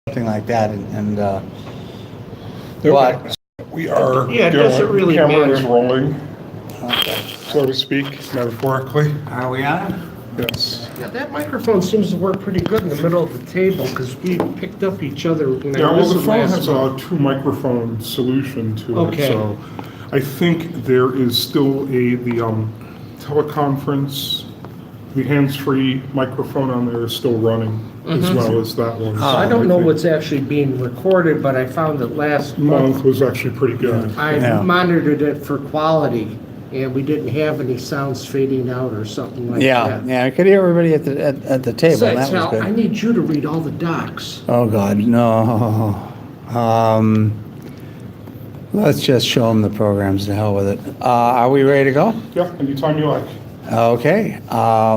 something like that, and Okay. We are. Yeah, it doesn't really Camera is matter. rolling, okay. so to speak, metaphorically. Are we on? Yes. Yeah, that microphone seems to work pretty good in the middle of the table because we picked up each other. When I Yeah, well, the listened phone last has month. a two microphone solution to it, Okay. so I think there is still the teleconference, the hands-free microphone on there is still running as well as that one. So I don't know think what's actually being recorded, but I found that last month month was actually pretty good. I Yeah. monitored it for quality, and we didn't have any sounds fading out or something like Yeah, that. yeah, I could hear everybody at the table, Besides, that was Hal, I good. need you to read all the docs. Oh, God, no. Let's just show them the programs, to hell with it. Are we ready to go? Yeah, anytime you like, Okay, at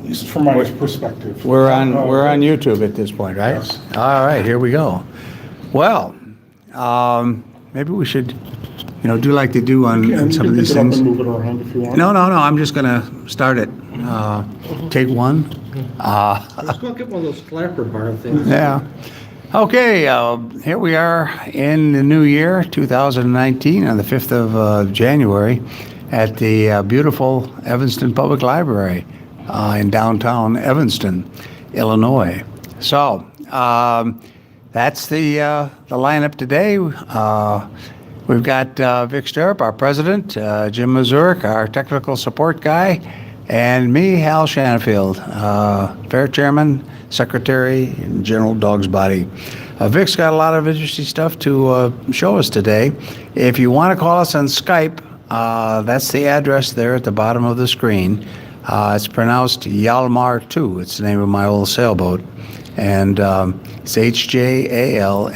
least from my perspective. we're on YouTube at this point, right? Yes. All right, here we go. Well, maybe we should, do like they do on You some can of these pick it up things. and move it around if you want. No, I'm just gonna start it. Take one. Let's go get one of those flapper bar things. Yeah. Okay, here we are in the new year, 2019, on the 5th of January, at the beautiful Evanston Public Library in downtown Evanston, Illinois. So that's the lineup today. We've got Vic Stirrup, our president, Jim Mazurek, our technical support guy, and me, Hal Shanafield, fair chairman, secretary, and general dog's body. Vic's got a lot of interesting stuff to show us today. If you want to call us on Skype, that's the address there at the bottom of the screen. It's pronounced Hjalmar 2. It's the name of my old sailboat. And it's HJALMARII.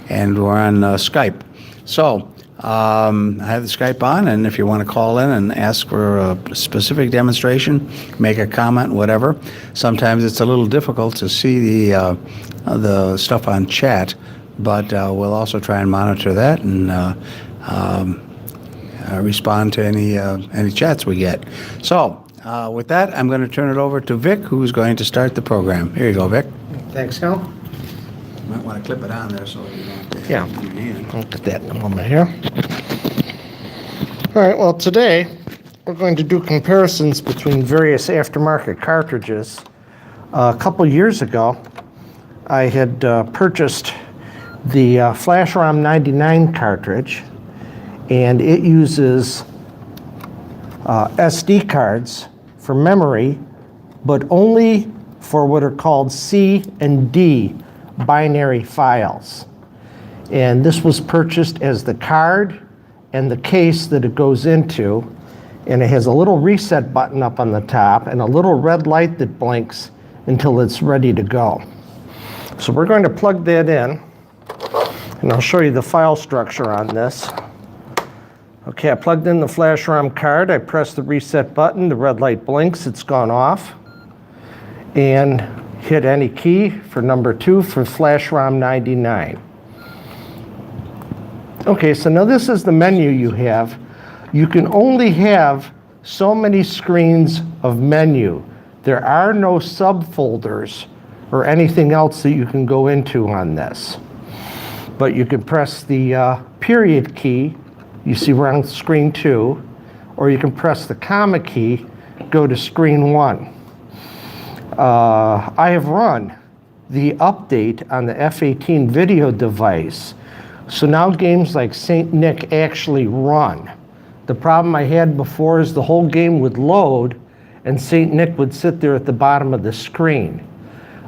And we're on Skype. So I have the Skype on, and if you want to call in and ask for a specific demonstration, make a comment, whatever. Sometimes it's a little difficult to see the stuff on chat, but we'll also try and monitor that and respond to any chats we get. So with that, I'm going to turn it over to Vic, who's going to start the program. Here you go, Vic. Thanks, Hal. You might want to clip it on there so you don't have to Yeah. use your hand. I'll get that in a moment here. All right, well, today we're going to do comparisons between various aftermarket cartridges. A couple years ago, I had purchased the FlashROM 99 cartridge, and it uses SD cards for memory, but only for what are called C and D binary files. And this was purchased as the card and the case that it goes into, and it has a little reset button up on the top and a little red light that blinks until it's ready to go. So we're going to plug that in, and I'll show you the file structure on this. Okay, I plugged in the FlashROM card, I press the reset button, the red light blinks, it's gone off, and hit any key for number 2 for FlashROM 99. Okay, so now this is the menu you have. You can only have so many screens of menu. There are no subfolders or anything else that you can go into on this. But you can press the period key, you see we're on screen 2, or you can press the comma key, go to screen 1. I have run the update on the F18 video device, so now games like St. Nick actually run. The problem I had before is the whole game would load and St. Nick would sit there at the bottom of the screen.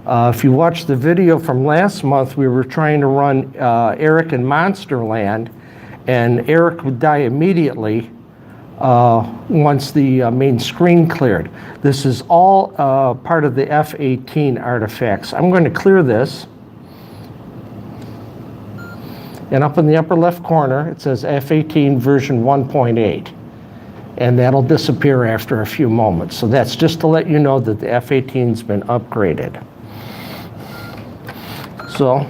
If you watch the video from last month, we were trying to run Eric in Monsterland, and Eric would die immediately once the main screen cleared. This is all part of the F18 artifacts. I'm going to clear this. And up in the upper left corner, it says F18 version 1.8. And that'll disappear after a few moments. So that's just to let you know that the F18's been upgraded. So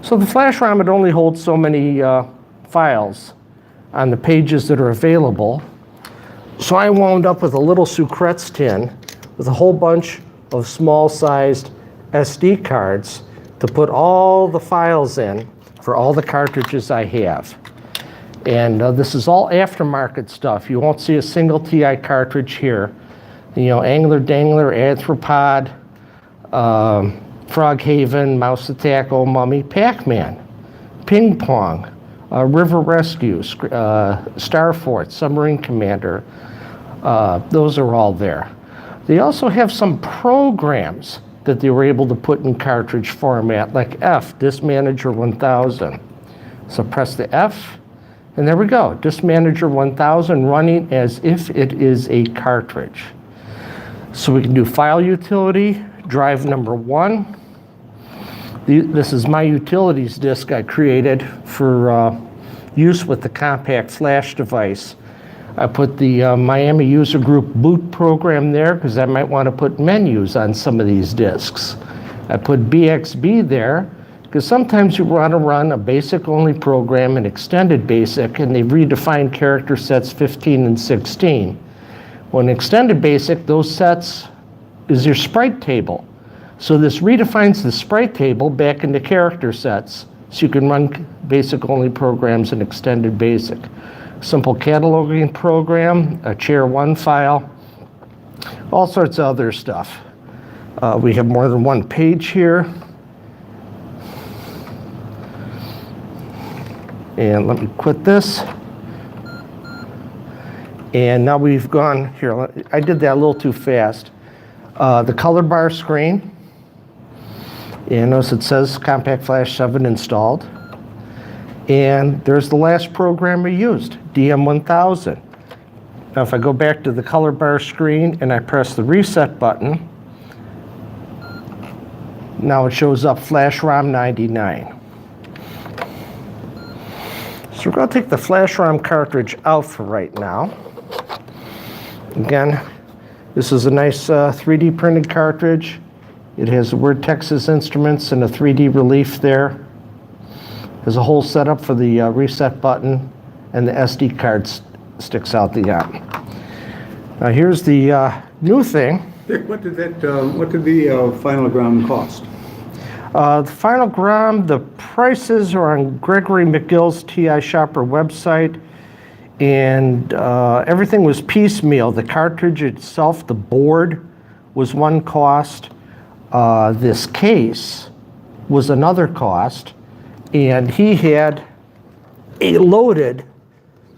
the FlashROM, it only holds so many files on the pages that are available. So I wound up with a little Sucrets tin with a whole bunch of small-sized SD cards to put all the files in for all the cartridges I have. And this is all aftermarket stuff. You won't see a single TI cartridge here. You know, Angler Dangler, Arthropod, Froghaven, Mouse Attack, Old Mummy, Pac-Man, Ping Pong, River Rescue, Star Fort, Submarine Commander. Those are all there. They also have some programs that they were able to put in cartridge format, like F, Disk Manager 1000. So press the F, and there we go. Disk Manager 1000 running as if it is a cartridge. So we can do file utility, drive number 1. This is my utilities disk I created for use with the compact flash device. I put the Miami User Group boot program there because I might want to put menus on some of these disks. I put BXB there because sometimes you want to run a basic only program in extended basic, and they've redefined character sets 15 and 16. When extended basic, those sets is your sprite table. So this redefines the sprite table back into character sets, so you can run basic only programs in extended basic. Simple cataloging program, a chair 1 file, all sorts of other stuff. We have more than one page here. And let me quit this. And now we've gone, here, I did that a little too fast. The color bar screen. And notice it says Compact Flash 7 installed. And there's the last program we used, DM1000. Now if I go back to the color bar screen and I press the reset button, now it shows up Flash ROM 99. So we're going to take the Flash ROM cartridge out for right now. Again, this is a nice 3D printed cartridge. It has the word Texas Instruments and a 3D relief there. There's a whole setup for the reset button, and the SD card sticks out the end. Now here's the new thing. Dick, what did the Finalgram cost? The Finalgram, the prices are on Gregory McGill's TI Shopper website, and everything was piecemeal. The cartridge itself, the board, was one cost. This case was another cost, and he had a loaded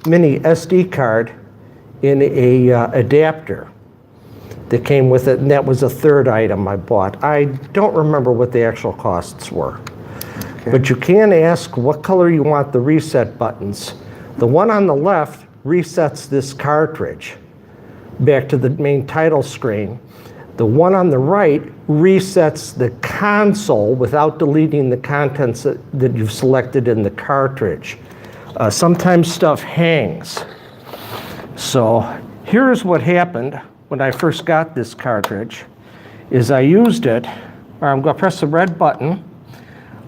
mini SD card in a adapter that came with it, and that was a third item I bought. I don't remember what the actual costs were. Okay. But you can ask what color you want the reset buttons. The one on the left resets this cartridge back to the main title screen. The one on the right resets the console without deleting the contents that you've selected in the cartridge. Sometimes stuff hangs. So here's what happened when I first got this cartridge, is I used it, or I'm going to press the red button.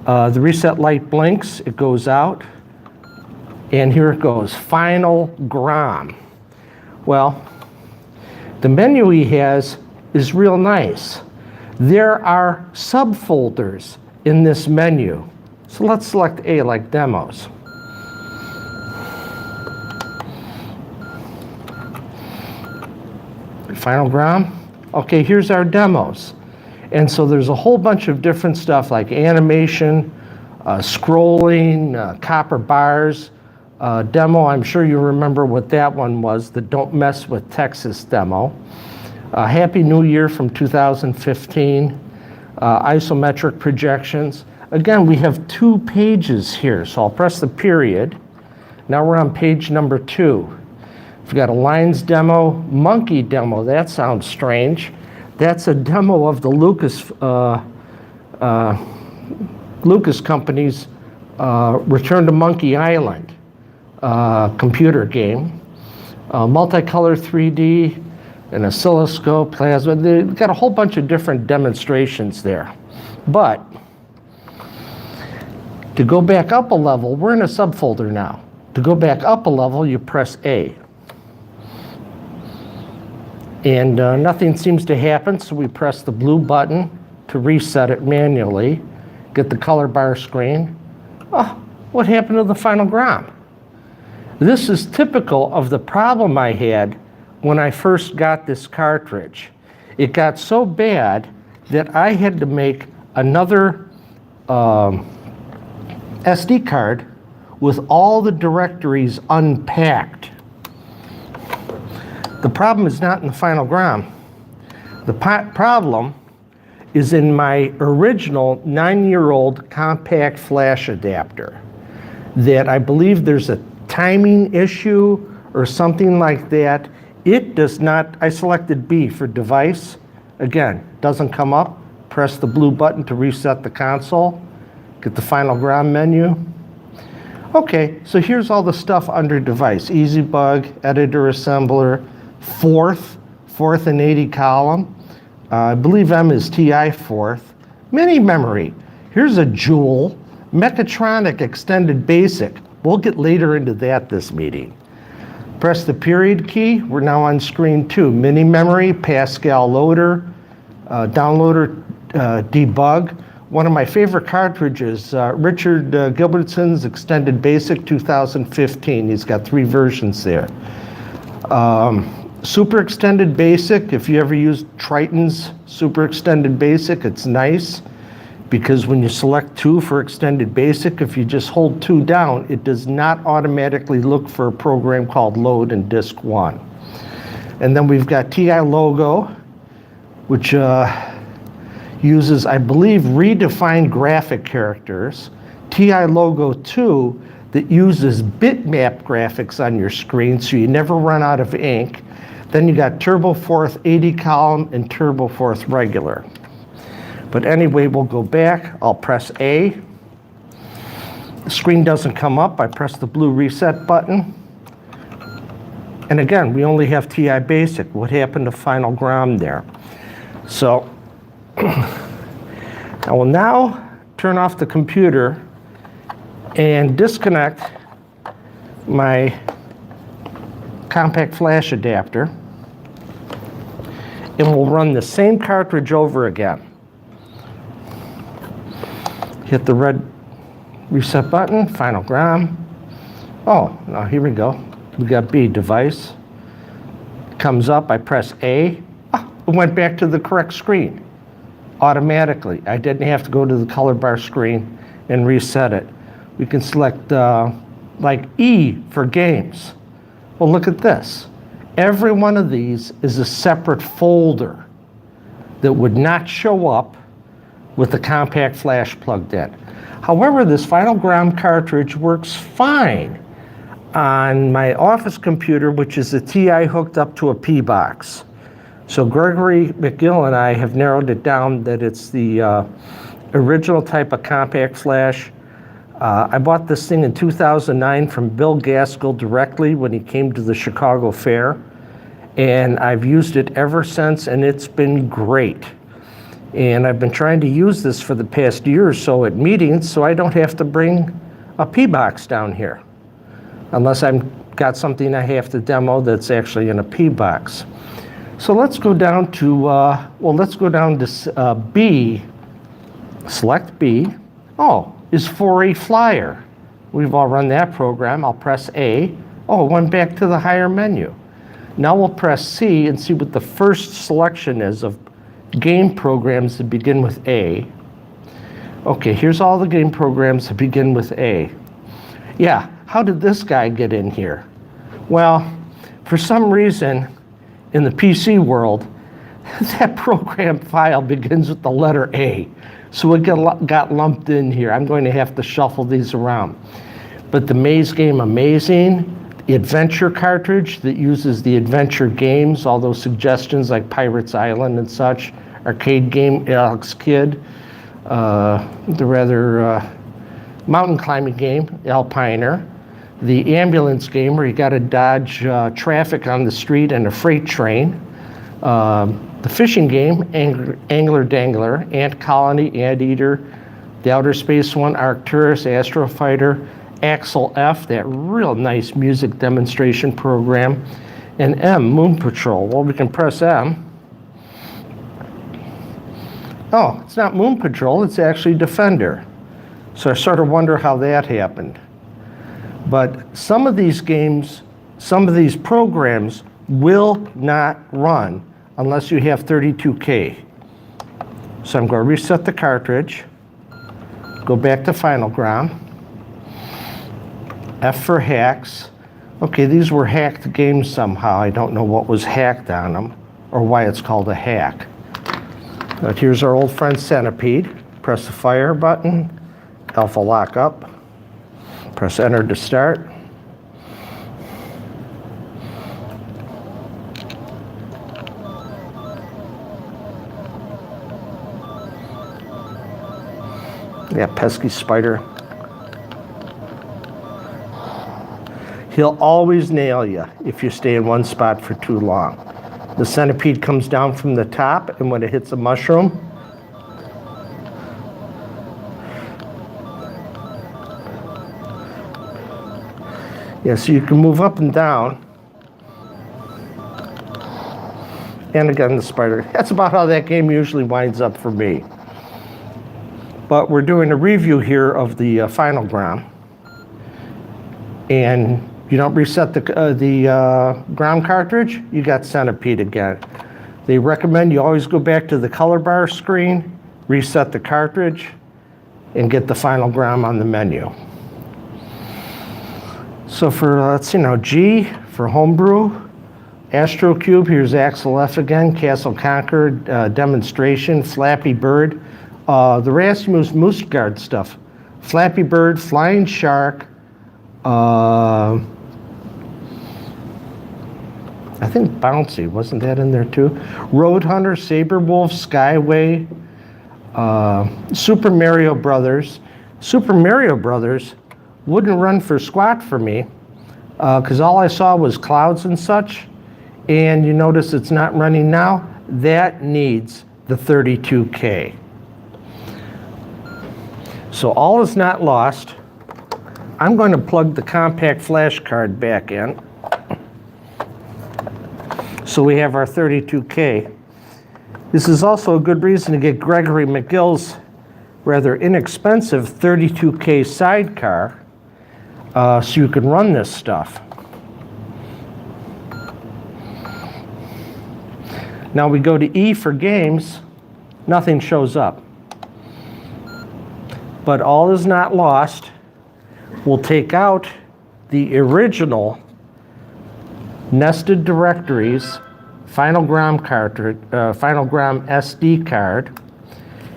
The reset light blinks, it goes out, and here it goes, Finalgram. Well, the menu he has is real nice. There are subfolders in this menu. So let's select A, like demos. Finalgram. Okay, here's our demos. And so there's a whole bunch of different stuff like animation, scrolling, copper bars. Demo, I'm sure you remember what that one was, the Don't Mess with Texas demo. Happy New Year from 2015, isometric projections. Again, we have 2 pages here, so I'll press the period. Now we're on page number 2. We've got a lines demo, monkey demo. That sounds strange. That's a demo of the Lucas Company's Return to Monkey Island computer game. Multicolor 3D, an oscilloscope, plasma. They've got a whole bunch of different demonstrations there. But to go back up a level, we're in a subfolder now. To go back up a level, you press A. And nothing seems to happen, so we press the blue button to reset it manually, get the color bar screen. Oh, what happened to the final GROM? This is typical of the problem I had when I first got this cartridge. It got so bad that I had to make another SD card with all the directories unpacked. The problem is not in the final GROM. The problem is in my original 9-year-old compact flash adapter that I believe there's a timing issue or something like that. It does not, I selected B for device. Again, doesn't come up. Press the blue button to reset the console. Get the final GROM menu. Okay, so here's all the stuff under device. EasyBug, editor assembler, fourth and 80 column. I believe M is TI fourth. Mini memory. Here's a Joule. Mechatronic extended basic. We'll get later into that this meeting. Press the period key. We're now on screen 2. Mini memory, Pascal loader, downloader, debug. One of my favorite cartridges, Richard Gilbertson's Extended Basic 2015. He's got 3 versions there. Super Extended Basic, if you ever used Triton's Super Extended Basic, it's nice because when you select 2 for Extended Basic, if you just hold 2 down, it does not automatically look for a program called Load in Disk 1. And then we've got TI Logo, which uses, I believe, redefined graphic characters. TI Logo 2 that uses bitmap graphics on your screen so you never run out of ink. Then you got Turbo Fourth 80 column and Turbo Fourth regular. But anyway, we'll go back. I'll press A. The screen doesn't come up. I press the blue reset button. And again, we only have TI Basic. What happened to Final GROM there? So I will now turn off the computer and disconnect my compact flash adapter, and we'll run the same cartridge over again. Hit the red reset button, final GROM. Oh, now here we go. We got B, device. Comes up, I press A. Ah, it went back to the correct screen automatically. I didn't have to go to the color bar screen and reset it. We can select like E for games. Well, look at this. Every one of these is a separate folder that would not show up with the compact flash plugged in. However, this final GROM cartridge works fine on my office computer, which is a TI hooked up to a P box. So Gregory McGill and I have narrowed it down that it's the original type of compact flash. I bought this thing in 2009 from Bill Gaskell directly when he came to the Chicago Fair, and I've used it ever since, and it's been great. And I've been trying to use this for the past year or so at meetings, so I don't have to bring a P box down here, unless I've got something I have to demo that's actually in a P box. So let's go down to, B, select B. Oh, is 4A Flyer. We've all run that program. I'll press A. Oh, it went back to the higher menu. Now we'll press C and see what the first selection is of game programs that begin with A. Okay, here's all the game programs that begin with A. Yeah, how did this guy get in here? Well, for some reason, in the PC world, that program file begins with the letter A. So it got lumped in here. I'm going to have to shuffle these around. But the Maze game Amazing, the Adventure cartridge that uses the adventure games, all those suggestions like Pirates Island and such, arcade game Alex Kidd, the rather mountain climbing game Alpiner, the ambulance game where you got to dodge traffic on the street and a freight train, the fishing game Angler Dangler, Ant Colony, Anteater, the Outer Space one, Arcturus, Astro Fighter, Axel F, that real nice music demonstration program, and M, Moon Patrol. Well, we can press M. Oh, it's not Moon Patrol, it's actually Defender. So I sort of wonder how that happened. But some of these games, some of these programs will not run unless you have 32K. So I'm going to reset the cartridge, go back to Final Ground, F for hacks. Okay, these were hacked games somehow. I don't know what was hacked on them or why it's called a hack. But here's our old friend Centipede. Press the fire button, alpha lock up, press enter to start. Yeah, pesky spider. He'll always nail you if you stay in one spot for too long. The centipede comes down from the top, and when it hits a mushroom, yeah, so you can move up and down. And again, the spider. That's about how that game usually winds up for me. But we're doing a review here of the Final Ground. And you don't reset the ground cartridge, you got Centipede again. They recommend you always go back to the color bar screen, reset the cartridge, and get the Final Ground on the menu. So for, let's see now, G for Homebrew, Astro Cube, here's Axel F again, Castle Conquer, Demonstration, Flappy Bird, the Rasmus Moose Guard stuff, Flappy Bird, Flying Shark, I think Bouncy, wasn't that in there too? Road Hunter, Saber Wolf, Skyway, Super Mario Brothers. Super Mario Brothers wouldn't run for squat for me because all I saw was clouds and such. And you notice it's not running now. That needs the 32K. So all is not lost. I'm going to plug the compact flash card back in. So we have our 32K. This is also a good reason to get Gregory McGill's rather inexpensive 32K sidecar so you can run this stuff. Now we go to E for games, nothing shows up. But all is not lost. We'll take out the original nested directories, Final Ground cartridge, Final Ground SD card,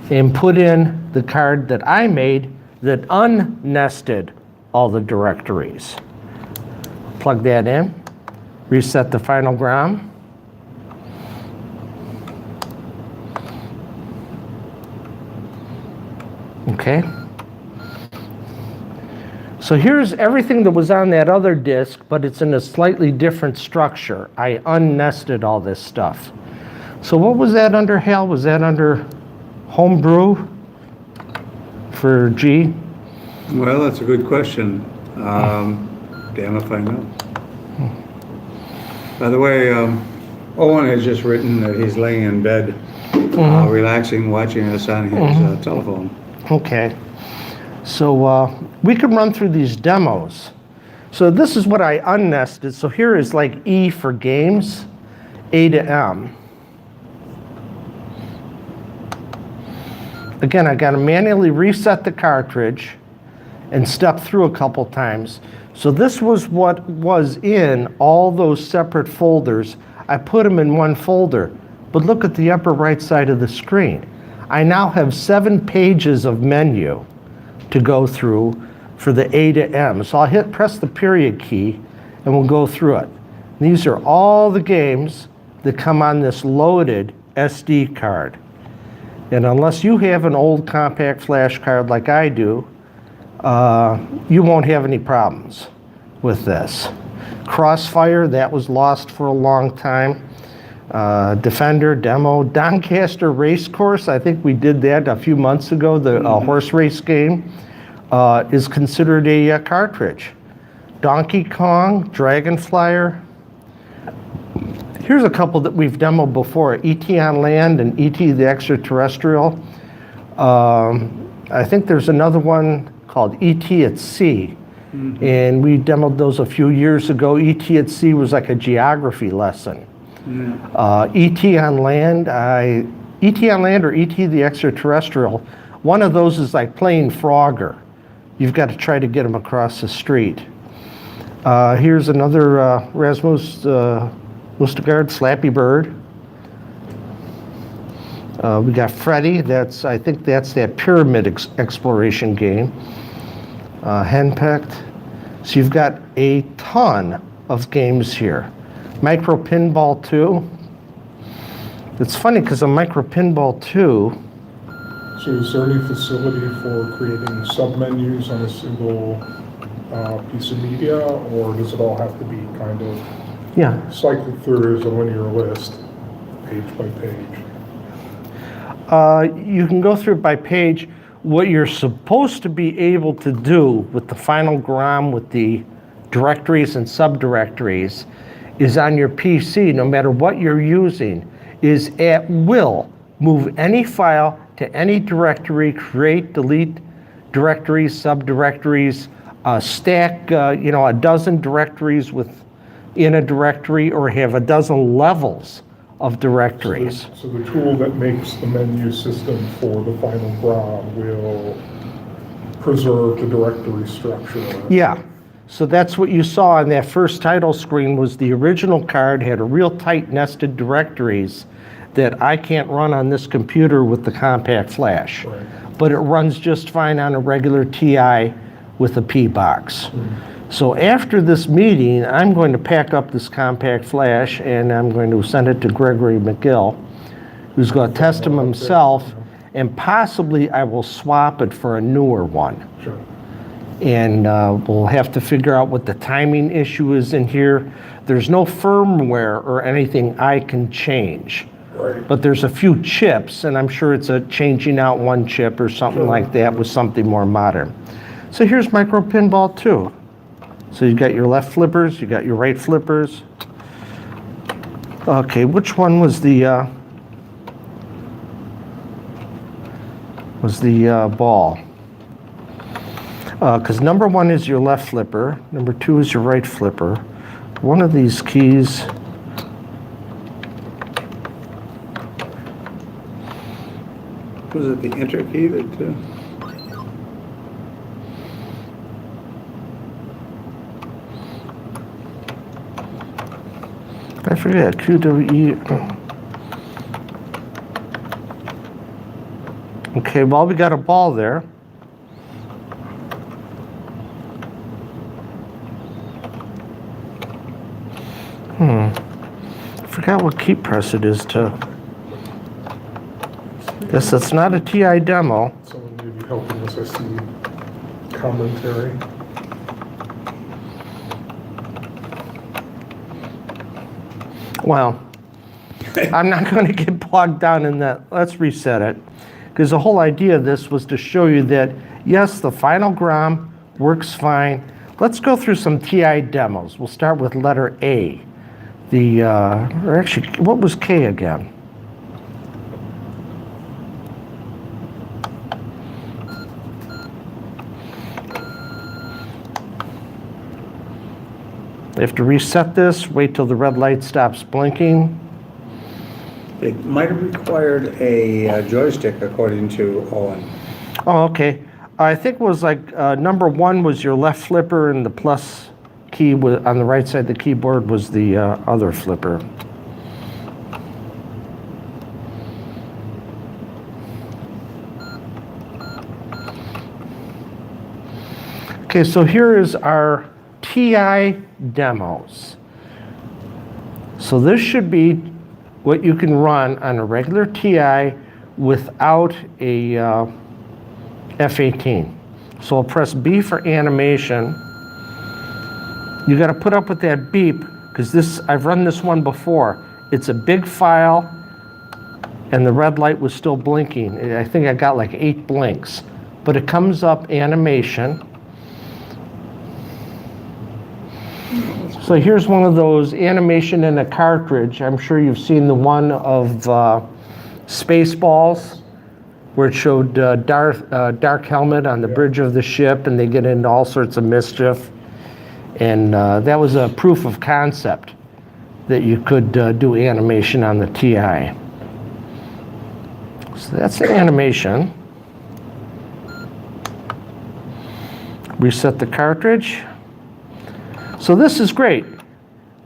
and put in the card that I made that unnested all the directories. Plug that in, reset the Final Ground. Okay. So here's everything that was on that other disk, but it's in a slightly different structure. I unnested all this stuff. So what was that under, Hal? Was that under Homebrew for G? Well, that's a good question. Damn if I know. By the way, Owen has just written that he's laying in bed, relaxing, watching us on his telephone. Okay. So we can run through these demos. So this is what I unnested. So here is like E for games, A to M. Again, I got to manually reset the cartridge and step through a couple times. So this was what was in all those separate folders. I put them in one folder, but look at the upper right side of the screen. I now have 7 pages of menu to go through for the A to M. So I'll press the period key and we'll go through it. These are all the games that come on this loaded SD card. And unless you have an old compact flash card like I do, you won't have any problems with this. Crossfire, that was lost for a long time. Defender, demo, Doncaster Racecourse, I think we did that a few months ago, the horse race game, is considered a cartridge. Donkey Kong, Dragon Flyer. Here's a couple that we've demoed before, E.T. on Land and E.T. the Extraterrestrial. I think there's another one called E.T. at Sea. And we demoed those a few years ago. E.T. at Sea was like a geography lesson. E.T. on Land, E.T. on Land or E.T. the Extraterrestrial, one of those is like playing Frogger. You've got to try to get them across the street. Here's another Rasmus Lustegard, Slappy Bird. We got Freddy, I think that's that pyramid exploration game. Henpecked. So you've got a ton of games here. Micro Pinball 2. It's funny because on Micro Pinball 2, So is there any facility for creating submenus on a single piece of media, or does it all have to be kind of yeah, cycled through as a linear list, page by page? you can go through it by page. What you're supposed to be able to do with the final GROM, with the directories and subdirectories, is on your PC, no matter what you're using, is at will move any file to any directory, create, delete directories, subdirectories, stack a dozen directories within a directory, or have a dozen levels of directories. So the tool that makes the menu system for the final GROM will preserve the directory structure. Yeah, so that's what you saw on that first title screen. Was the original card had a real tight nested directories that I can't run on this computer with the compact flash. Right. But it runs just fine on a regular TI with a P box. So after this meeting, I'm going to pack up this compact flash and I'm going to send it to Gregory McGill, who's going to test them himself, and possibly I will swap it for a newer one. Sure. And we'll have to figure out what the timing issue is in here. There's no firmware or anything I can change. Right. But there's a few chips, and I'm sure it's a changing out one chip or something like that with something more modern. So here's Micro Pinball 2. So you got your left flippers, you got your right flippers. Okay, which one was the ball? Because number 1 is your left flipper, number 2 is your right flipper. One of these keys Was it the enter key that? I forget, QWE. Okay, well, we got a ball there. I forgot what key press it is to. Guess that's not a TI demo. Someone may be helping us, I see commentary. Well, I'm not going to get bogged down in that. Let's reset it. Because the whole idea of this was to show you that, yes, the final GROM works fine. Let's go through some TI demos. We'll start with letter A. Or actually, what was K again? I have to reset this, wait till the red light stops blinking. It might have required a joystick, according to Owen. Oh, okay. I think it was like number 1 was your left flipper, and the plus key on the right side of the keyboard was the other flipper. Okay, so here is our TI demos. So this should be what you can run on a regular TI without a F18. So I'll press B for animation. You got to put up with that beep because I've run this one before. It's a big file and the red light was still blinking. I think I got like 8 blinks, but it comes up animation. So here's one of those animation in a cartridge. I'm sure you've seen the one of Spaceballs, where it showed Dark Helmet on the bridge of the ship, and they get into all sorts of mischief. And that was a proof of concept that you could do animation on the TI. So that's the animation. Reset the cartridge. So this is great.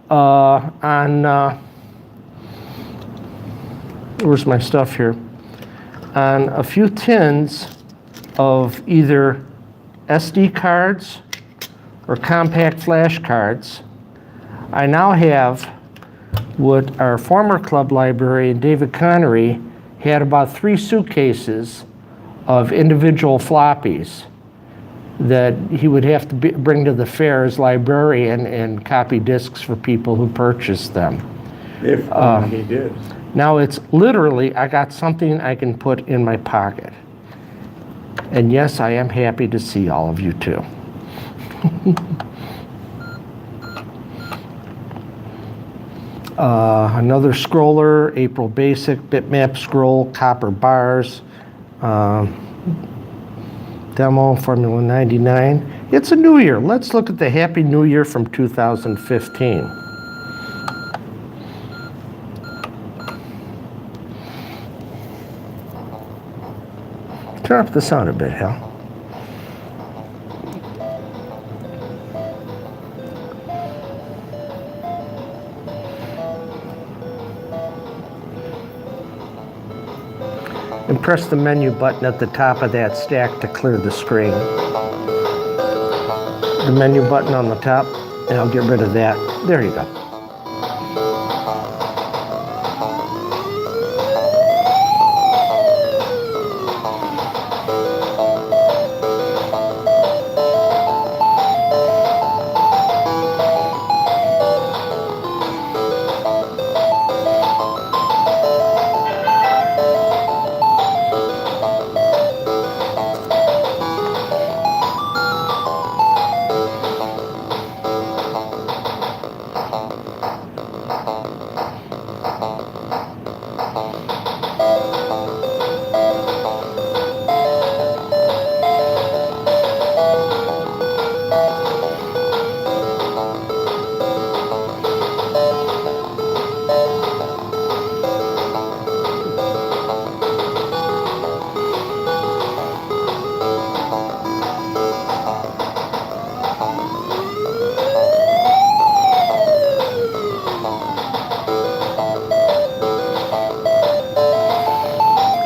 Where's my stuff here? On a few tins of either SD cards or compact flash cards, I now have what our former club librarian, David Connery, had about 3 suitcases of individual floppies that he would have to bring to the fair as librarian and copy discs for people who purchased them. If he did. Now it's literally, I got something I can put in my pocket. And yes, I am happy to see all of you too. Another scroller, April Basic, bitmap scroll, copper bars, demo, Formula 99. It's a new year. Let's look at the Happy New Year from 2015. Turn up the sound a bit, Hal. And press the menu button at the top of that stack to clear the screen. The menu button on the top, and I'll get rid of that. There you go.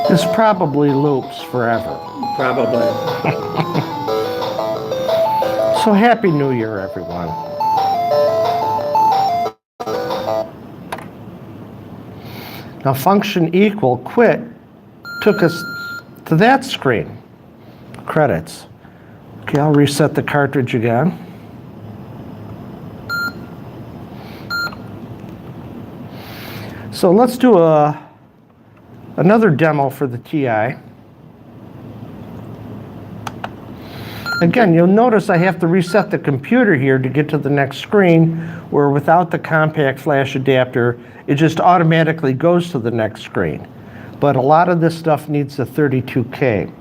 This probably loops forever. Probably. So Happy New Year, everyone. Now function equal quit took us to that screen. Credits. Okay, I'll reset the cartridge again. So let's do another demo for the TI. Again, you'll notice I have to reset the computer here to get to the next screen, where without the compact flash adapter, it just automatically goes to the next screen. But a lot of this stuff needs a 32K.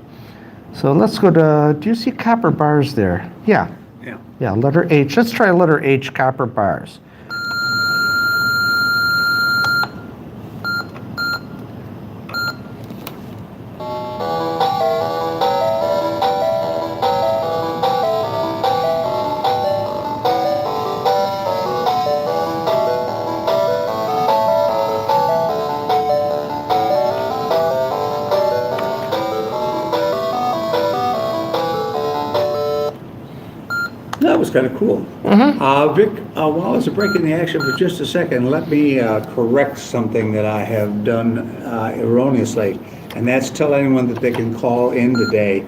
So let's go to, do you see copper bars there? Yeah. Yeah, letter H. Let's try letter H, copper bars. That was kind of cool. Vic, while it's a break in the action for just a second, let me correct something that I have done erroneously, and that's tell anyone that they can call in today to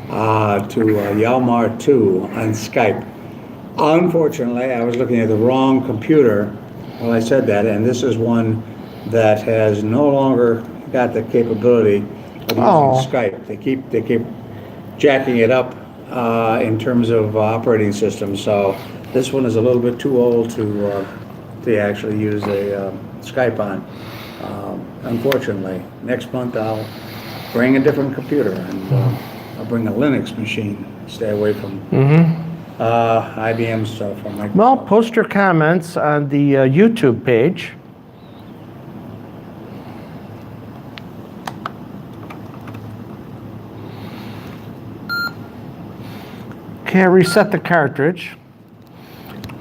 Yalmar 2 on Skype. Unfortunately, I was looking at the wrong computer while I said that, and this is one that has no longer got the capability of using Skype. They keep jacking it up in terms of operating systems. So This one is a little bit too old to actually use a Skype on. Unfortunately, next month I'll bring a different computer and I'll bring a Linux machine. Stay away from IBM stuff or Microsoft. Well, post your comments on the YouTube page. Okay, I reset the cartridge.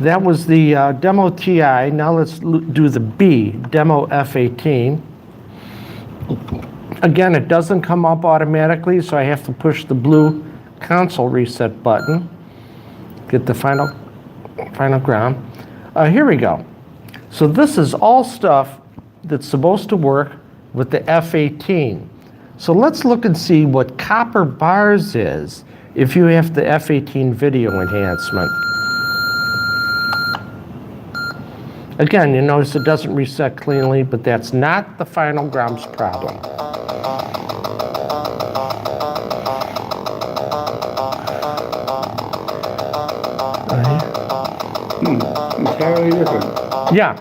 That was the demo TI. Now let's do the B, demo F18. Again, it doesn't come up automatically, so I have to push the blue console reset button. Get the final ground. Here we go. So this is all stuff that's supposed to work with the F18. So let's look and see what copper bars is if you have the F18 video enhancement. Again, you notice it doesn't reset cleanly, but that's not the final grounds problem. Entirely different. Yeah.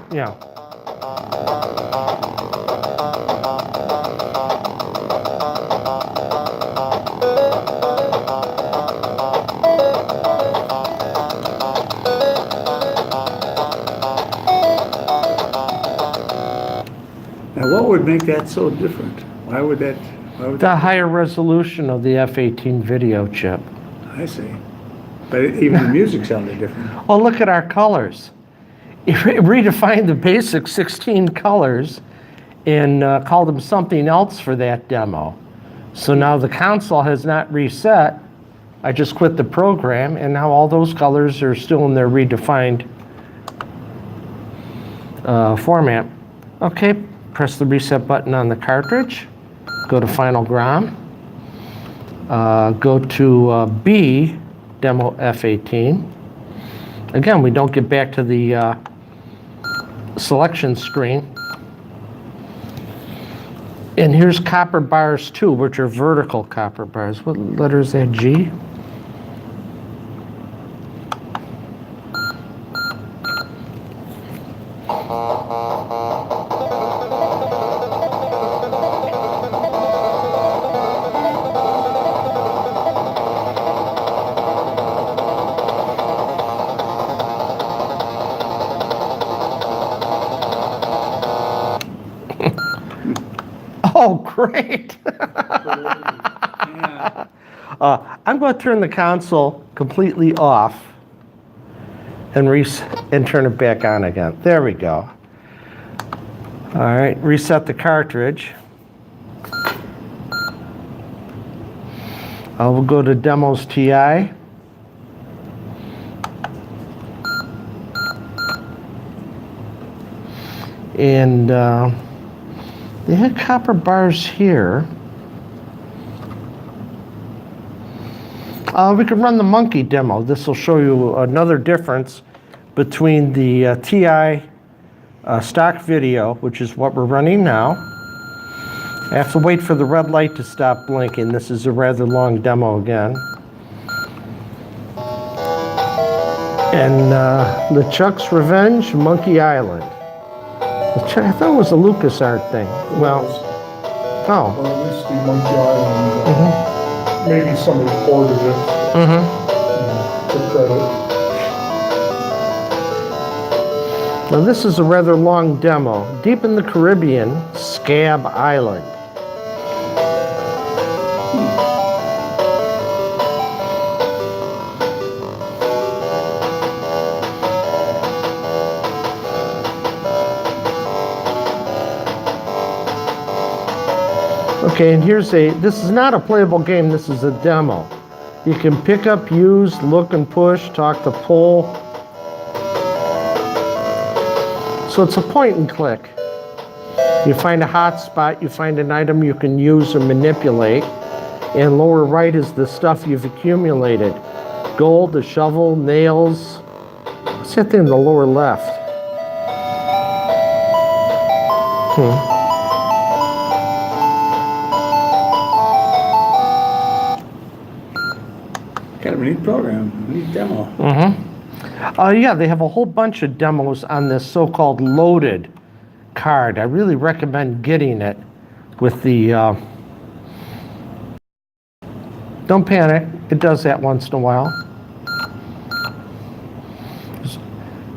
Now, what would make that so different? Why would that? The higher resolution of the F18 video chip. I see. But even the music sounded different. Oh, look at our colors. It redefined the basic 16 colors and called them something else for that demo. So now the console has not reset. I just quit the program, and now all those colors are still in their redefined format. Okay, press the reset button on the cartridge. Go to Final GROM. Go to B, demo F18. Again, we don't get back to the selection screen. And here's copper bars 2, which are vertical copper bars. What letter is that, G? Oh, great. I'm going to turn the console completely off and turn it back on again. There we go. All right, reset the cartridge. We'll go to Demos TI. And they had copper bars here. We could run the monkey demo. This will show you another difference between the TI stock video, which is what we're running now. I have to wait for the red light to stop blinking. This is a rather long demo again. And the Chuck's Revenge, Monkey Island. I thought it was a LucasArts thing. Well, oh. Or at least the Monkey Island. Maybe somebody ported it. To credit. Now this is a rather long demo. Deep in the Caribbean, Scab Island. Okay, and this is not a playable game, this is a demo. You can pick up, use, look and push, talk to pull. So it's a point and click. You find a hot spot, you find an item you can use or manipulate, and lower right is the stuff you've accumulated. Gold, a shovel, nails. What's that thing in the lower left? Kind of a neat program, neat demo. Yeah, they have a whole bunch of demos on this so-called loaded card. I really recommend getting it with the, don't panic, it does that once in a while.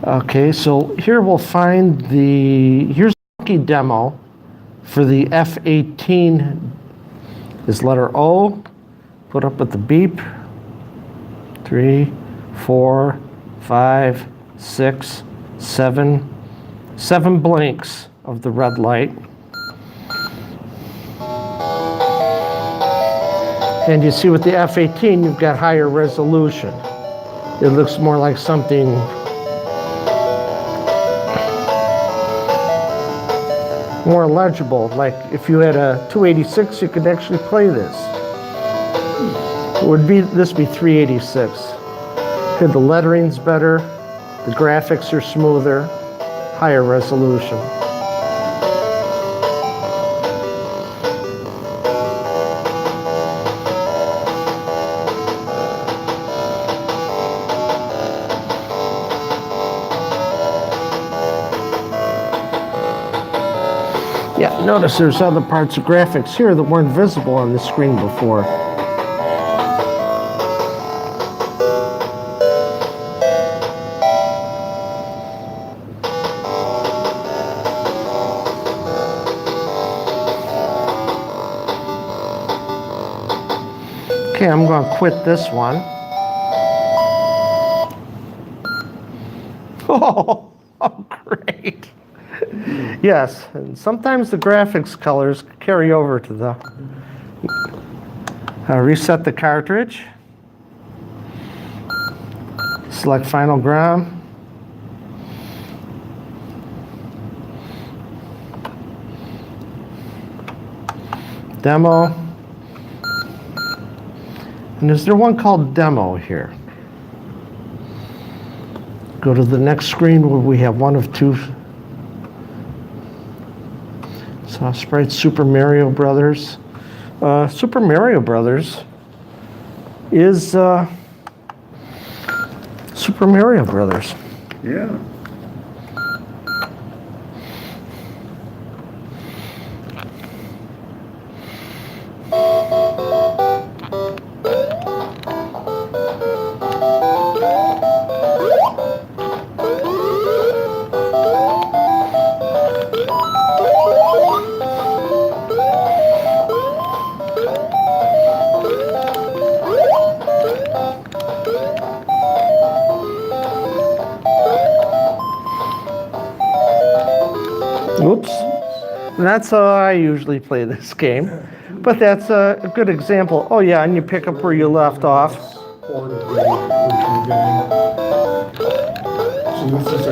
Okay, so here we'll find here's the demo for the F-18 is letter O, put up with the beep, 3, 4, 5, 6, 7, 7 blinks of the red light. And you see with the F-18, you've got higher resolution. It looks more like something more legible. Like if you had a 286, you could actually play this. Would this be 386? Okay, the lettering's better, the graphics are smoother, higher resolution. Yeah, notice there's other parts of graphics here that weren't visible on the screen before. Okay, I'm going to quit this one. Oh, great. Yes, and sometimes the graphics colors carry over to the... reset the cartridge. Select final ground. Demo. And is there one called demo here? Go to the next screen where we have one of two. Soft Sprite Super Mario Brothers. Super Mario Brothers is Super Mario Brothers. Yeah. Oops. And that's how I usually play this game. But that's a good example. Oh yeah, and you pick up where you left off. Port of the original game. So this is a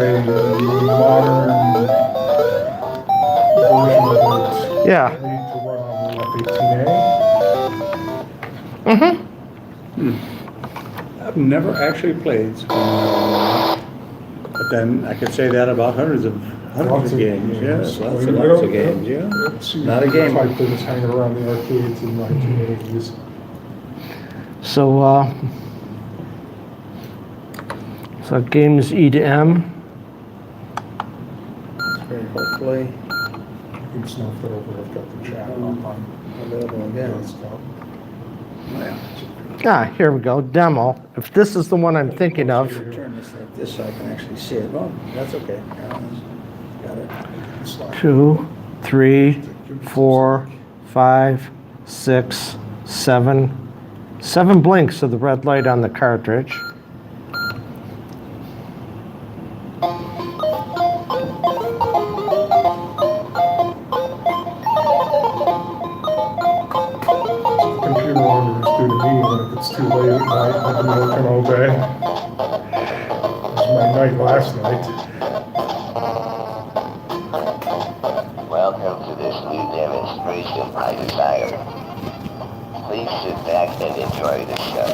modern version of it. Yeah. Made to run on the F-18A. I've never actually played Super Mario, but then I could say that about hundreds of games. Yes, lots and lots of games. Yeah, not a game. Type that was hanging around the arcades in the 1980s. So, so games E to M. Hopefully You can snuff that over. I've got the chat up on available again. stuff. Ah, here we go, demo. If this is the one I'm thinking of. Turn this like this so I can actually see it. Oh, that's okay. Got it. 2, 3, 4, 5, 6, 7. 7 blinks of the red light on the cartridge. Computer wanderers do to me when it's too late at night. I've been working all day. It was my night last night. Welcome to this new demonstration by Desire. Please sit back and enjoy the show.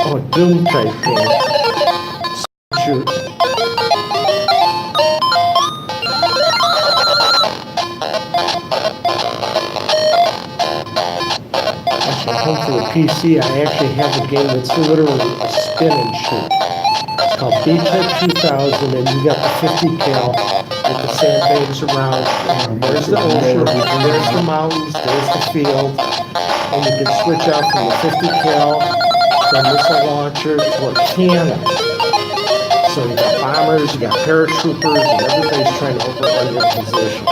Oh, Doom type thing. Shoot. Actually, I think for the PC, I actually have a game that's literally a spin and shoot. It's called B-Type 2000, and you got the 50 cal with the sandbags around. And there's the ocean, and there's the mountains, there's the field, and you can switch out from the 50 cal to a missile launcher to a cannon. So you got bombers, you got paratroopers, and everybody's trying to overrun your position.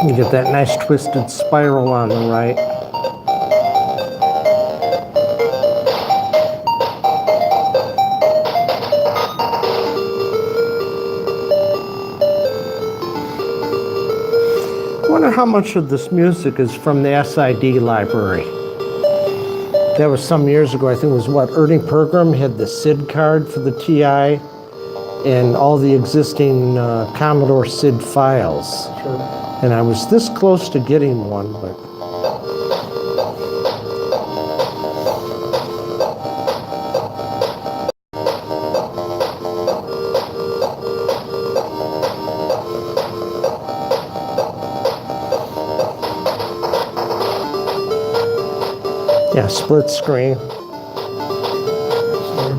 You get that nice twisted spiral on the right. I wonder how much of this music is from the SID library. That was some years ago. I think it was what, Ernie Pergram had the SID card for the TI and all the existing Commodore SID files. Sure. And I was this close to getting one, but yeah, split screen.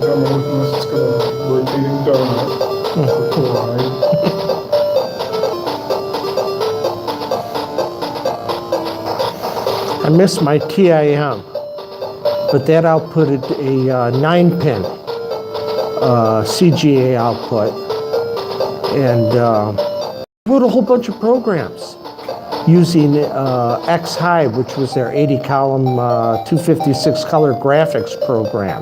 I'm with this. It's got a rotating donut. For ride. I miss my TIM, but that outputted a 9-pin CGA output, and wrote a whole bunch of programs using X-High, which was their 80-column 256 color graphics program.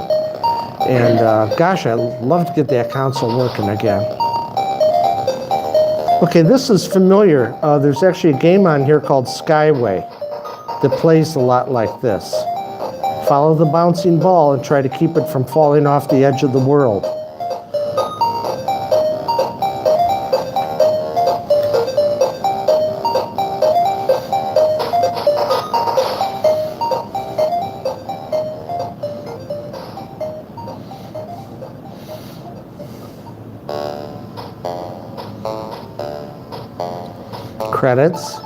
And gosh, I'd love to get that console working again. Okay, this is familiar. There's actually a game on here called Skyway that plays a lot like this. Follow the bouncing ball and try to keep it from falling off the edge of the world. Credits.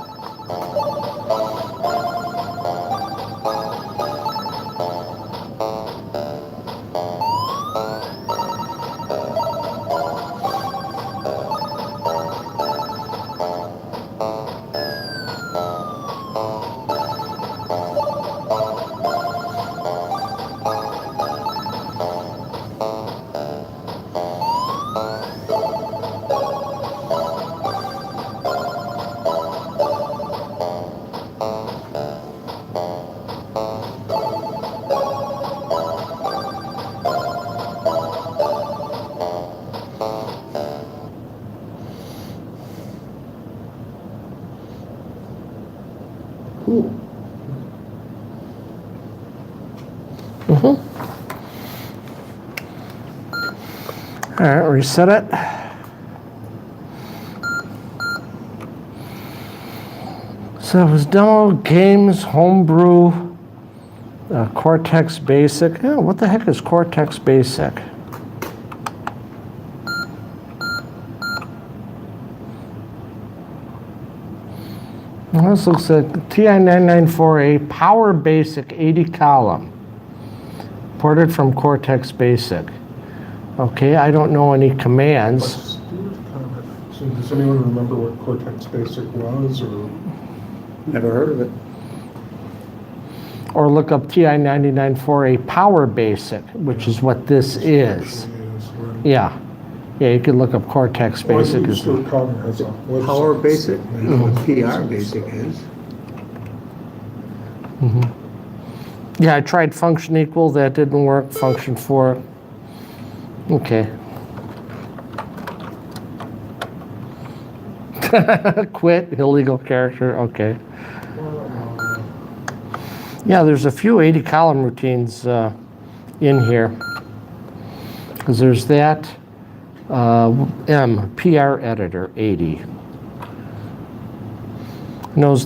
All right, reset it. So it was demo, games, homebrew, Cortex Basic. Oh, what the heck is Cortex Basic? Well, this looks like the TI-994A Power Basic 80 column, ported from Cortex Basic. Okay, I don't know any commands. So does anyone remember what Cortex Basic was, or? Never heard of it. Or look up TI-994A Power Basic, which is what this is. Yeah. Yeah, you could look up Cortex Basic. Power Basic? I know what PR Basic is. Yeah, I tried function equal, that didn't work. Function for. Okay. Quit, illegal character, okay. Yeah, there's a few 80 column routines in here. Because there's that PR editor 80.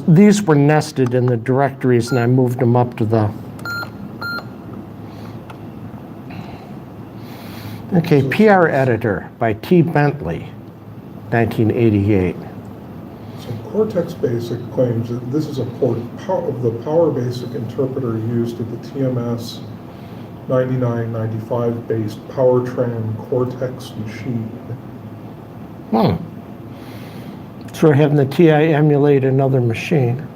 These were nested in the directories and I moved them up to the. Okay, PR editor by T. Bentley, 1988. So Cortex Basic claims that this is a port of the Power Basic interpreter used at the TMS 9995 based PowerTran Cortex machine. So we're having the TI emulate another machine.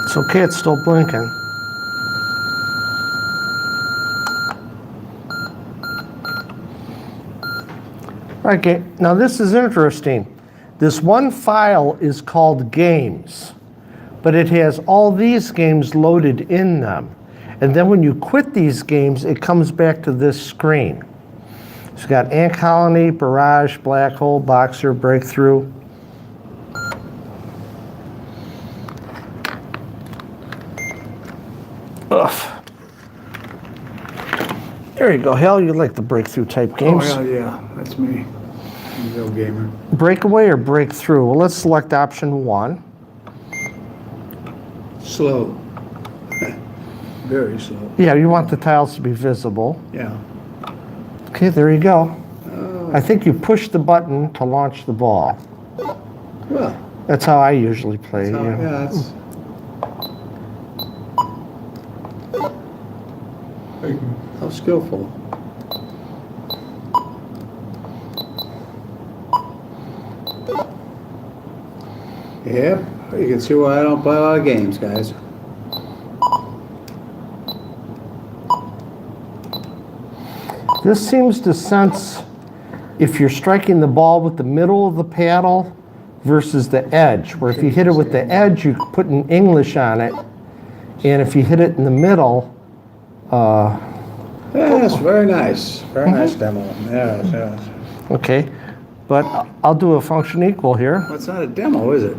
It's okay, it's still blinking. Okay, now this is interesting. This one file is called games, but it has all these games loaded in them. And then when you quit these games, it comes back to this screen. It's got Ant Colony, Barrage, Black Hole, Boxer, Breakthrough. Ugh. There you go, Hal, you like the breakthrough type games. Oh, yeah, that's me. I'm a real gamer. Breakaway or breakthrough? Well, let's select option 1. Slow. very slow. Yeah, you want the tiles to be visible. Yeah. Okay, there you go. I think you push the button to launch the ball. Well, That's how I usually play. so, Yeah. yeah, that's, Thank you. how skillful. Yep, you can see why I don't play a lot of games, guys. This seems to sense if you're striking the ball with the middle of the paddle versus the edge, where if you hit it with the edge, you put an English on it, and if you hit it in the middle, Yes, very nice. Very nice demo. Yes, yes. okay, but I'll do a function equal here Well, it's not a demo, is it?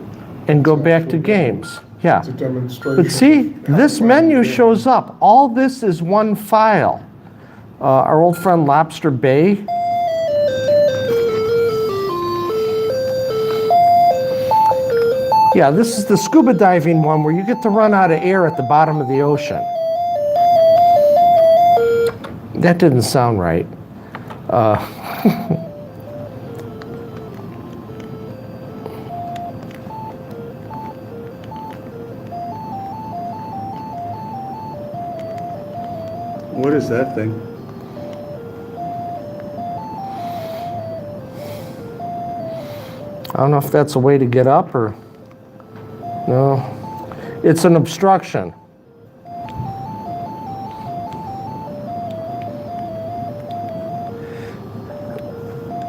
and go back to games. Yeah. It's a demonstration. But see, of how this to menu run the shows up. All this is one file. Our old friend Lobster Bay. Yeah, this is the scuba diving one where you get to run out of air at the bottom of the ocean. That didn't sound right. What is that thing? I don't know if that's a way to get up or... No. It's an obstruction.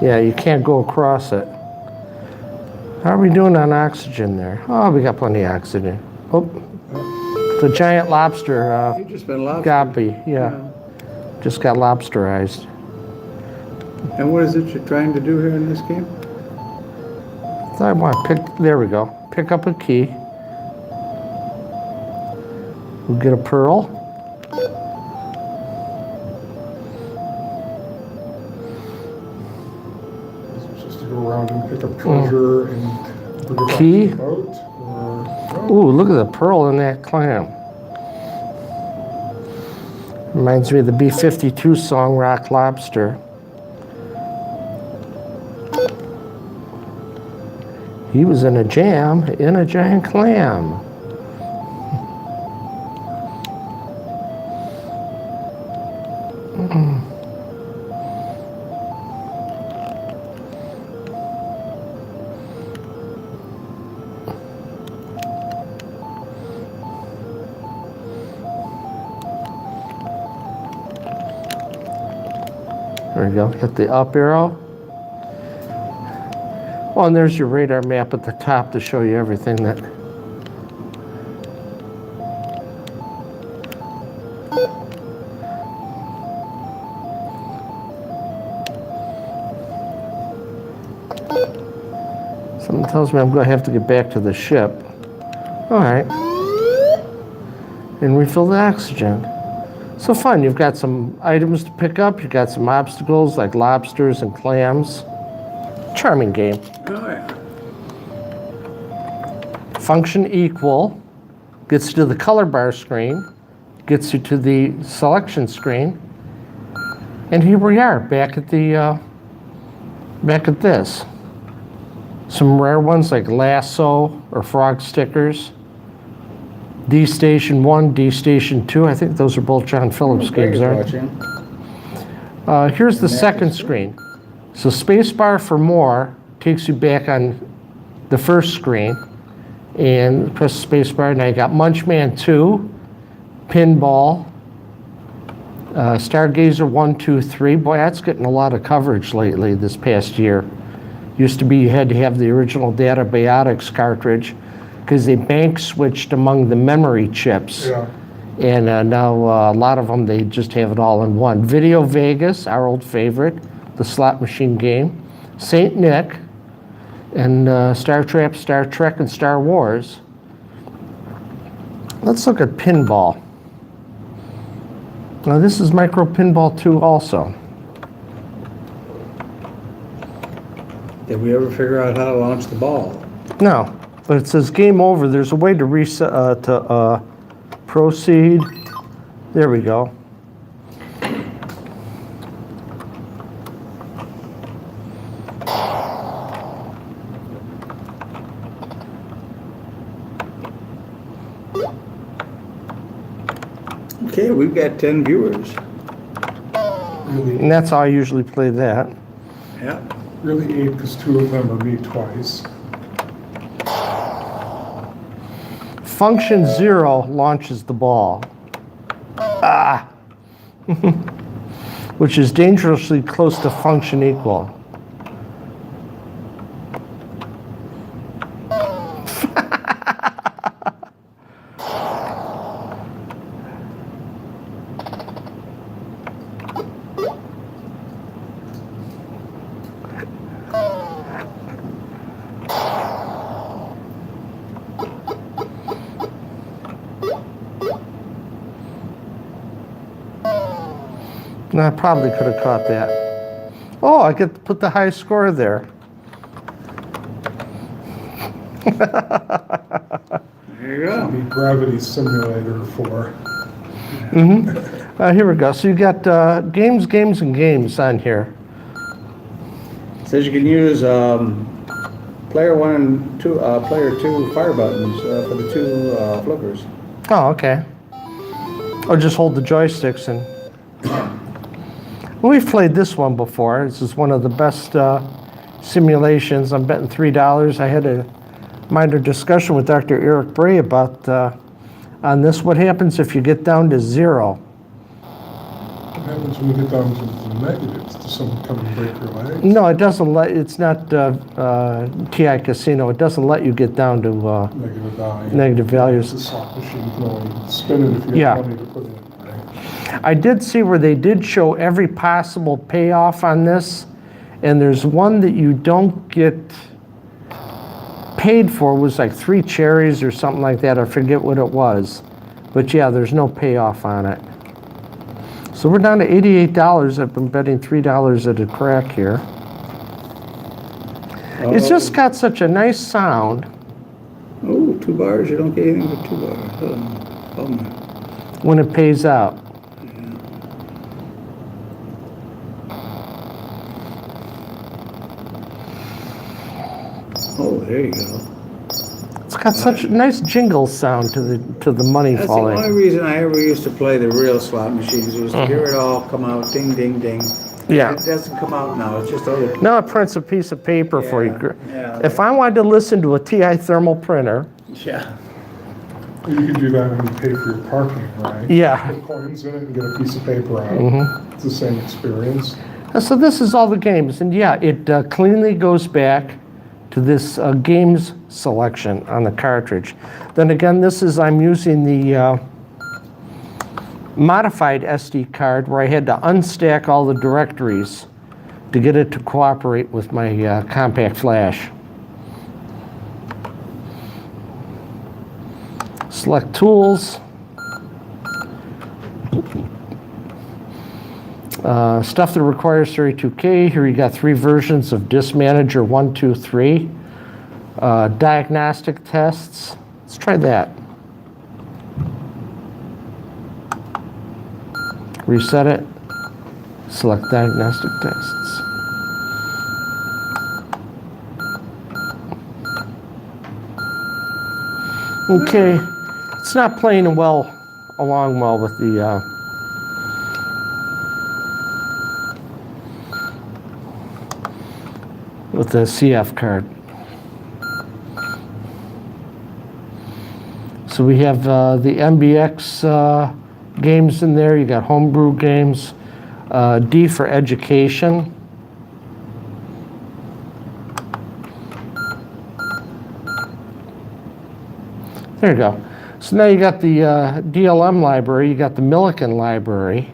Yeah, you can't go across it. How are we doing on oxygen there? Oh, we got plenty of oxygen. Oh, the giant lobster, You've just been lobster. Gabi, yeah. Just got lobsterized. And what is it you're trying to do here in this game? So I want to pick, there we go. Pick up a key. We'll get a pearl. Is it just to go around and pick up treasure and bring it back Key? to the boat? Or, Ooh, look at the pearl in that clam. Reminds me of the B-52 song, Rock Lobster. He was in a jam in a giant clam. There we go, hit the up arrow. Oh, and there's your radar map at the top to show you everything that... Something tells me I'm going to have to get back to the ship. All right. And refill the oxygen. So fun, you've got some items to pick up, you've got some obstacles like lobsters and clams. Charming game. Oh, yeah. Function equal gets you to the color bar screen, gets you to the selection screen, and here we are back at the back at this. Some rare ones like lasso or frog stickers. D Station 1, D Station 2. I think those are both John Phillips games, aren't they? Here's the second screen. So spacebar for more takes you back on the first screen. And press spacebar. Now you got Munchman 2, Pinball, Stargazer 1, 2, 3. Boy, that's getting a lot of coverage lately this past year. Used to be you had to have the original Data Biotics cartridge because they bank switched among the memory chips. Yeah. And now a lot of them, they just have it all in one. Video Vegas, our old favorite, the slot machine game. St. Nick, and Star Trek, and Star Wars. Let's look at Pinball. Now this is Micro Pinball 2 also. Did we ever figure out how to launch the ball? No, but it says game over. There's a way to reset, to proceed, There we go. Okay, we've got 10 viewers. Really, And that's how I usually play that. Yeah. really 8 because 2 of them are me twice. Function 0 launches the ball. Ah! Which is dangerously close to function equal. And I probably could have caught that. Oh, I get to put the high score there. There you go. The gravity simulator for. Here we go. So you got games, games, and games on here. Says you can use player 1 and 2, player 2 fire buttons for the 2 flippers. Oh, okay. Or just hold the joysticks and. We've played this one before. This is one of the best simulations. I'm betting $3. I had a minor discussion with Dr. Eric Bray about on this. What happens if you get down to 0? What happens when you get down to the negatives? Does someone come and break your legs? No, it doesn't let. It's not TI Casino. It doesn't let you get down to Negative die. negative The values. slot machine can only spin it if you Yeah. have money to put in. Right? I did see where they did show every possible payoff on this, and there's one that you don't get paid for. It was like 3 cherries or something like that. I forget what it was, but yeah, there's no payoff on it. So we're down to $88. I've been betting $3 at a crack here. It's just got such a nice sound Oh, 2 bars. You don't get anything but 2 bars. Oh my. when it pays out. Oh, there you go. It's got such a nice jingle sound to the money That's the falling. only reason I ever used to play the real slot machines was to hear it all come out, ding, ding, ding. Yeah. It doesn't come out now. It's just other. Now it prints a piece of paper for you. Yeah. If I wanted to listen to a TI thermal printer, Yeah. You can do that when you pay for your parking, right? yeah. Put coins in it and get a piece of paper out. It's the same experience. So this is all the games, and yeah, it cleanly goes back to this games selection on the cartridge. Then again, I'm using the modified SD card where I had to unstack all the directories to get it to cooperate with my compact flash. Select tools. Stuff that requires 32K. Here you got 3 versions of Disk Manager 1, 2, 3. Diagnostic tests. Let's try that. Reset it. Select diagnostic tests. Okay, it's not playing along well with the CF card. So we have the MBX games in there. You got homebrew games. D for education. There you go. So now you got the DLM library. You got the Millikan library.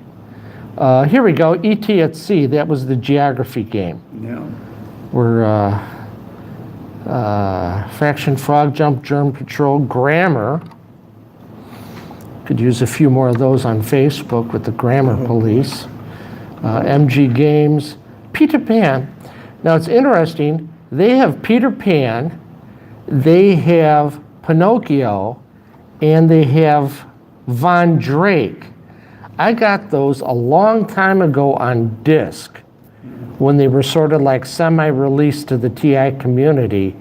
Here we go. ET at Sea. That was the geography game. Yeah. Where fraction, frog jump, germ patrol, grammar. Could use a few more of those on Facebook with the grammar police. MG Games, Peter Pan. Now it's interesting. They have Peter Pan, they have Pinocchio, and they have Von Drake. I got those a long time ago on disc when they were sort of like semi-released to the TI community.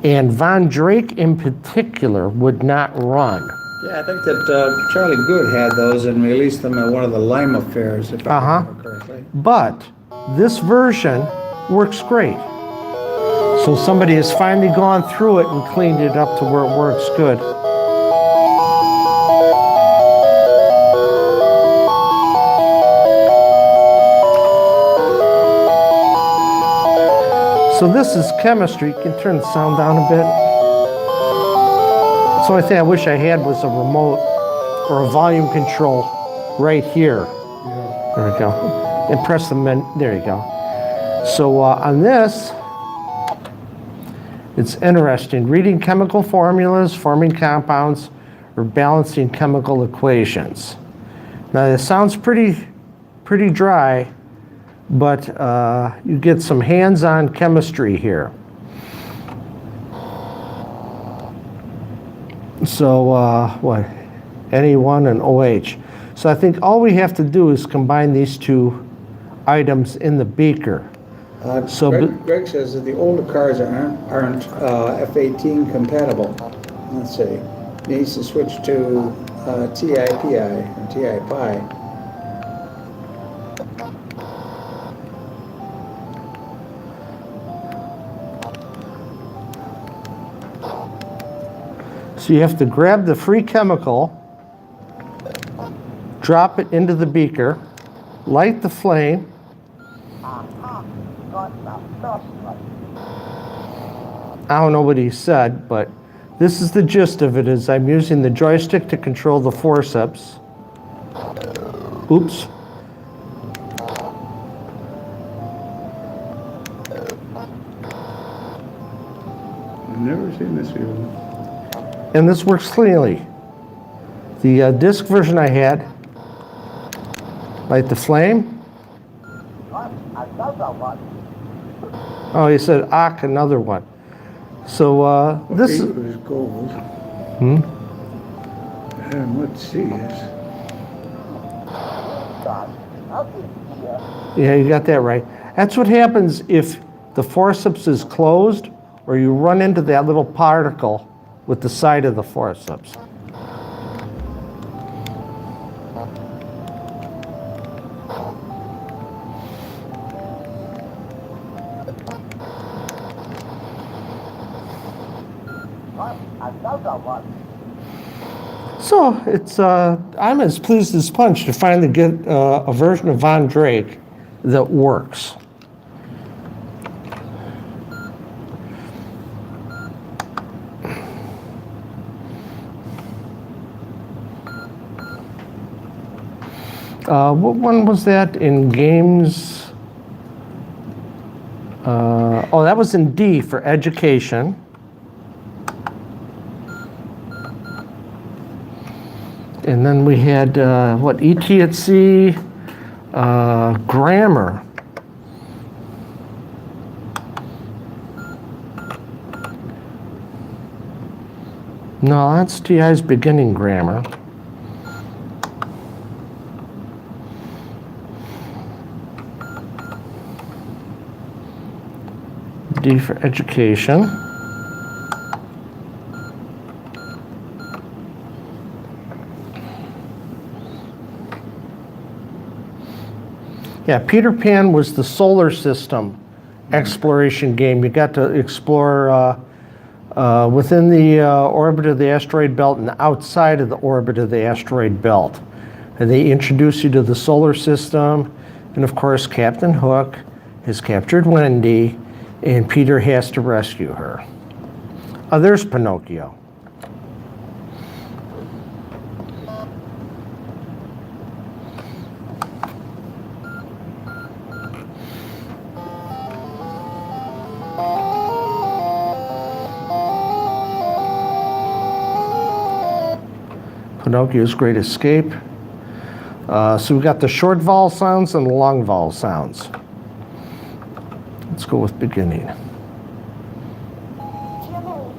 And Von Drake in particular would not run. Yeah, I think that Charlie Good had those and released them at one of the Lima fairs, if I remember correctly. But this version works great. So somebody has finally gone through it and cleaned it up to where it works good. So this is chemistry. You can turn the sound down a bit. So the only thing I wish I had was a remote or a volume control right here. Yeah. There we go. And press the there you go. So on this, it's interesting. Reading chemical formulas, forming compounds, or balancing chemical equations. Now it sounds pretty dry, but you get some hands-on chemistry here. So what? Ne1 and OH. So I think all we have to do is combine these two items in the beaker. So Greg says that the older cars aren't F18 compatible. Let's see. Needs to switch to TIPI and TIPI. So you have to grab the free chemical, drop it into the beaker, light the flame, I don't know what he said, but this is the gist of it, is I'm using the joystick to control the forceps. Oops. I've never seen this before. And this works cleanly. The disc version I had, light the flame. Oh, he said, another one. So this It was gold. And let's see this. Yeah, you got that right. That's what happens if the forceps is closed or you run into that little particle with the side of the forceps. So it's I'm as pleased as punch to finally get a version of Von Drake that works. What one was that in games? Oh, that was in D for education. And then we had, what, ET at C, grammar. No, that's TI's beginning grammar. D for education. Yeah, Peter Pan was the solar system exploration game. You got to explore within the orbit of the asteroid belt and outside of the orbit of the asteroid belt. And they introduce you to the solar system. And of course, Captain Hook has captured Wendy, and Peter has to rescue her. Oh, there's Pinocchio. Pinocchio's Great Escape. So we've got the short vowel sounds and the long vowel sounds. Let's go with beginning. Jimmy,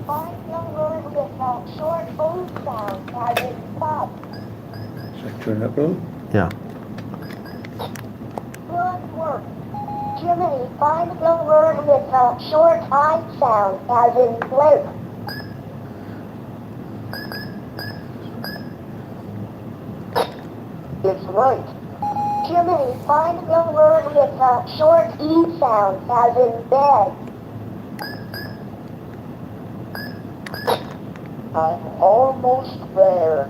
find some word with that short O sound by this pop. Should I turn it up a little? Yeah. Good work. Jiminy, find the word with a short I sound, as in blink. It's right. Jiminy, find the word with a short E sound, as in bed. I'm almost there.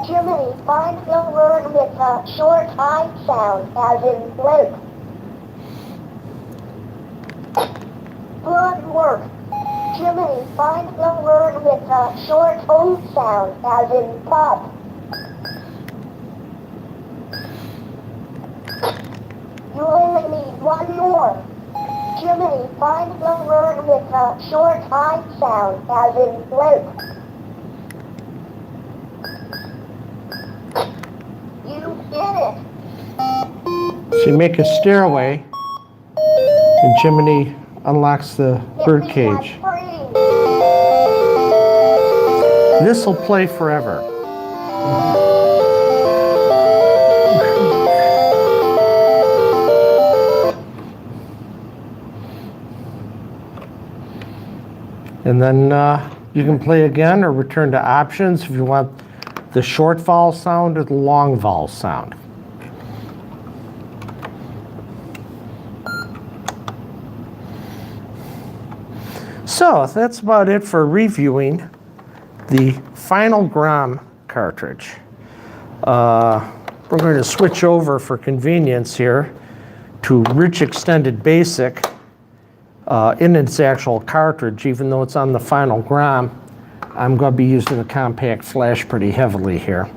Jiminy, find the word with a short I sound, as in blink. Good work. Jiminy, find the word with a short O sound, as in pop. You only need one more. Jiminy, find the word with a short I sound, as in blink. You did it. So you make a stairway, and Jiminy unlocks the bird cage. This will play forever. And then you can play again or return to options if you want the short vowel sound or the long vowel sound. So that's about it for reviewing the final GROM cartridge. We're going to switch over for convenience here to Rich Extended Basic in its actual cartridge. Even though it's on the final GROM, I'm going to be using the compact flash pretty heavily here.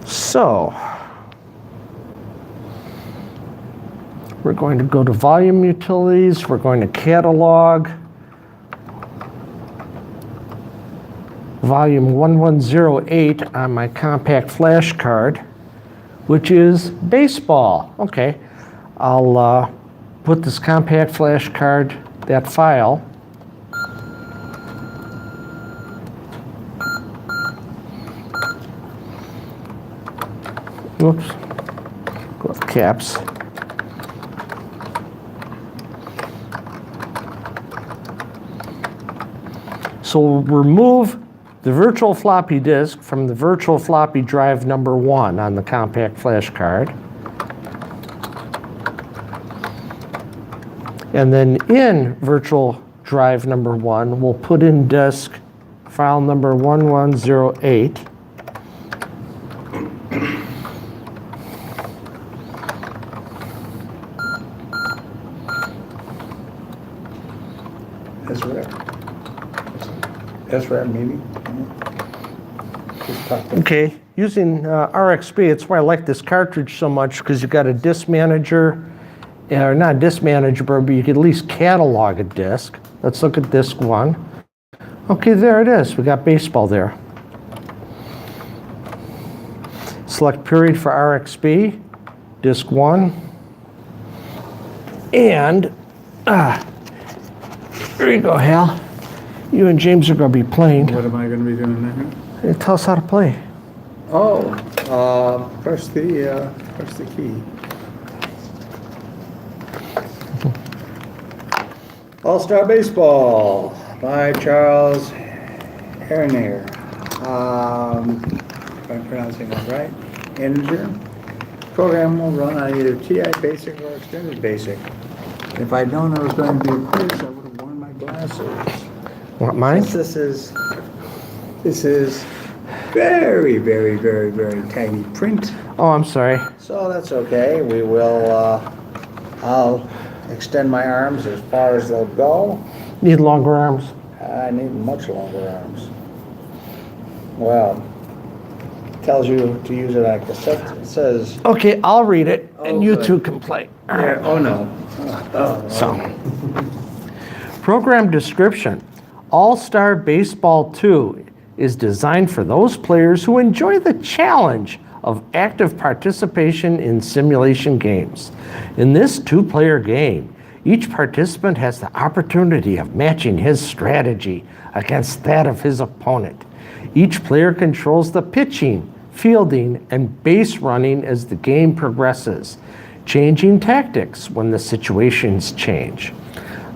So we're going to go to Volume Utilities. We're going to Catalog. Volume 1108 on my compact flash card, which is baseball. Okay, I'll put this compact flash card, that file, whoops, go with caps. So we'll remove the virtual floppy disk from the virtual floppy drive number 1 on the compact flash card. And then in virtual drive number 1, we'll put in disk file number 1108. That's what I'm meaning. Okay, using RXP, it's why I like this cartridge so much, because you got a disk manager, or not a disk manager, but you can at least catalog a disk. Let's look at disk 1. Okay, there it is. We got baseball there. Select period for RXP, disk 1. And, here you go, Hal. You and James are going to be playing. What am I going to be doing now? Tell us how to play. Oh, press the key. All-Star Baseball by Charles Hernier. If I'm pronouncing that right. Integer. Program will run on either TI Basic or Extended Basic. If I'd known I was going to be a quiz, I would have worn my glasses. Want mine? This is very, very, very, very tiny print. Oh, I'm sorry. So that's okay. We will, I'll extend my arms as far as they'll go. Need longer arms. I need much longer arms. Well, tells you to use it on cassette. It says. Okay, I'll read it, and you good. two can play. Yeah, oh no. So, program description. All-Star Baseball 2 is designed for those players who enjoy the challenge of active participation in simulation games. In this two-player game, Each participant has the opportunity of matching his strategy against that of his opponent. Each player controls the pitching, fielding, and base running as the game progresses, changing tactics when the situations change.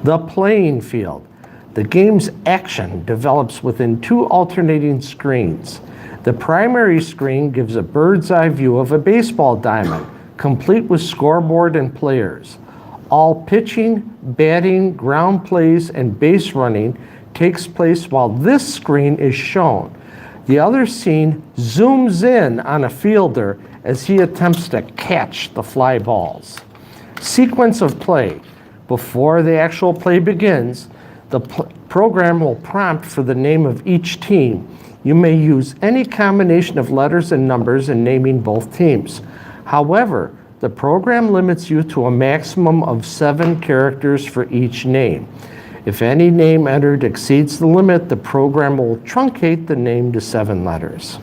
The playing field. The game's action develops within two alternating screens. The primary screen gives a bird's eye view of a baseball diamond, complete with scoreboard and players. All pitching, batting, ground plays, and base running takes place while this screen is shown. The other scene zooms in on a fielder as he attempts to catch the fly balls. Sequence of play. Before the actual play begins, the program will prompt for the name of each team. You may use any combination of letters and numbers in naming both teams. However, the program limits you to a maximum of 7 characters for each name. If any name entered exceeds the limit, the program will truncate the name to 7 letters.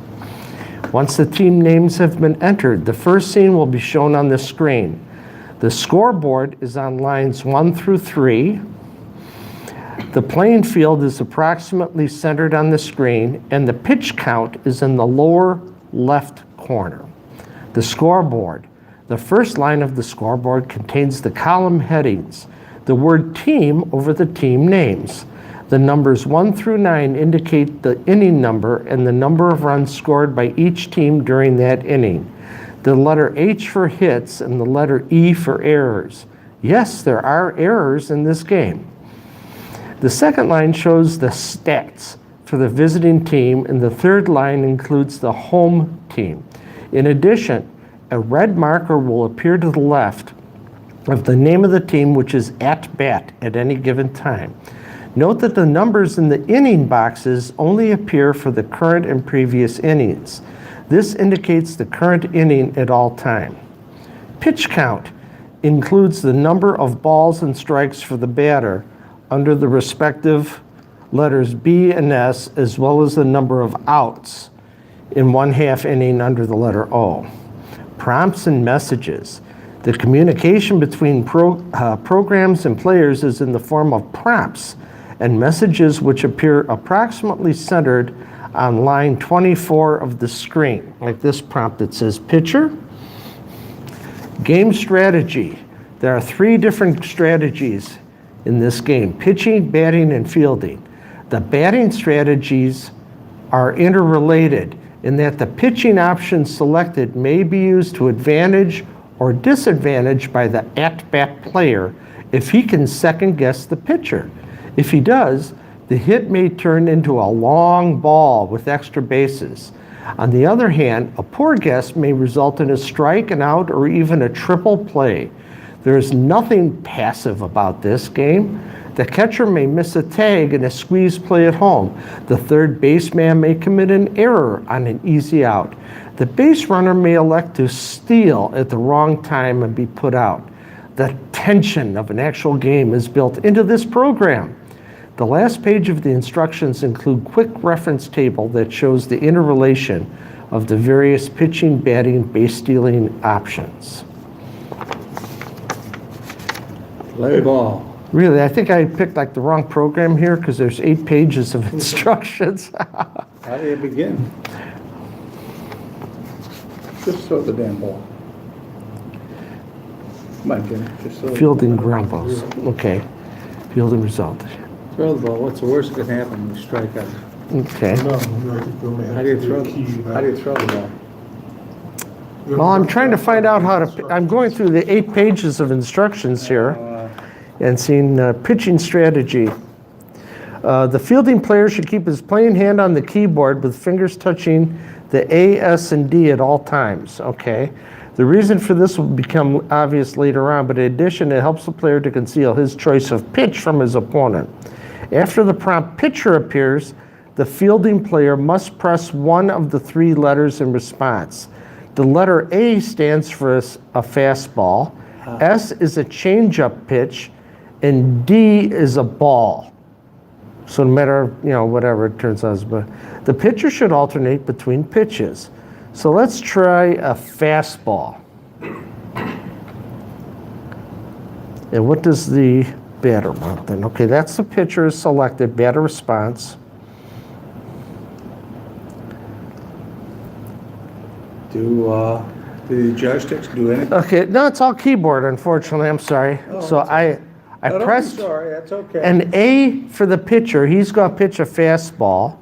Once the team names have been entered, the first scene will be shown on the screen. The scoreboard is on lines 1 through 3. The playing field is approximately centered on the screen, and the pitch count is in the lower left corner. The scoreboard. The first line of the scoreboard contains the column headings, the word team over the team names. The numbers 1 through 9 indicate the inning number and the number of runs scored by each team during that inning. The letter H for hits and the letter E for errors. Yes, there are errors in this game. The second line shows the stats for the visiting team, and the third line includes the home team. In addition, a red marker will appear to the left of the name of the team, which is at bat at any given time. Note that the numbers in the inning boxes only appear for the current and previous innings. This indicates the current inning at all time. Pitch count includes the number of balls and strikes for the batter under the respective letters B and S, as well as the number of outs in 1/2 inning under the letter O. Prompts and messages. The communication between programs and players is in the form of prompts and messages which appear approximately centered on line 24 of the screen, like this prompt that says pitcher. Game strategy. There are 3 different strategies in this game: pitching, batting, and fielding. The batting strategies are interrelated in that the pitching option selected may be used to advantage or disadvantage by the at-bat player if he can second guess the pitcher. If he does, the hit may turn into a long ball with extra bases. On the other hand, a poor guess may result in a strike, an out, or even a triple play. There is nothing passive about this game. The catcher may miss a tag in a squeeze play at home. The third baseman may commit an error on an easy out. The base runner may elect to steal at the wrong time and be put out. The tension of an actual game is built into this program. The last page of the instructions include quick reference table that shows the interrelation of the various pitching, batting, base stealing options. Play ball. Really, I think I picked like the wrong program here because there's 8 pages of instructions. How do you begin? Just throw the damn ball. Come on, Jim. Just throw Fielding ground balls. Okay. Fielding result. Throw the ball. What's the worst that can happen? You strike out. Okay. No, I think you only have How do you to throw? key that. How do you throw the ball? Well, I'm trying to find out how to. I'm going through the 8 pages of instructions here and seeing pitching strategy. The fielding player should keep his playing hand on the keyboard with fingers touching the A, S, and D at all times. Okay. The reason for this will become obvious later on, but in addition, it helps the player to conceal his choice of pitch from his opponent. After the prompt pitcher appears, the fielding player must press one of the 3 letters in response. The letter A stands for a fastball, S is a changeup pitch, and D is a ball. So no matter, whatever it turns out, but the pitcher should alternate between pitches. So let's try a fastball. And what does the batter want then? Okay, that's the pitcher is selected, batter response. Do the joysticks do anything? Okay, no, it's all keyboard, unfortunately, I'm sorry. So I Don't be pressed sorry, that's okay. an A for the pitcher. He's going to pitch a fastball.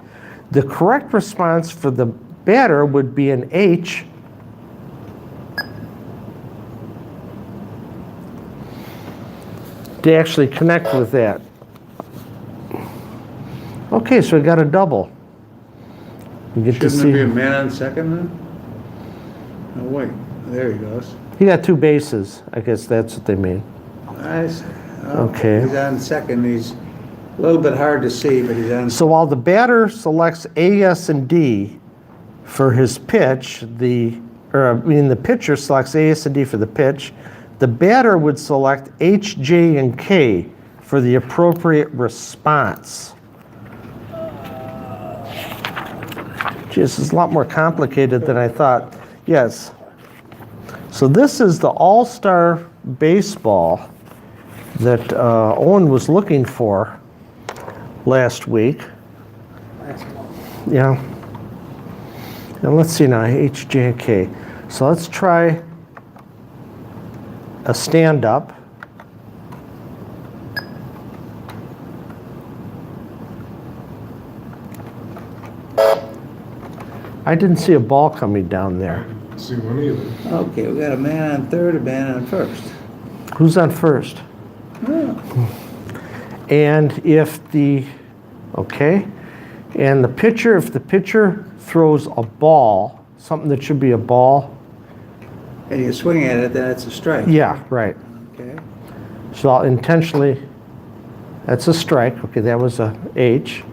The correct response for the batter would be an H. To actually connect with that. Okay, so we got a double. You get to Shouldn't it be a see. man on second then? Oh, wait, there he goes. He got two bases. I guess that's what they mean. I see. Oh, Okay. He's on second, he's a little bit hard to see, but he's on. So while the batter selects A, S, and D for his pitch, the pitcher selects A, S, and D for the pitch, the batter would select H, J, and K for the appropriate response. Gee, this is a lot more complicated than I thought. Yes. So this is the All-Star Baseball that Owen was looking for last week. Yeah. And let's see now, H, J, and K. So let's try a stand-up. I didn't see a ball coming down there. See one either. Okay, we got a man on third, a man on first. Who's on first? And if the, okay, and the pitcher, if the pitcher throws a ball, something that should be a ball. And you swing at it, then it's a strike. Yeah, right. Okay. So I'll intentionally, that's a strike. Okay, that was a H.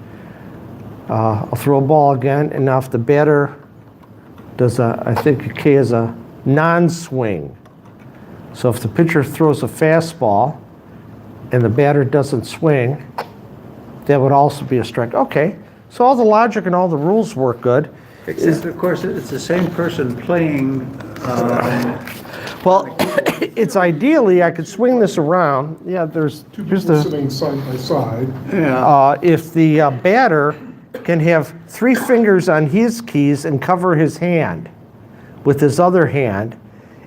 I'll throw a ball again, and now if the batter does a, I think a K is a non-swing. So if the pitcher throws a fastball and the batter doesn't swing, that would also be a strike. Okay, so all the logic and all the rules work good. Except, of course, it's the same person playing. Well, it's ideally, I could swing this around. Yeah, here's Two people the, sitting side by side. Yeah. if the batter can have 3 fingers on his keys and cover his hand with his other hand,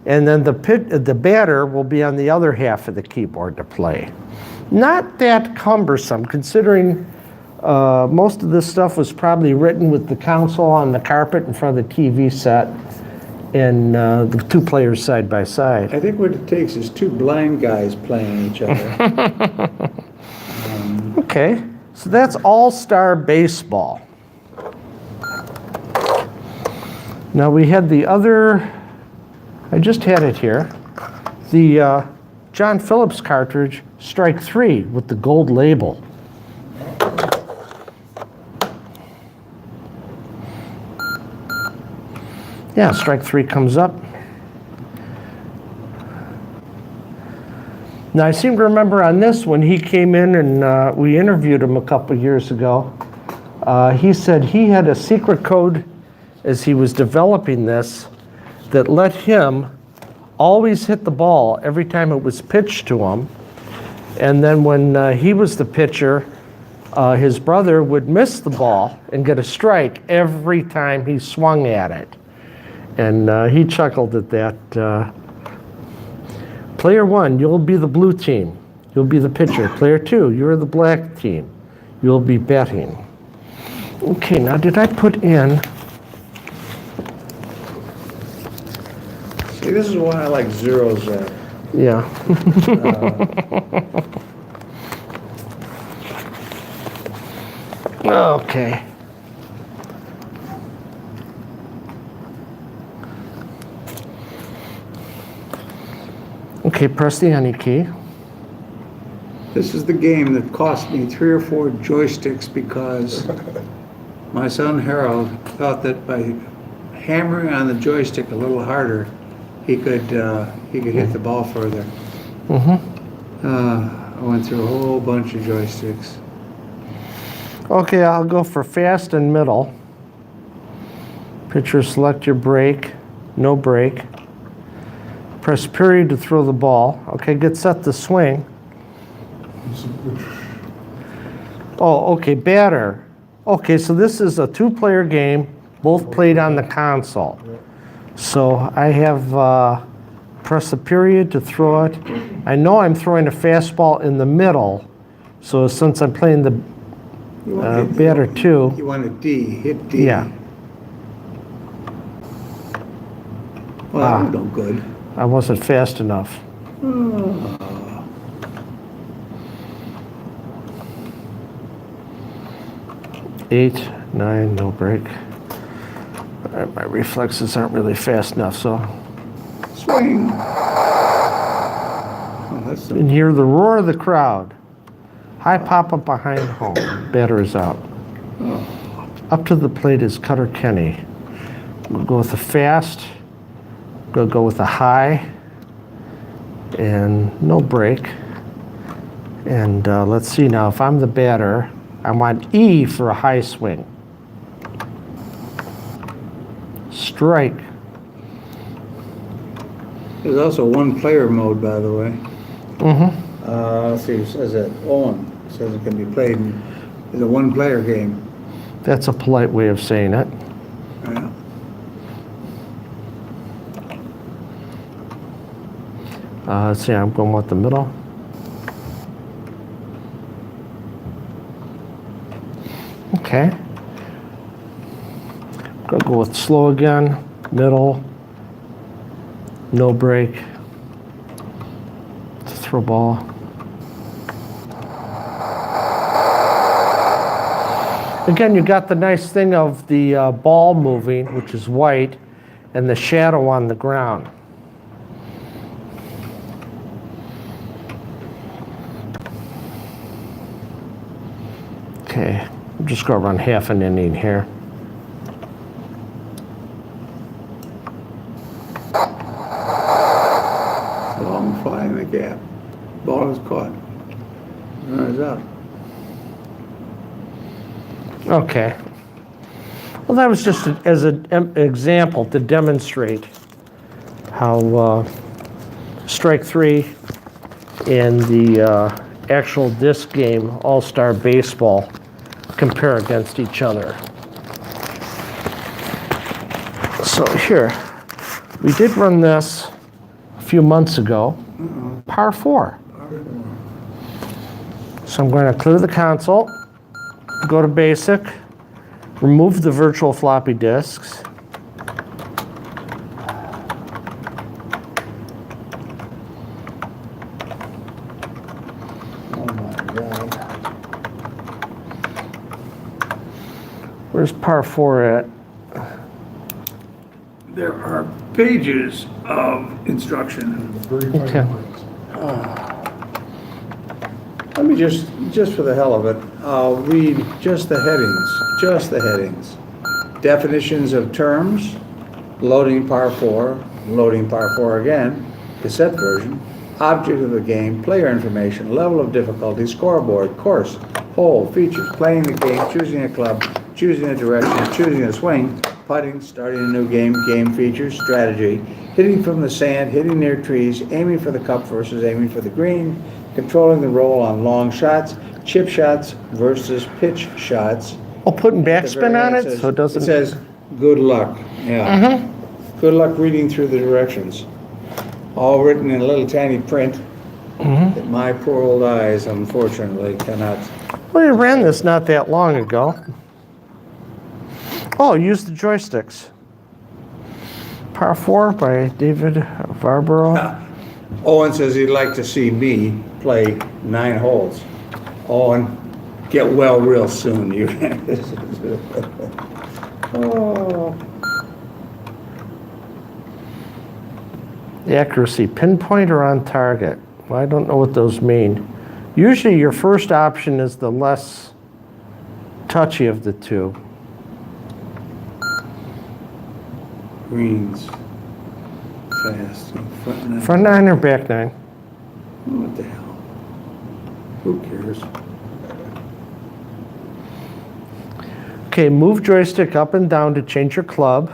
and then the batter will be on the other half of the keyboard to play. Not that cumbersome, considering most of this stuff was probably written with the console on the carpet in front of the TV set, and the 2 players side by side. I think what it takes is 2 blind guys playing each other. Okay, so that's All-Star Baseball. Now we had the other, I just had it here, the John Phillips cartridge, Strike 3 with the gold label. Yeah, Strike 3 comes up. Now, I seem to remember on this, when he came in and we interviewed him a couple years ago, he said he had a secret code as he was developing this that let him always hit the ball every time it was pitched to him. And then when he was the pitcher, his brother would miss the ball and get a strike every time he swung at it. And he chuckled at that. Player 1, you'll be the blue team. You'll be the pitcher. Player 2, you're the black team. You'll be batting. Okay, now did I put in... See, this is why I like zeros at. Yeah. Okay. Okay, press the any key. This is the game that cost me 3 or 4 joysticks because my son Harold thought that by hammering on the joystick a little harder, he could hit the ball further. I went through a whole bunch of joysticks. Okay, I'll go for fast and middle. Pitcher, select your break. No break. Press period to throw the ball. Okay, get set to swing. Which, Oh, okay, batter. Okay, so this is a two-player game, both played on the console. So I have press the period to throw it. I know I'm throwing a fastball in the middle, so since I'm playing the batter two, You want a D, hit D. yeah, Well, that was no good. I wasn't fast enough. 8, 9, no break. All right, my reflexes aren't really fast enough, so. Swing. Oh, that's And hear the roar of the crowd. High pop-up behind home. Batter is out. Up to the plate is Cutter Kenny. We'll go with a fast. We'll go with a high. And no break. And let's see now, if I'm the batter, I want E for a high swing. Strike. There's also one player mode, by the way. Mm-hmm. Let's see, it says that on. It says it can be played in a one player game. That's a polite way of saying it. Yeah. Let's see, I'm going with the middle. Okay. Gonna go with slow again, middle, no break, to throw ball. Again, you got the nice thing of the ball moving, which is white, and the shadow on the ground. Okay, I'm just gonna run half an inning here. Long fly in the gap. Ball is caught. Runners up. Okay. Well, that was just as an example to demonstrate how strike three and the actual disc game All-Star Baseball compare against each other. So here, we did run this a few months ago, par 4. So I'm going to clear the console, go to basic, remove the virtual floppy disks. Oh my God. Where's par 4 at? There are pages of instruction. very fine Okay. print. Let me just for the hell of it, I'll read just the headings. Definitions of terms, loading par 4, loading par 4 again, cassette version, object of the game, player information, level of difficulty, scoreboard, course, hole, features, playing the game, choosing a club, choosing a direction, choosing a swing, putting, starting a new game, game features, strategy, hitting from the sand, hitting near trees, aiming for the cup versus aiming for the green, controlling the roll on long shots, chip shots versus pitch shots. Oh, putting At the backspin very on end it so it doesn't. It says, good luck, yeah. Good luck reading through the directions. All written in little tiny print that my poor old eyes unfortunately cannot. Well, you ran this not that long ago. Oh, use the joysticks. Par 4 by David Varborough. Owen says he'd like to see me play 9 holes. Owen, get well real soon. You. Oh. The accuracy, pinpoint or on target. Well, I don't know what those mean. Usually your first option is the less touchy of the two. Greens. Fast. Front nine. Front 9 or back 9? What the hell? Who cares? Okay, move joystick up and down to change your club.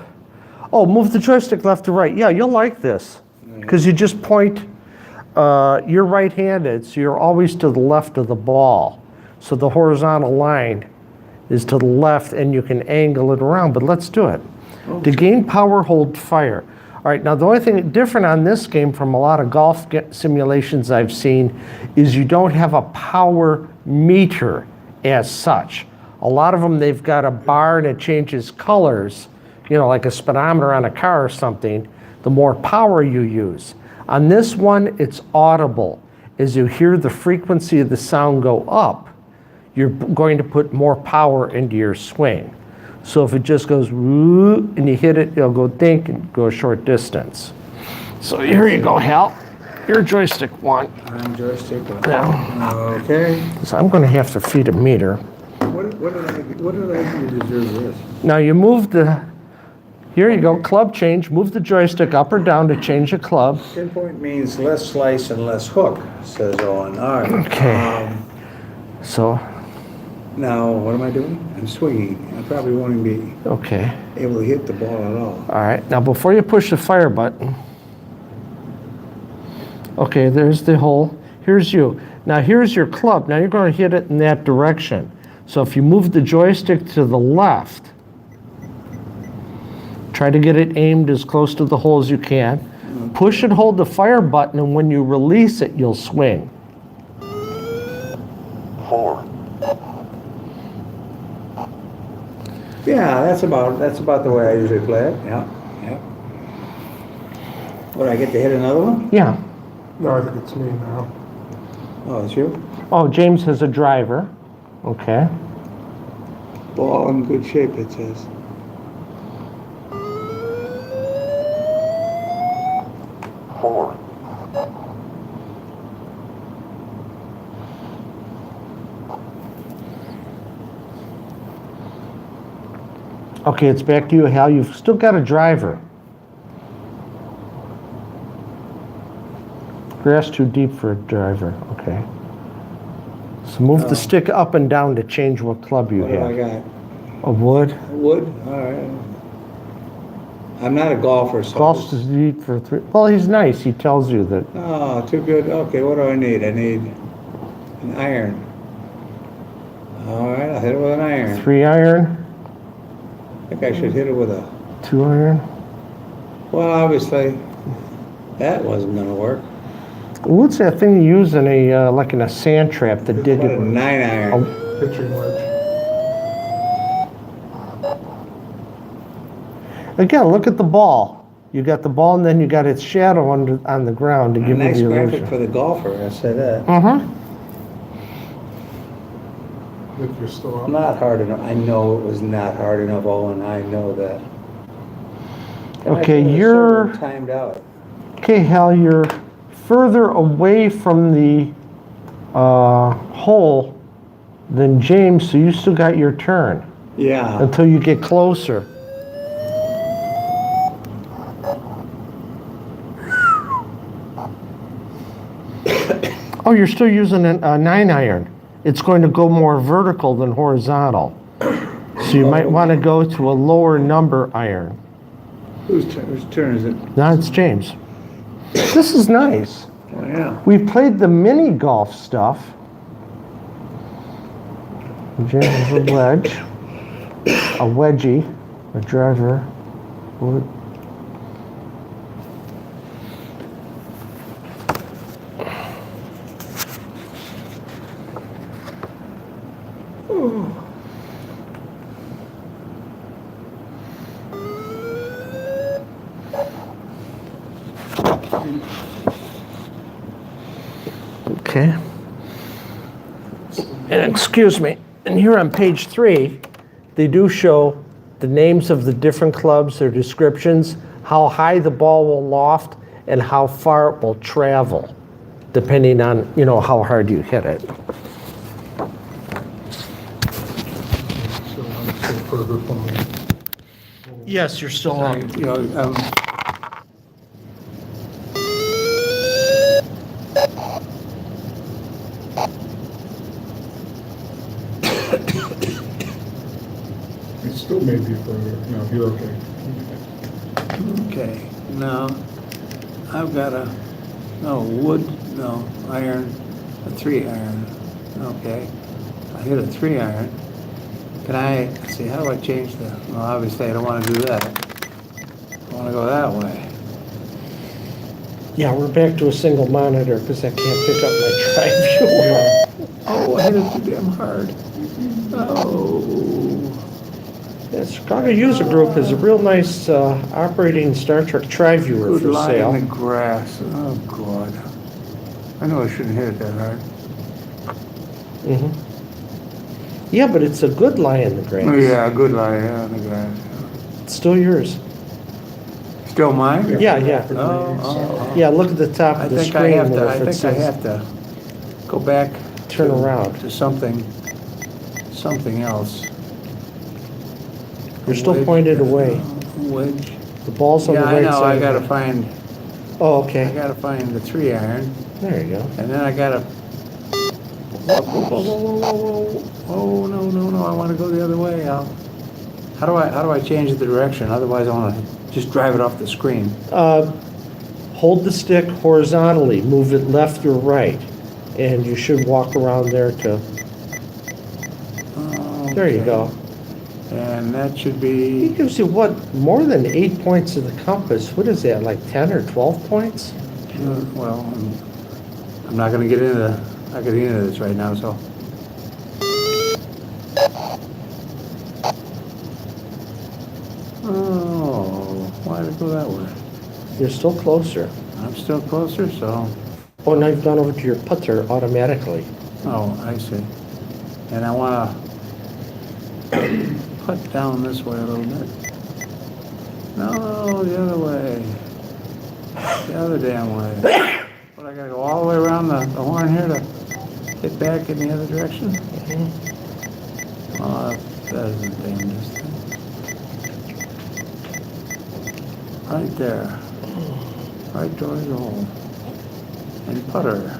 Oh, move the joystick left to right. Yeah, you'll like this. Because you just point, you're right-handed, so you're always to the left of the ball. So the horizontal line is to the left, and you can angle it around, but let's do it. To gain power, hold fire. All right, now the only thing different on this game from a lot of golf simulations I've seen is you don't have a power meter as such. A lot of them, they've got a bar and it changes colors, you know, like a speedometer on a car or something, the more power you use. On this one, it's audible. As you hear the frequency of the sound go up, you're going to put more power into your swing. So if it just goes woo and you hit it, it'll go dink and go a short distance. So here you go, Hal. Your joystick one. I'm joystick one. Now, Okay. so I'm going to have to feed a meter. What did I do to deserve this? Now you move the, here you go, club change. Move the joystick up or down to change the club. Pinpoint means less slice and less hook, says Owen. All right. Okay. So, Now, what am I doing? I'm swinging. I probably won't even be okay. able to hit the ball at all. All right, now before you push the fire button, okay, there's the hole. Here's you. Now here's your club. Now you're going to hit it in that direction. So if you move the joystick to the left, try to get it aimed as close to the hole as you can. Push and hold the fire button, and when you release it, you'll swing. 4, Yeah, that's about the way I usually play it. Yeah. What, I get to hit another one? Yeah. No, I think it's me now. Oh, it's you? Oh, James has a driver. Okay. Ball in good shape, it says. 4, Okay, it's back to you, Hal. You've still got a driver. Grass too deep for a driver. Okay. So move the stick up and down to change what club you What do I have. got? A wood. Wood? All right. I'm not a golfer, so... Golf's too deep for 3. Well, he's nice. He tells you that. Oh, too good. Okay, what do I need? I need an iron. All right, I'll hit it with an iron. 3 iron, I think I should hit it with a... 2 iron. Well, obviously, that wasn't gonna work. What's that thing you use in a like in a sand trap to dig What it a with? 9 iron. Pitching wedge. Again, look at the ball. You got the ball, and then you got its shadow on the ground to A give you nice the graphic illusion. for the golfer, I say that. If you're still up. Not hard enough. I know it was not hard enough, Owen. I know that. Okay, I you're sort of timed out. okay, Hal. You're further away from the hole than James, so you still got your turn Yeah. until you get closer. Oh, you're still using a 9 iron. It's going to go more vertical than horizontal. So you might want to go to a lower number iron. Whose turn is it? Now it's James. This is nice. Oh, yeah. We've played the mini golf stuff. James has a wedge, a wedgie, a driver, wood. Okay. And excuse me, and here on page 3, they do show the names of the different clubs, their descriptions, how high the ball will loft, and how far it will travel, depending on, you know, how hard you hit it. So I'm still further from the... Yes, you're still on. You know, It still may be further. No, you're okay. okay. Now, I've got a, no, wood, no, iron, a 3-iron. Okay. I hit a 3-iron. Can I, let's see, how do I change the, well, obviously I don't want to do that. I want to go that way. Yeah, we're back to a single monitor because I can't pick up my drive viewer. Oh, I hit it too damn hard. Oh. Yeah, Chicago User Group is a real nice operating Star Trek tri-viewer Good for lie sale. in the grass. Oh, God. I know I shouldn't hit it that hard. Mhm. Yeah, but it's a good lie in the grass. Oh, yeah, good lie, yeah, in the grass. It's still yours. Still mine? Yeah, yeah. Oh. Yeah, look at the top I of the think I screen have to, there. I If it think I says have to go back. turn to- around. To something else. You're still Wedge, pointed away. Wedge. The ball's on Yeah, the I right know, side. I of gotta it. find, Oh, I okay. gotta find the 3-iron, There you go. and then I gotta, oh, no, I wanna go the other way. How do I change the direction? Otherwise I wanna just drive it off the screen. Hold the stick horizontally, move it left or right, and you should walk around there to. There you Okay. go. And that should It be, gives you what, more than 8 points of the compass. What is that, like 10 or 12 points? well, I'm not gonna get into, this right now, so. Oh, why did it go that way? You're still closer. I'm still closer, so, Oh, now you've gone over to your putter automatically. oh, I see. And I wanna put down this way a little bit. No, the other way. The other damn way. But I gotta go all the way around the horn here to get back in the other direction? Oh, that is the damnedest thing. Right there. Right towards the hole. And putter.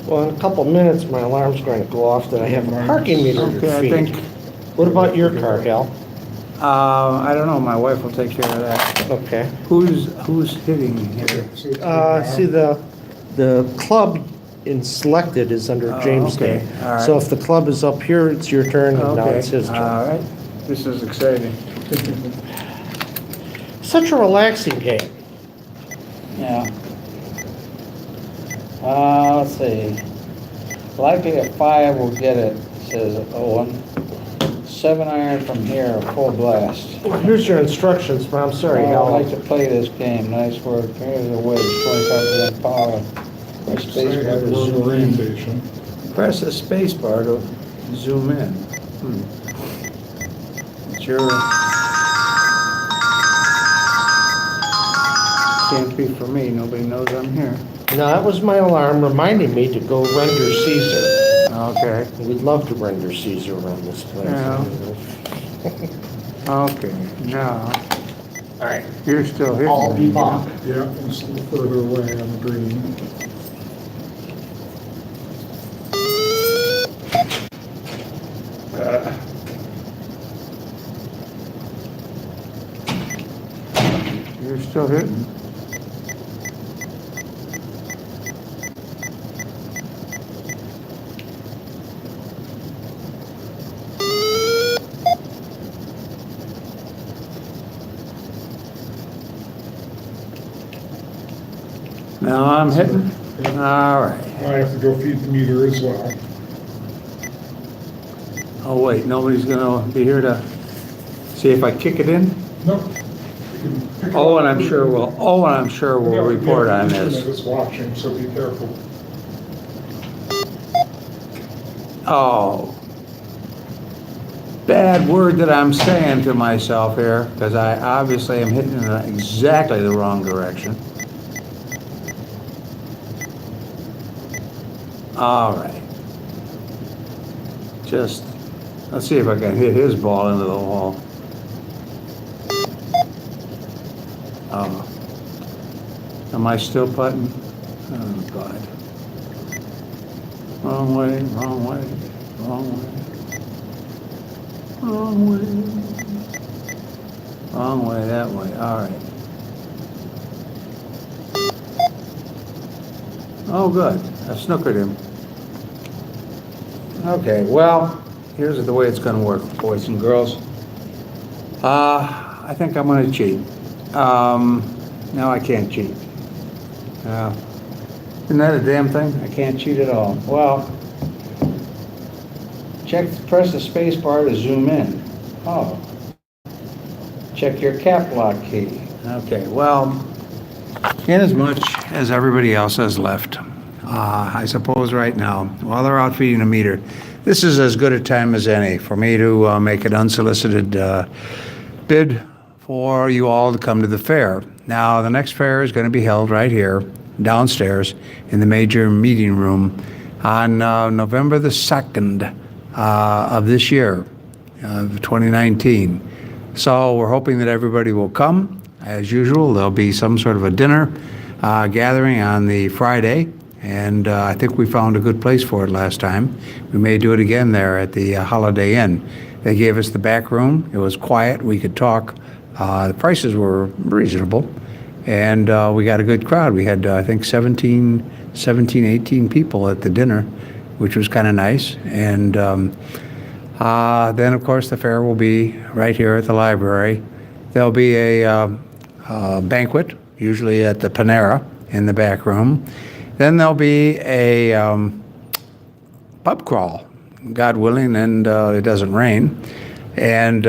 Well, in a couple minutes, my alarm's going to go off that I have a parking meter to Okay, I feed. think, What about your car, Hal? I don't know, my wife will take care of that. Okay. Who's hitting here? See, the club in selected is under Oh, James' okay. name. All right. So if the club is up here, it's your turn, and now Okay, it's his all turn. right. This is exciting. Such a relaxing game. Yeah. Let's see. Likely a 5 will get it, says Owen. 7-iron from here, full blast. Here's your instructions, but I'm sorry, I Hal. like to play this game. Nice work. Here's a wedge, 25% power. My space bar to zoom in. orientation. Press the space bar to zoom in. It's your... Can't be for me, nobody knows I'm here. No, that was my alarm reminding me to go render Caesar. Okay, We'd love to render Caesar around this place. Yeah. okay, now, all right, you're still here. I'll be back. Yeah, it's a little further away on the green. You're still hitting. Now I'm hitting? All right. I have to go feed the meter as well. Oh, wait, nobody's gonna be here to see if I kick it in? Nope. You can pick it Oh, up. and I'm sure we'll report on The internet this. is watching, so be careful. Oh. Bad word that I'm saying to myself here, because I obviously am hitting in exactly the wrong direction. All right. Just, let's see if I can hit his ball into the wall. Oh. Am I still putting? Oh, God. Wrong way, wrong way, wrong way. Wrong way. Wrong way, that way, all right. Oh, good, I snookered him. Okay, well, here's the way it's gonna work, boys and girls. I think I'm gonna cheat. No, I can't cheat. Isn't that a damn thing? I can't cheat at all. Well, press the space bar to zoom in. Oh. Check your cap lock key. Okay, well, inasmuch as everybody else has left, I suppose right now, while they're out feeding the meter, this is as good a time as any for me to make an unsolicited bid for you all to come to the fair. Now, the next fair is going to be held right here, downstairs, in the major meeting room on November the 2nd of this year, of 2019. So we're hoping that everybody will come. As usual, there'll be some sort of a dinner gathering on the Friday, and I think we found a good place for it last time. We may do it again there at the Holiday Inn. They gave us the back room. It was quiet. We could talk. The prices were reasonable, and we got a good crowd. We had, I think, 17, 18 people at the dinner, which was kind of nice. And then, of course, the fair will be right here at the library. There'll be a banquet, usually at the Panera in the back room. Then there'll be a pub crawl, God willing, and it doesn't rain. And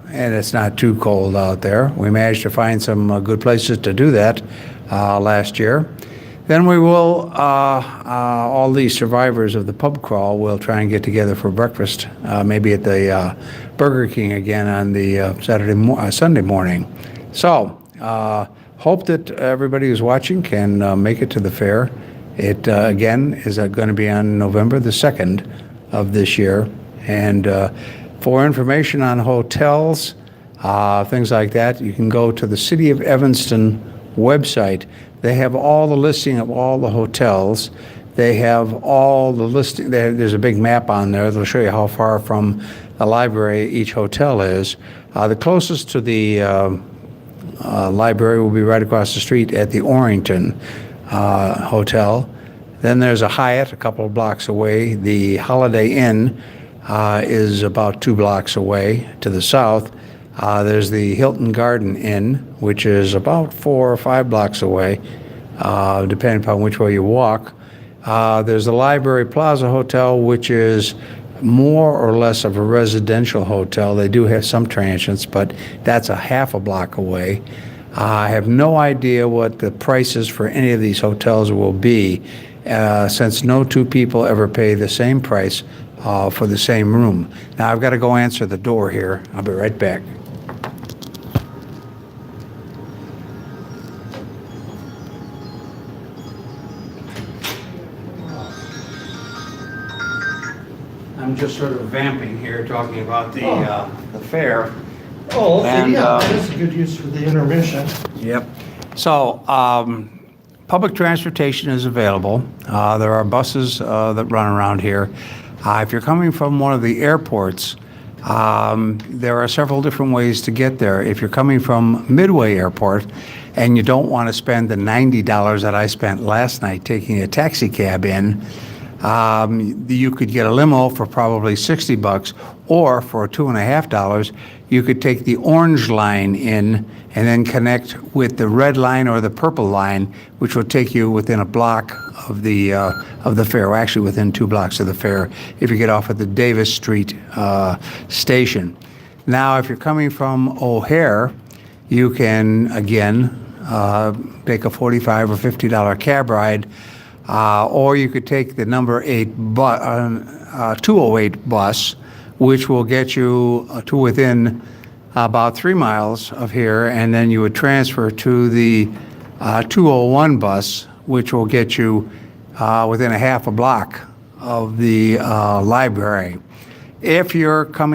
it's not too cold out there. We managed to find some good places to do that last year. Then we will, all the survivors of the pub crawl will try and get together for breakfast, maybe at the Burger King again on the Sunday morning. So, hope that everybody who's watching can make it to the fair. It, again, is going to be on November the 2nd of this year. And for information on hotels, things like that, you can go to the City of Evanston website. They have all the listing of all the hotels. They have all the listing. There's a big map on there that'll show you how far from the library each hotel is. The closest to the library will be right across the street at the Orrington Hotel. Then there's a Hyatt a couple of blocks away. The Holiday Inn is about 2 blocks away to the south. There's the Hilton Garden Inn, which is about 4 or 5 blocks away, depending upon which way you walk. There's the Library Plaza Hotel, which is more or less of a residential hotel. They do have some transients, but that's a half a block away. I have no idea what the prices for any of these hotels will be, since no two people ever pay the same price for the same room. Now, I've got to go answer the door here. I'll be right back. I'm just sort of vamping here, talking about the fair. Oh, okay, And, yeah, that's a good use for the intermission. Yep. So, public transportation is available. There are buses that run around here. If you're coming from one of the airports, there are several different ways to get there. If you're coming from Midway Airport and you don't want to spend the $90 that I spent last night taking a taxi cab in, you could get a limo for probably $60, or for $2.50, you could take the orange line in and then connect with the red line or the purple line, which will take you within a block of the fair, or actually within 2 blocks of the fair, if you get off at the Davis Street station. Now, if you're coming from O'Hare, you can again take a $45 or $50 cab ride. Or you could take the number 208 bus, which will get you to within about 3 miles of here, and then you would transfer to the 201 bus, which will get you within a half a block of the library. If you're got a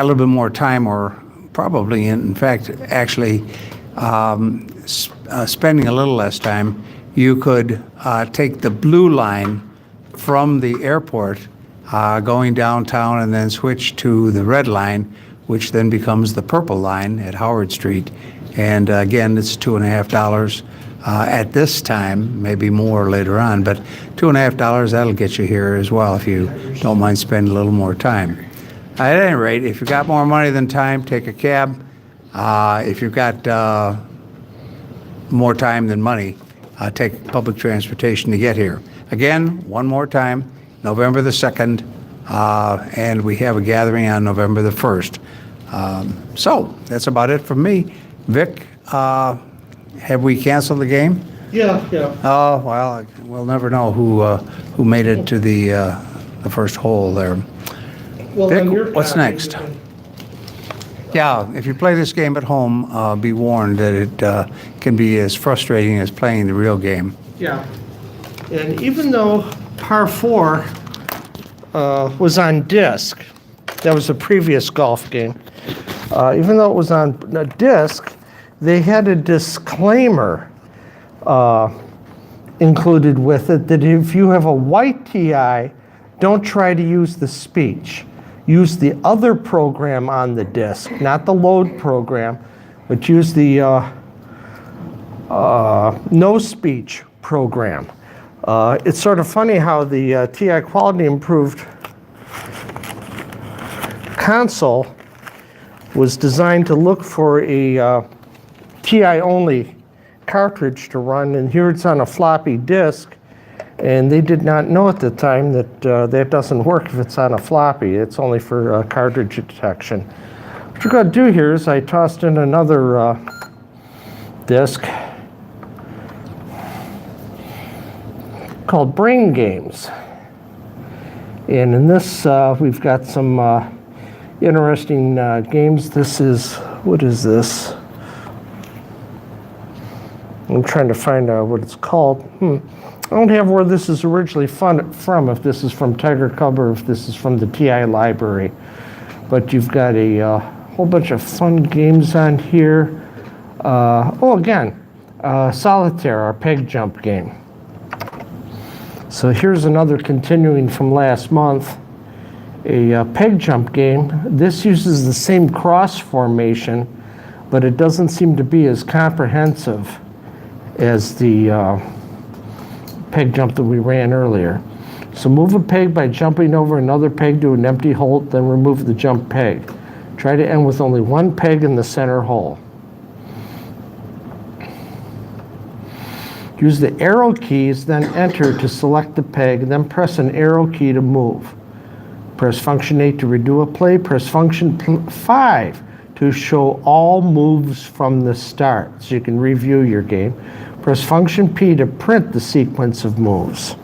little bit more time, or probably, in fact, actually spending a little less time, you could take the blue line from the airport going downtown and then switch to the red line, which then becomes the purple line at Howard Street. And again, it's $2.50 at this time, maybe more later on, but $2.50, that'll get you here as well if you don't mind spending a little more time. At any rate, if you've got more money than time, take a cab. If you've got more time than money, take public transportation to get here. Again, one more time, November the 2nd, and we have a gathering on November the 1st. So that's about it from me. Vic, have we canceled the game? Yeah. Oh, well, we'll never know who made it to the first hole there. Well, Vic, on your what's copy, next? Yeah, if you play this game at home, be warned that it can be as frustrating as playing the real game. Yeah. And even though par 4 was on disc, that was a previous golf game, even though it was on a disc, they had a disclaimer included with it that if you have a white TI, don't try to use the speech. Use the other program on the disc, not the load program, but use the no speech program. It's sort of funny how the TI Quality Improved console was designed to look for a TI only cartridge to run, and here it's on a floppy disk, and they did not know at the time that that doesn't work if it's on a floppy. It's only for cartridge detection. What you're going to do here is I tossed in another disk called Brain Games. And in this, we've got some interesting games. This is, what is this? I'm trying to find out what it's called. I don't have where this is originally from, if this is from Tiger Cub or if this is from the TI library. But you've got a whole bunch of fun games on here. Again, Solitaire, our peg jump game. So here's another continuing from last month, a peg jump game. This uses the same cross formation, but it doesn't seem to be as comprehensive as the peg jump that we ran earlier. So move a peg by jumping over another peg to an empty hole, then remove the jump peg. Try to end with only one peg in the center hole. Use the arrow keys, then enter to select the peg, then press an arrow key to move. Press function 8 to redo a play, press function 5 to show all moves from the start, so you can review your game. Press function P to print the sequence of moves.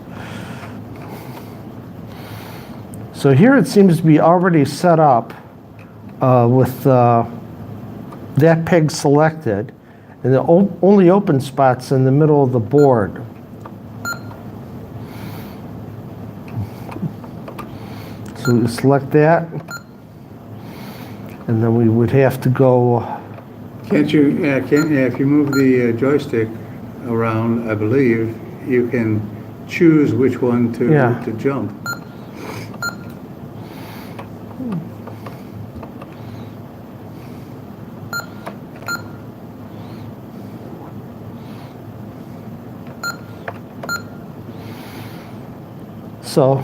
So here it seems to be already set up with that peg selected, and the only open spot's in the middle of the board. So we select that, and then we would have to go. Can't you, if you move the joystick around, I believe, you can choose which one to jump. So,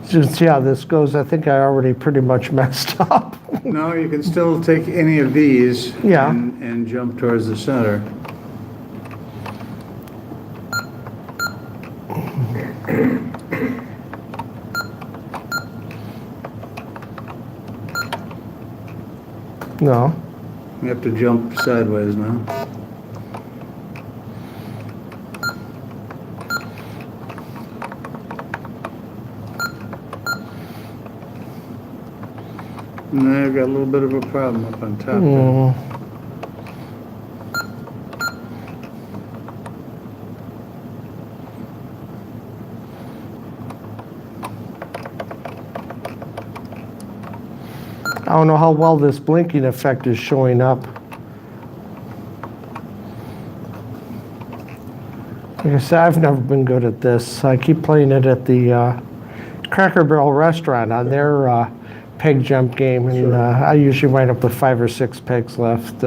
you can see how this goes. I think I already pretty much messed up. No, you can still take any of these Yeah. and jump towards the center. No. You have to jump sideways now. Now I've got a little bit of a problem up on top there. I don't know how well this blinking effect is showing up. Like I said, I've never been good at this. I keep playing it at the Cracker Barrel restaurant on their peg jump game, and I usually wind up with 5 or 6 pegs left.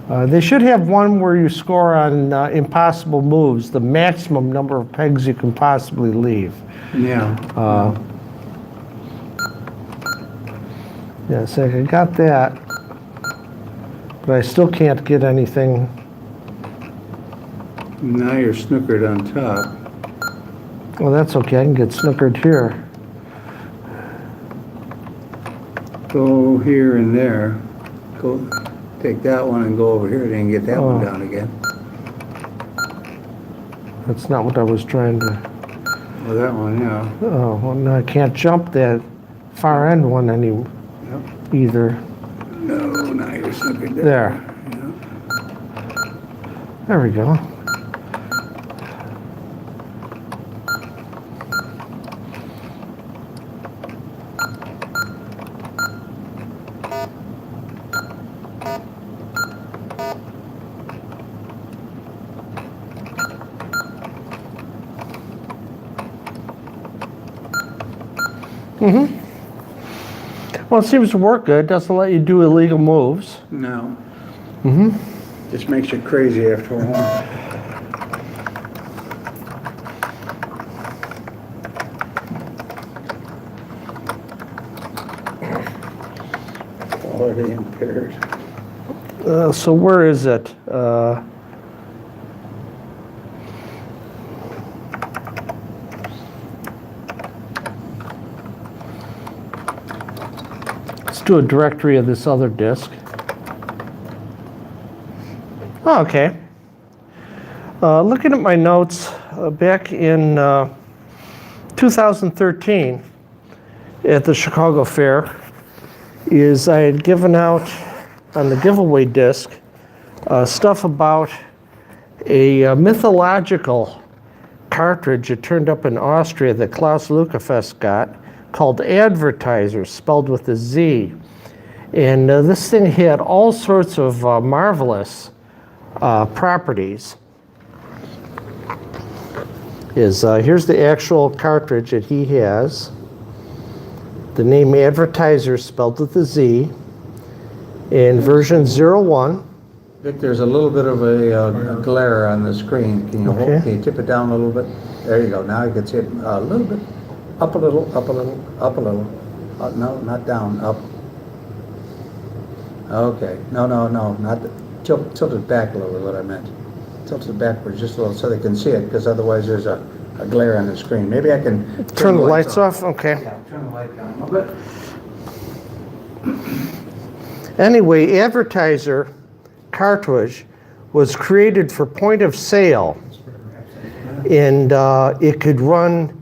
They should have one where you score on impossible moves, the maximum number of pegs you can possibly leave. Yeah. Yeah, so I got that, but I still can't get anything. Now you're snookered on top. Well, that's okay, I can get snookered here. Go here and there. Go take that one and go over here, then get that one Oh. down again. That's not what I was trying to. Well, that one, yeah. Oh, well, no, I can't jump that far end one Yep. either. No, now you're snookered there. There. Yeah. There we go. Well, it seems to work good. Doesn't let you do illegal moves. No. Just makes you crazy after a while. Quality impaired. So where is it? Let's do a directory of this other disk. Oh, okay. Looking at my notes back in 2013 at the Chicago Fair, is I had given out on the giveaway disc stuff about a mythological cartridge that turned up in Austria that Klaus Lukafest got, called Advertiser, spelled with a Z. And this thing had all sorts of marvelous properties. Here's the actual cartridge that he has. The name Advertiser spelled with a Z. In version 01. Vic, there's a little bit of a glare on the screen. Can you, Okay. can you tip it down a little bit? There you go. Now you can see it a little bit. Up a little, up a little, up a little. No, not down, up. Okay. No, not the, tilt it back a little is what I meant. Tilt it backwards just a little so they can see it, because otherwise there's a glare on the screen. Maybe I can Turn the lights off? Okay. Yeah, turn the light down a little bit. Anyway, Advertiser cartridge was created for point of sale, and it could run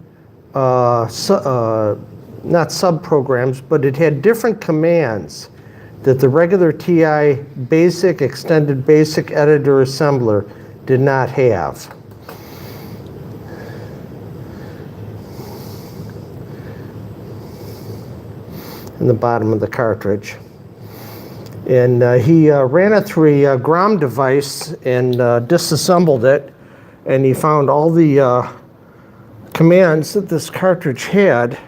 not sub-programs, but it had different commands that the regular TI basic, extended basic editor assembler did not have. In the bottom of the cartridge. And he ran it through a Grom device and disassembled it, and he found all the commands that this cartridge had.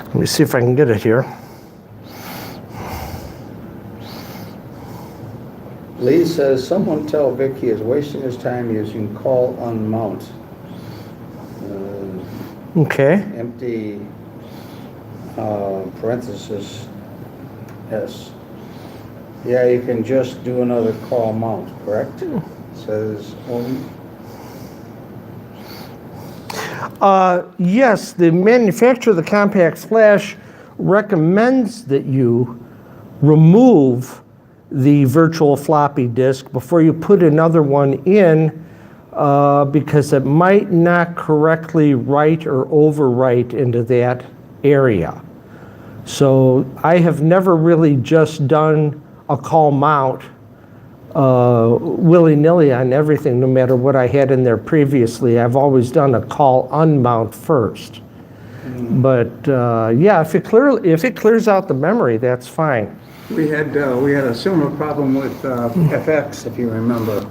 Let me see if I can get it here. Lee says, someone tell Vic he is wasting his time using call unmount. Okay. Empty parenthesis S. Yeah, you can just do another call mount, correct? Says, Yes, the manufacturer of the compact flash recommends that you remove the virtual floppy disk before you put another one in, because it might not correctly write or overwrite into that area. So I have never really just done a call mount willy-nilly on everything, no matter what I had in there previously. I've always done a call unmount first. But yeah, if it clears out the memory, that's fine. We had a similar problem with FX, if you remember.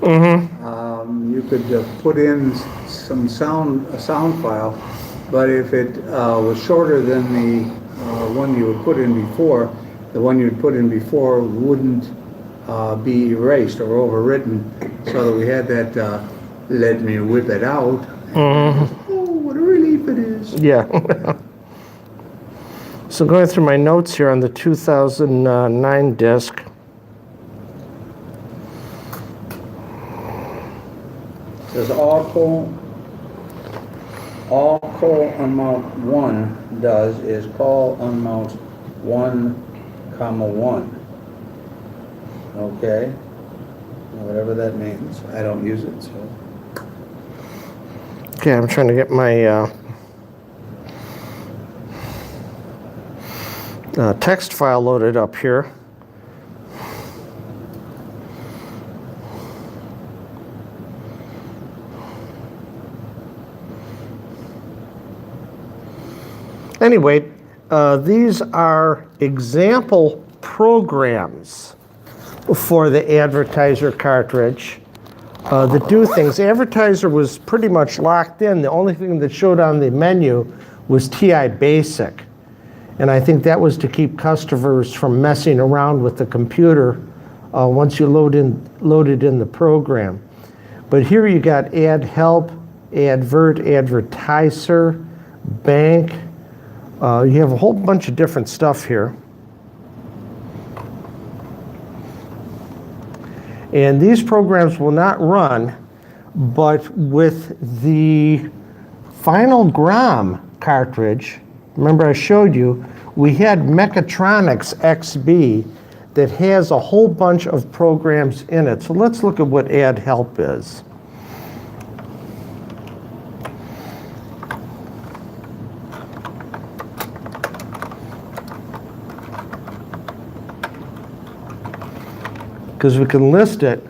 You could put in a sound file, but if it was shorter than the one you would put in before, the one you'd put in before wouldn't be erased or overwritten. So that we had that let me whip it out. Oh, what a relief it is. Yeah. So going through my notes here on the 2009 disc. Says all call unmount 1 does is call unmount 1, comma 1. Okay? Whatever that means. I don't use it, so. Okay, I'm trying to get my text file loaded up here. Anyway, these are example programs for the advertiser cartridge that do things. The advertiser was pretty much locked in. The only thing that showed on the menu was TI Basic. And I think that was to keep customers from messing around with the computer once you loaded in the program. But here you got Ad Help, Advert, Advertiser, Bank. You have a whole bunch of different stuff here. And these programs will not run, but with the final GROM cartridge, remember I showed you, we had Mechatronics XB that has a whole bunch of programs in it. So let's look at what Ad Help is. Because we can list it.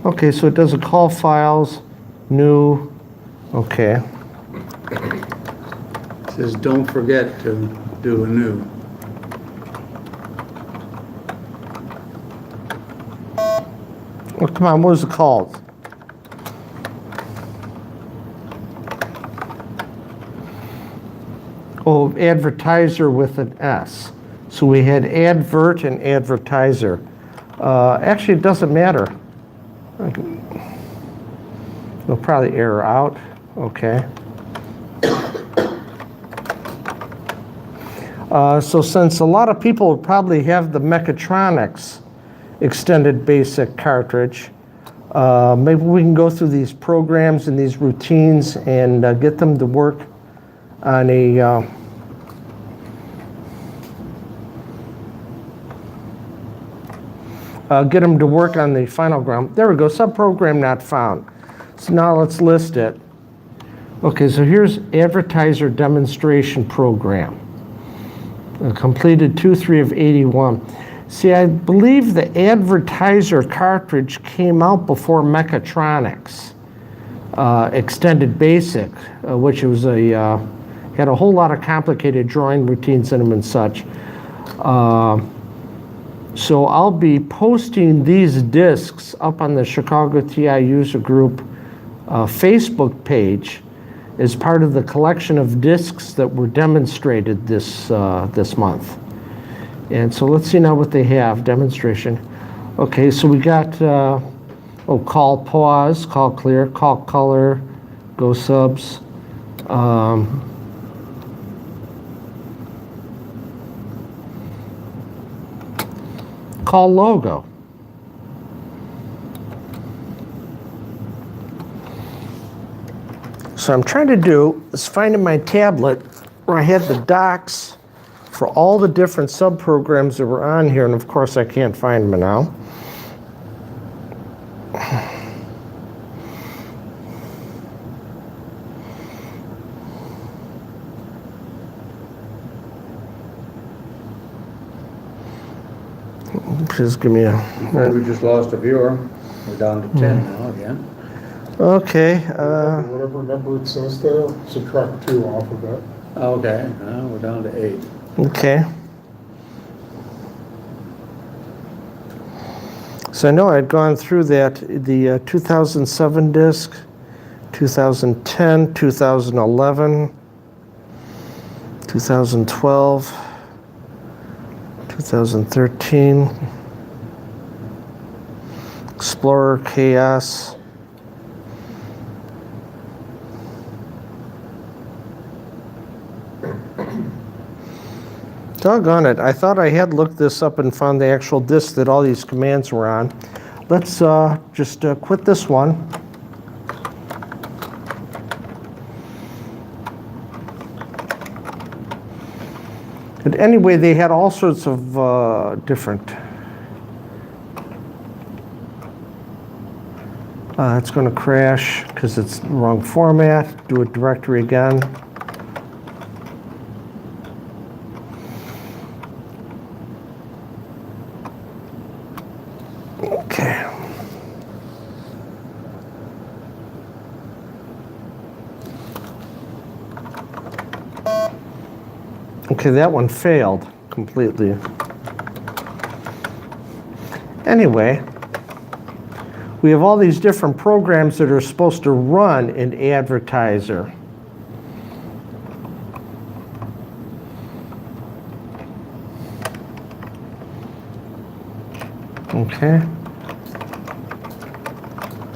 Okay, so it does a call files, new, okay. It says don't forget to do a new. Oh, come on, what is it called? Oh, advertiser with an S. So we had advert and advertiser. Actually, it doesn't matter. It'll probably error out. Okay. So since a lot of people would probably have the Mechatronics extended basic cartridge, maybe we can go through these programs and these routines and get them to work on a get them to work on the final GROM. There we go, subprogram not found. So now let's list it. Okay, so here's advertiser demonstration program. Completed 2/3 of 81. See, I believe the advertiser cartridge came out before Mechatronics extended basic, which was had a whole lot of complicated drawing routines in them and such. So I'll be posting these discs up on the Chicago TI User Group Facebook page as part of the collection of discs that were demonstrated this month. And so let's see now what they have, demonstration. Okay, so we got, call pause, call clear, call color, go subs. Call logo. So I'm trying to do is find in my tablet where I had the docs for all the different subprograms that were on here, and of course I can't find them now. Just give me a... We just lost a viewer. We're down to 10 now again. Okay. Whatever number it says there, subtract 2 off of that. Okay, now we're down to 8. Okay. So I know I'd gone through that, the 2007 disc, 2010, 2011, 2012, 2013, Explorer Chaos. Doggone it, I thought I had looked this up and found the actual disk that all these commands were on. Let's just quit this one. But anyway, they had all sorts of different. It's going to crash because it's the wrong format. Do a directory again. Okay. Okay, that one failed completely. Anyway, we have all these different programs that are supposed to run an advertiser. Okay.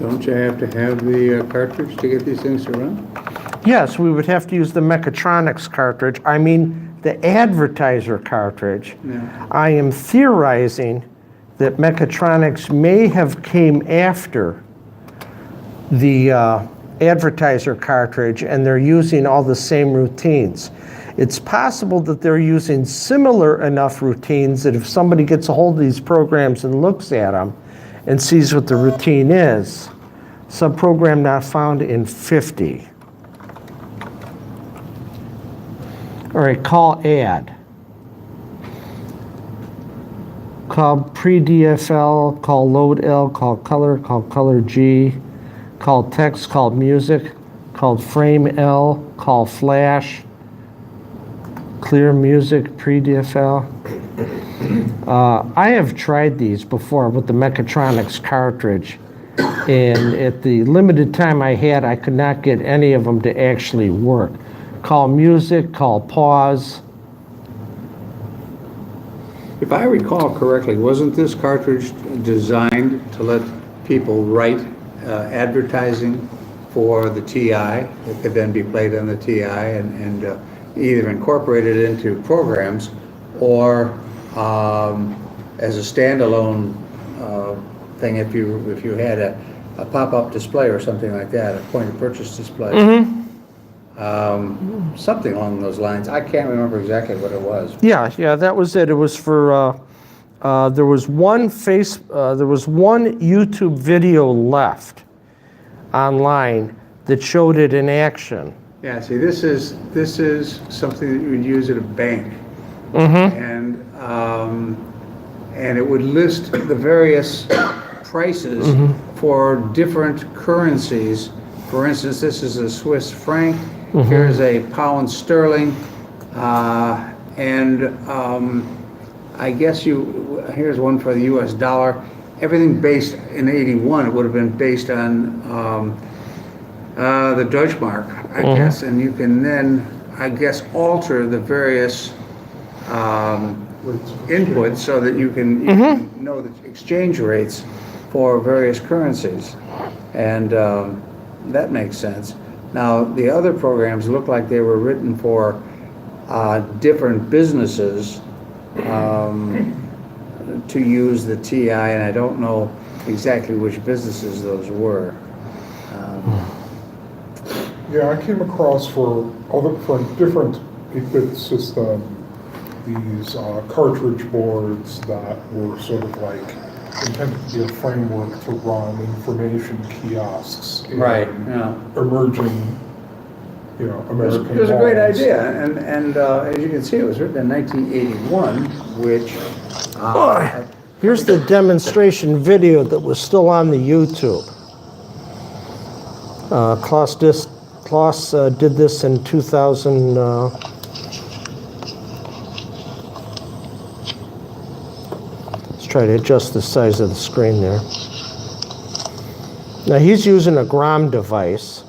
Don't you have to have the cartridge to get these things to run? Yes, we would have to use the Mechatronics cartridge. I mean, the advertiser cartridge. Yeah. I am theorizing that Mechatronics may have came after the advertiser cartridge, and they're using all the same routines. It's possible that they're using similar enough routines that if somebody gets a hold of these programs and looks at them and sees what the routine is, subprogram not found in 50. All right, call add. Call pre-DFL, call load L, call color G, call text, call music, call frame L, call flash, clear music, pre-DFL. I have tried these before with the Mechatronics cartridge, and at the limited time I had, I could not get any of them to actually work. Call music, call pause. If I recall correctly, wasn't this cartridge designed to let people write advertising for the TI that could then be played on the TI and either incorporated into programs or as a standalone thing if you had a pop-up display or something like that, a point-of-purchase display. Mm-hmm. Something along those lines. I can't remember exactly what it was. Yeah, that was it. It was for, there was one YouTube video left online that showed it in action. Yeah, see, this is something that you would use at a bank. Mm-hmm. And it would list the various prices for different currencies. For instance, this is a Swiss franc. Here's a pound sterling, and I guess here's one for the U.S. dollar. Everything based in '81, it would have been based on the Deutschmark, I guess, and you can then, I guess, alter the various inputs so that you can know the exchange rates for various currencies, and that makes sense. Now, the other programs look like they were written for different businesses to use the TI, and I don't know exactly which businesses those were. Yeah, I came across for different 8-bit system these cartridge boards that were sort of like intended to be a framework to run information kiosks in emerging, American It was a great malls. idea, and as you can see, it was written in 1981, which Here's the demonstration video that was still on the YouTube. Klaus did this in 2000. Let's try to adjust the size of the screen there. Now he's using a GROM device.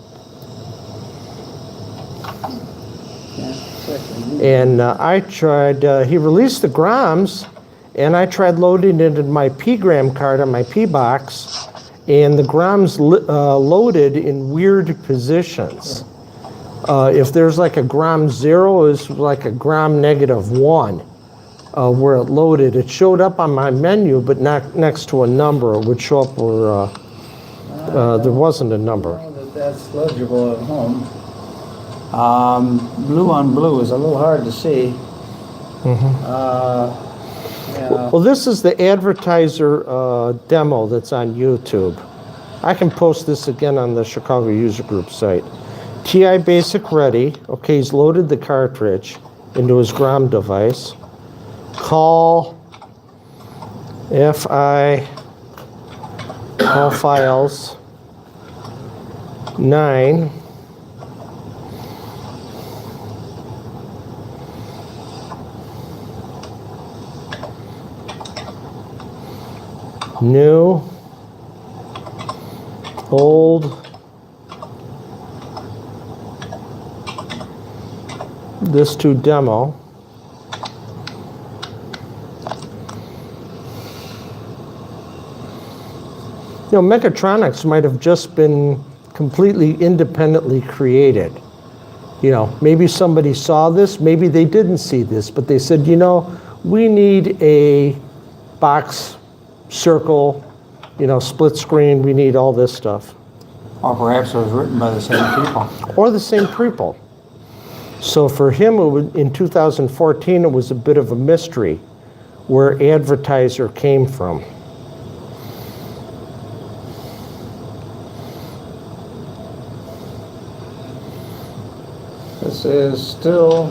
And I tried, he released the GROMs, and I tried loading it in my P-gram card on my P-box, and the GROMs loaded in weird positions. If there's like a GROM 0, it's like a GROM -1 where it loaded. It showed up on my menu, but not next to a number. It would show up where there wasn't a number. That's legible at home. Blue on blue is a little hard to see. Yeah. Well, this is the advertiser demo that's on YouTube. I can post this again on the Chicago User Group site. TI Basic ready. Okay, he's loaded the cartridge into his GROM device. Call FI, call files 9. New, old, this to demo. You know, mechatronics might have just been completely independently created. You know, maybe somebody saw this, maybe they didn't see this, but they said, you know, we need a box, circle, you know, split screen, we need all this stuff. Or perhaps it was written by the same people. Or the same people. So for him, in 2014, it was a bit of a mystery where advertiser came from. This is still,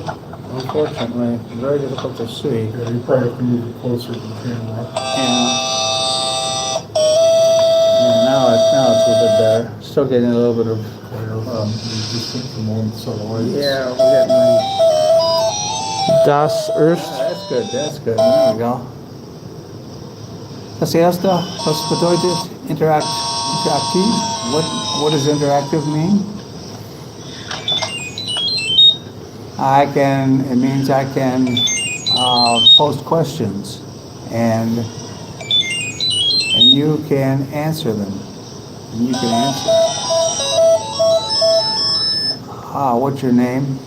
unfortunately, very difficult to see. Yeah, you probably have to move it closer to the camera. Yeah, now it's a little bit better. Still getting a little bit of. Distant from one satellite. Yeah, we're getting. Das Erst. That's good. That's good. There we go. Das erste, was bedeutet interaktiv? What does interactive mean? It means I can post questions and you can answer them. And you can answer. What's your name?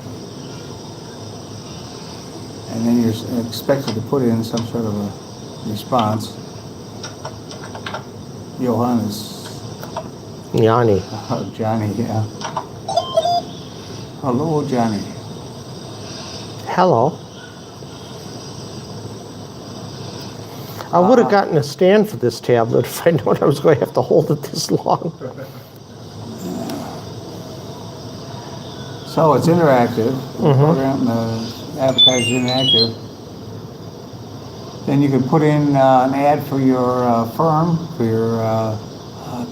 And then you're expected to put in some sort of a response. Johannes. Yanni. Oh, Johnny, yeah. Hello, Johnny. Hello. I would have gotten a stand for this tablet if I known I was going to have to hold it this long. So it's interactive. The program, advertiser interactive. Then you can put in an ad for your firm, for your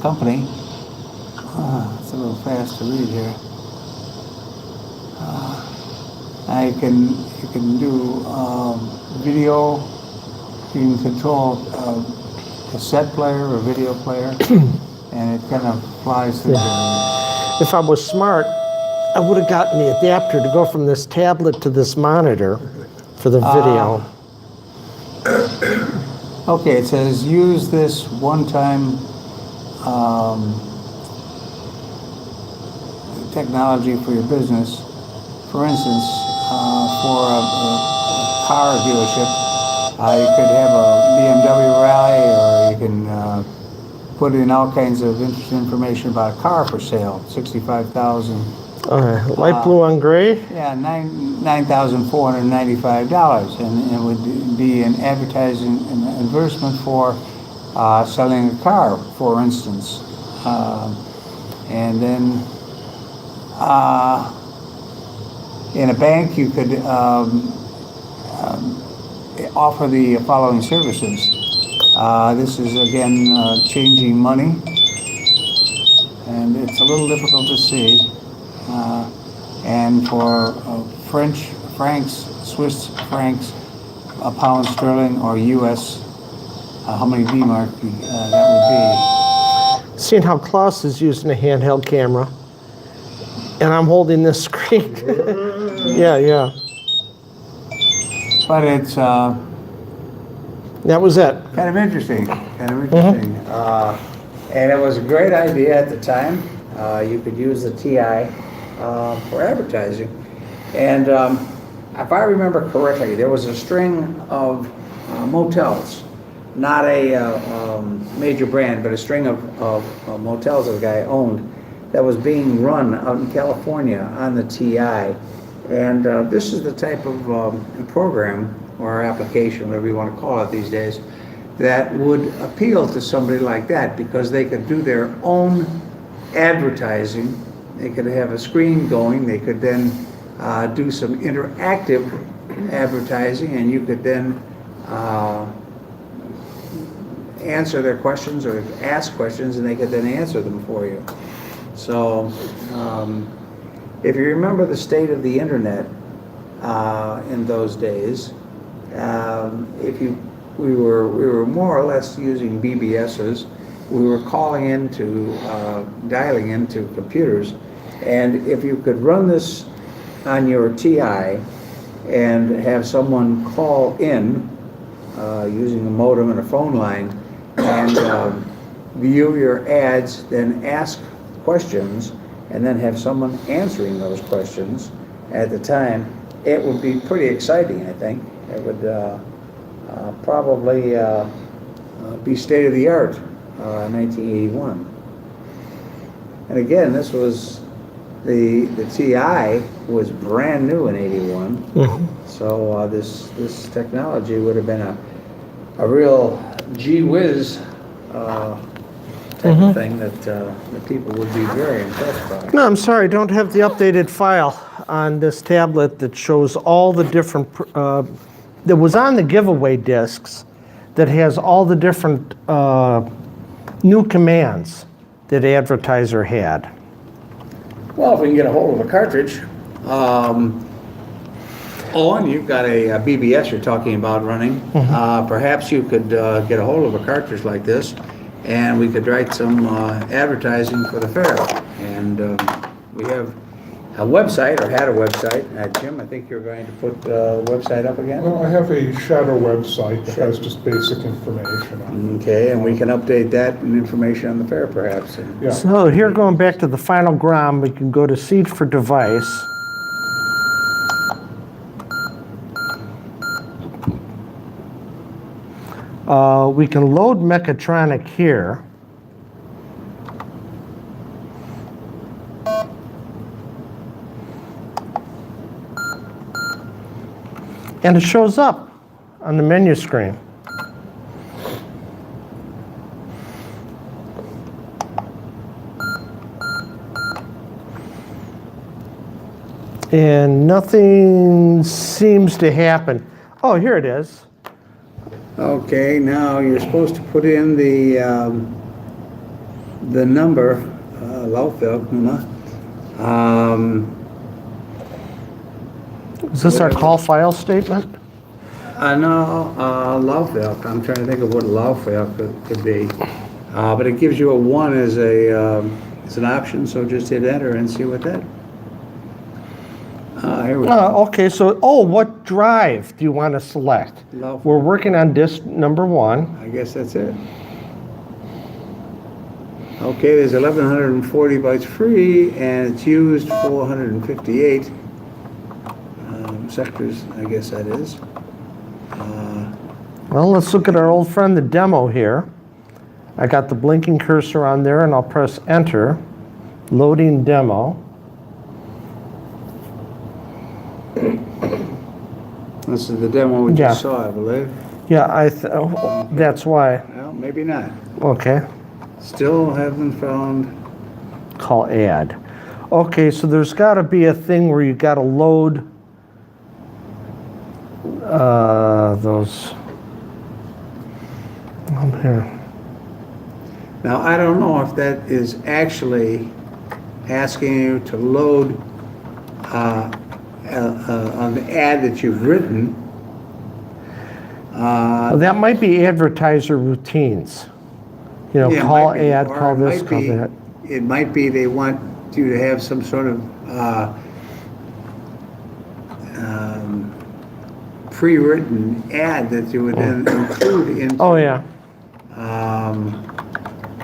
company. It's a little fast to read here. You can do video. You can control a cassette player or video player, and it kind of flies through. If I was smart, I would have gotten the adapter to go from this tablet to this monitor for the video. Okay, it says use this one-time technology for your business. For instance, for a car dealership, you could have a BMW rally, or you can put in all kinds of interesting information about a car for sale. 65,000. Light blue on gray. Yeah, $9,495, and it would be an advertising advertisement for selling a car, for instance, and then in a bank you could offer the following services. This is again changing money, and it's a little difficult to see. And for French francs, Swiss francs, a pound sterling, or U.S. how many DMARC that would Seeing how Klaus is using a handheld camera, and I'm holding this screen. Yeah. be. But it's That was it. kind of interesting. And it was a great idea at the time. You could use the TI for advertising. And if I remember correctly, there was a string of motels, not a major brand, but a string of motels that the guy owned that was being run out in California on the TI. And this is the type of program or application, whatever you want to call it these days, that would appeal to somebody like that because they could do their own advertising. They could have a screen going. They could then do some interactive advertising, and you could then answer their questions or ask questions, and they could then answer them for you. So if you remember the state of the internet in those days, we were more or less using BBSs. We were calling into, dialing into computers, and if you could run this on your TI and have someone call in using a modem and a phone line and view your ads, then ask questions, and then have someone answering those questions at the time, it would be pretty exciting, I think. It would probably be state of the art in 1981. And again, this was the TI was brand new in '81, so this technology would have been a real gee whiz type of thing that people would be very impressed by. No, I'm sorry, I don't have the updated file on this tablet that shows all the different, that was on the giveaway discs, that has all the different new commands that advertiser had. Well, if we can get a hold of a cartridge, Owen, you've got a BBS you're talking about running. Perhaps you could get a hold of a cartridge like this, and we could write some advertising for the fair. And we have a website, or had a website. Jim, I think you're going to put the website up again? Well, I have a shadow website that has just basic information on it. Okay, and we can update that and information on the fair, perhaps. Yeah. So here, going back to the final GROM, we can go to seed for device. We can load Mechatronic here. And it shows up on the menu screen. And nothing seems to happen. Oh, here it is. Okay, now you're supposed to put in the number, Laufwerk nummer. Is this our call file statement? No, Laufwerk. I'm trying to think of what Laufwerk could be. But it gives you a 1 as as an option, so just hit enter and see what that. Here we go. Okay, so, what drive do you want to select? Laufwerk. We're working on disk number 1. I guess that's it. Okay, there's 1140 bytes free, and it's used 458 sectors, I guess that is. Well, let's look at our old friend, the demo here. I got the blinking cursor on there, and I'll press enter. Loading demo. This is the demo we Yeah. just saw, I believe. Yeah, that's why. Well, maybe not. Okay, Still haven't found. call add. Okay, so there's got to be a thing where you got to load those. Up here. Now, I don't know if that is actually asking you to load on the ad that you've written. Well, that might be advertiser routines. You know, Yeah, it call might be. ad, Or call it this, might call be- that. It might be they want you to have some sort of pre-written ad that you would then include in. Oh, yeah.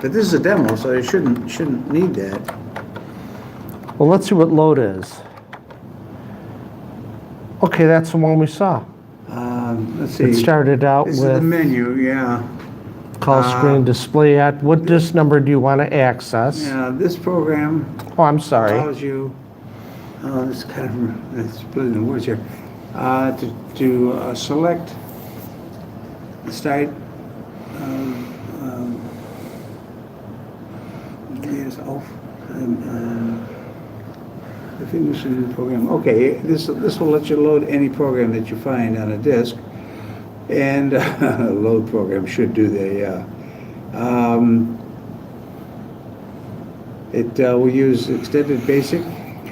But this is a demo, so you shouldn't need that. Well, let's see what load is. Okay, that's the one we saw. Let's see. It started out This is the with menu, yeah. call screen display ad. What disk number do you want to access? Yeah, this program Oh, I'm sorry. allows you, it's kind of, it's splitting the words here, to select the start, yes, definition of the program. Okay, this will let you load any program that you find on a disk, and load program should do that, yeah. It will use extended basic.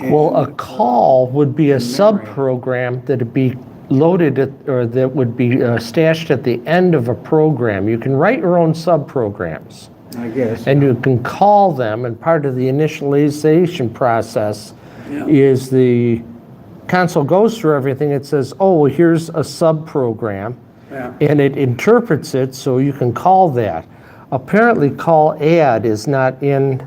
Well, a call would be a memory. sub-program that'd be loaded at, or that would be stashed at the end of a program. You can write your own sub-programs, I guess. and you can call them, and part of the initialization process Yeah. is the console goes through everything. It says, oh, well, here's a sub-program, Yeah. and it interprets it so you can call that. Apparently, call add is not in.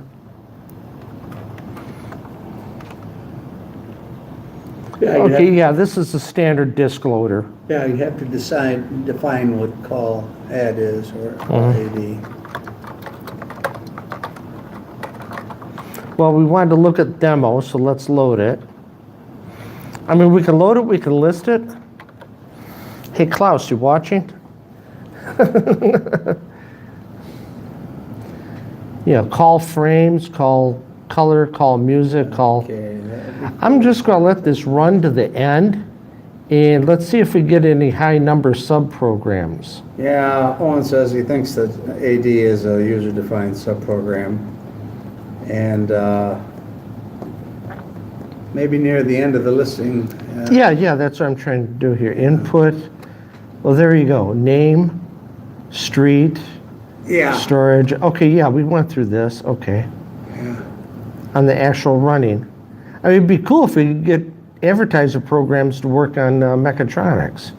Okay, yeah, this is the standard disk loader. Yeah, you have to define what call add is, or AD. Well, we wanted to look at demo, so let's load it. I mean, we can load it, we can list it. Hey, Klaus, you watching? Yeah, call frames, call color, call music, call. Okay, I'm just going to let this run to the end, and let's see if we get any high number sub-programs. yeah, Owen says he thinks that AD is a user-defined subprogram, and maybe near the end of the listing. Yeah, that's what I'm trying to do here. Input, well, there you go. Name, street, Yeah. storage. Okay, yeah, we went through this. Okay. Yeah. On the actual running. I mean, it'd be cool if we could get advertiser programs to work on mechatronics.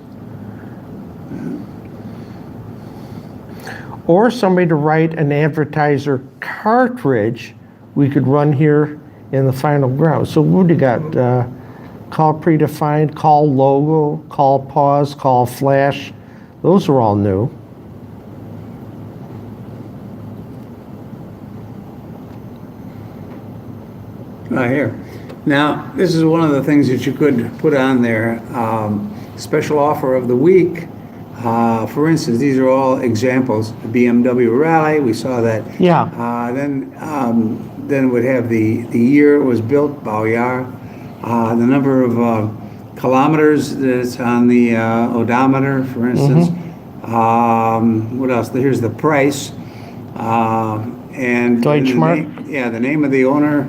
Or somebody to write an advertiser cartridge we could run here in the final ground. So what do you got? Call predefined, call logo, call pause, call flash. Those are all new. Here. Now, this is one of the things that you could put on there. Special offer of the week. For instance, these are all examples. The BMW Rally, we saw that. Yeah. Then would have the year it was built, Baujahr, the number of kilometers that's on the odometer, for instance. What else? Here's the price. And Deutschmark? the name of the owner,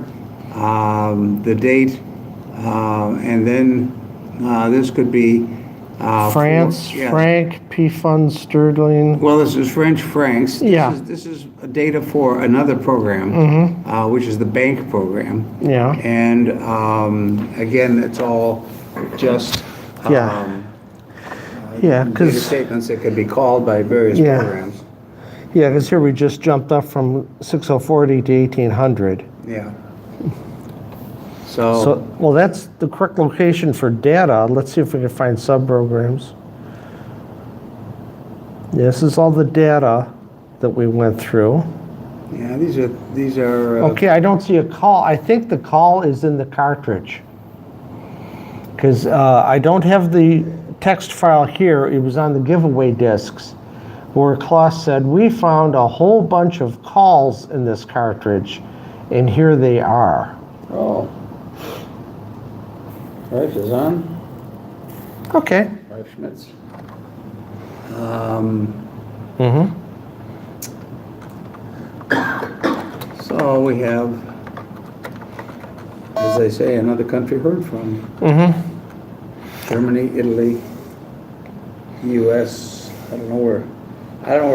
the date, and then this could be France, franc, P funds, sterling. well, this is French francs. Yeah. This is data for another program, which is the bank program. Yeah. And again, it's all just Yeah. Yeah, data 'cause- statements that could be called by various Yeah. programs. Yeah, because here we just jumped up from 6040 to 1800. Yeah. So, well, that's the correct location for data. Let's see if we can find subprograms. This is all the data that we went through. yeah, these are Okay, I don't see a call. I think the call is in the cartridge. Because I don't have the text file here. It was on the giveaway discs where Klaus said, we found a whole bunch of calls in this cartridge, and here they are. Oh. Price is on. Okay. 5 Schmitz. Mm-hmm. So we have, as they say, another country heard from. Mm-hmm. Germany, Italy, U.S., don't know where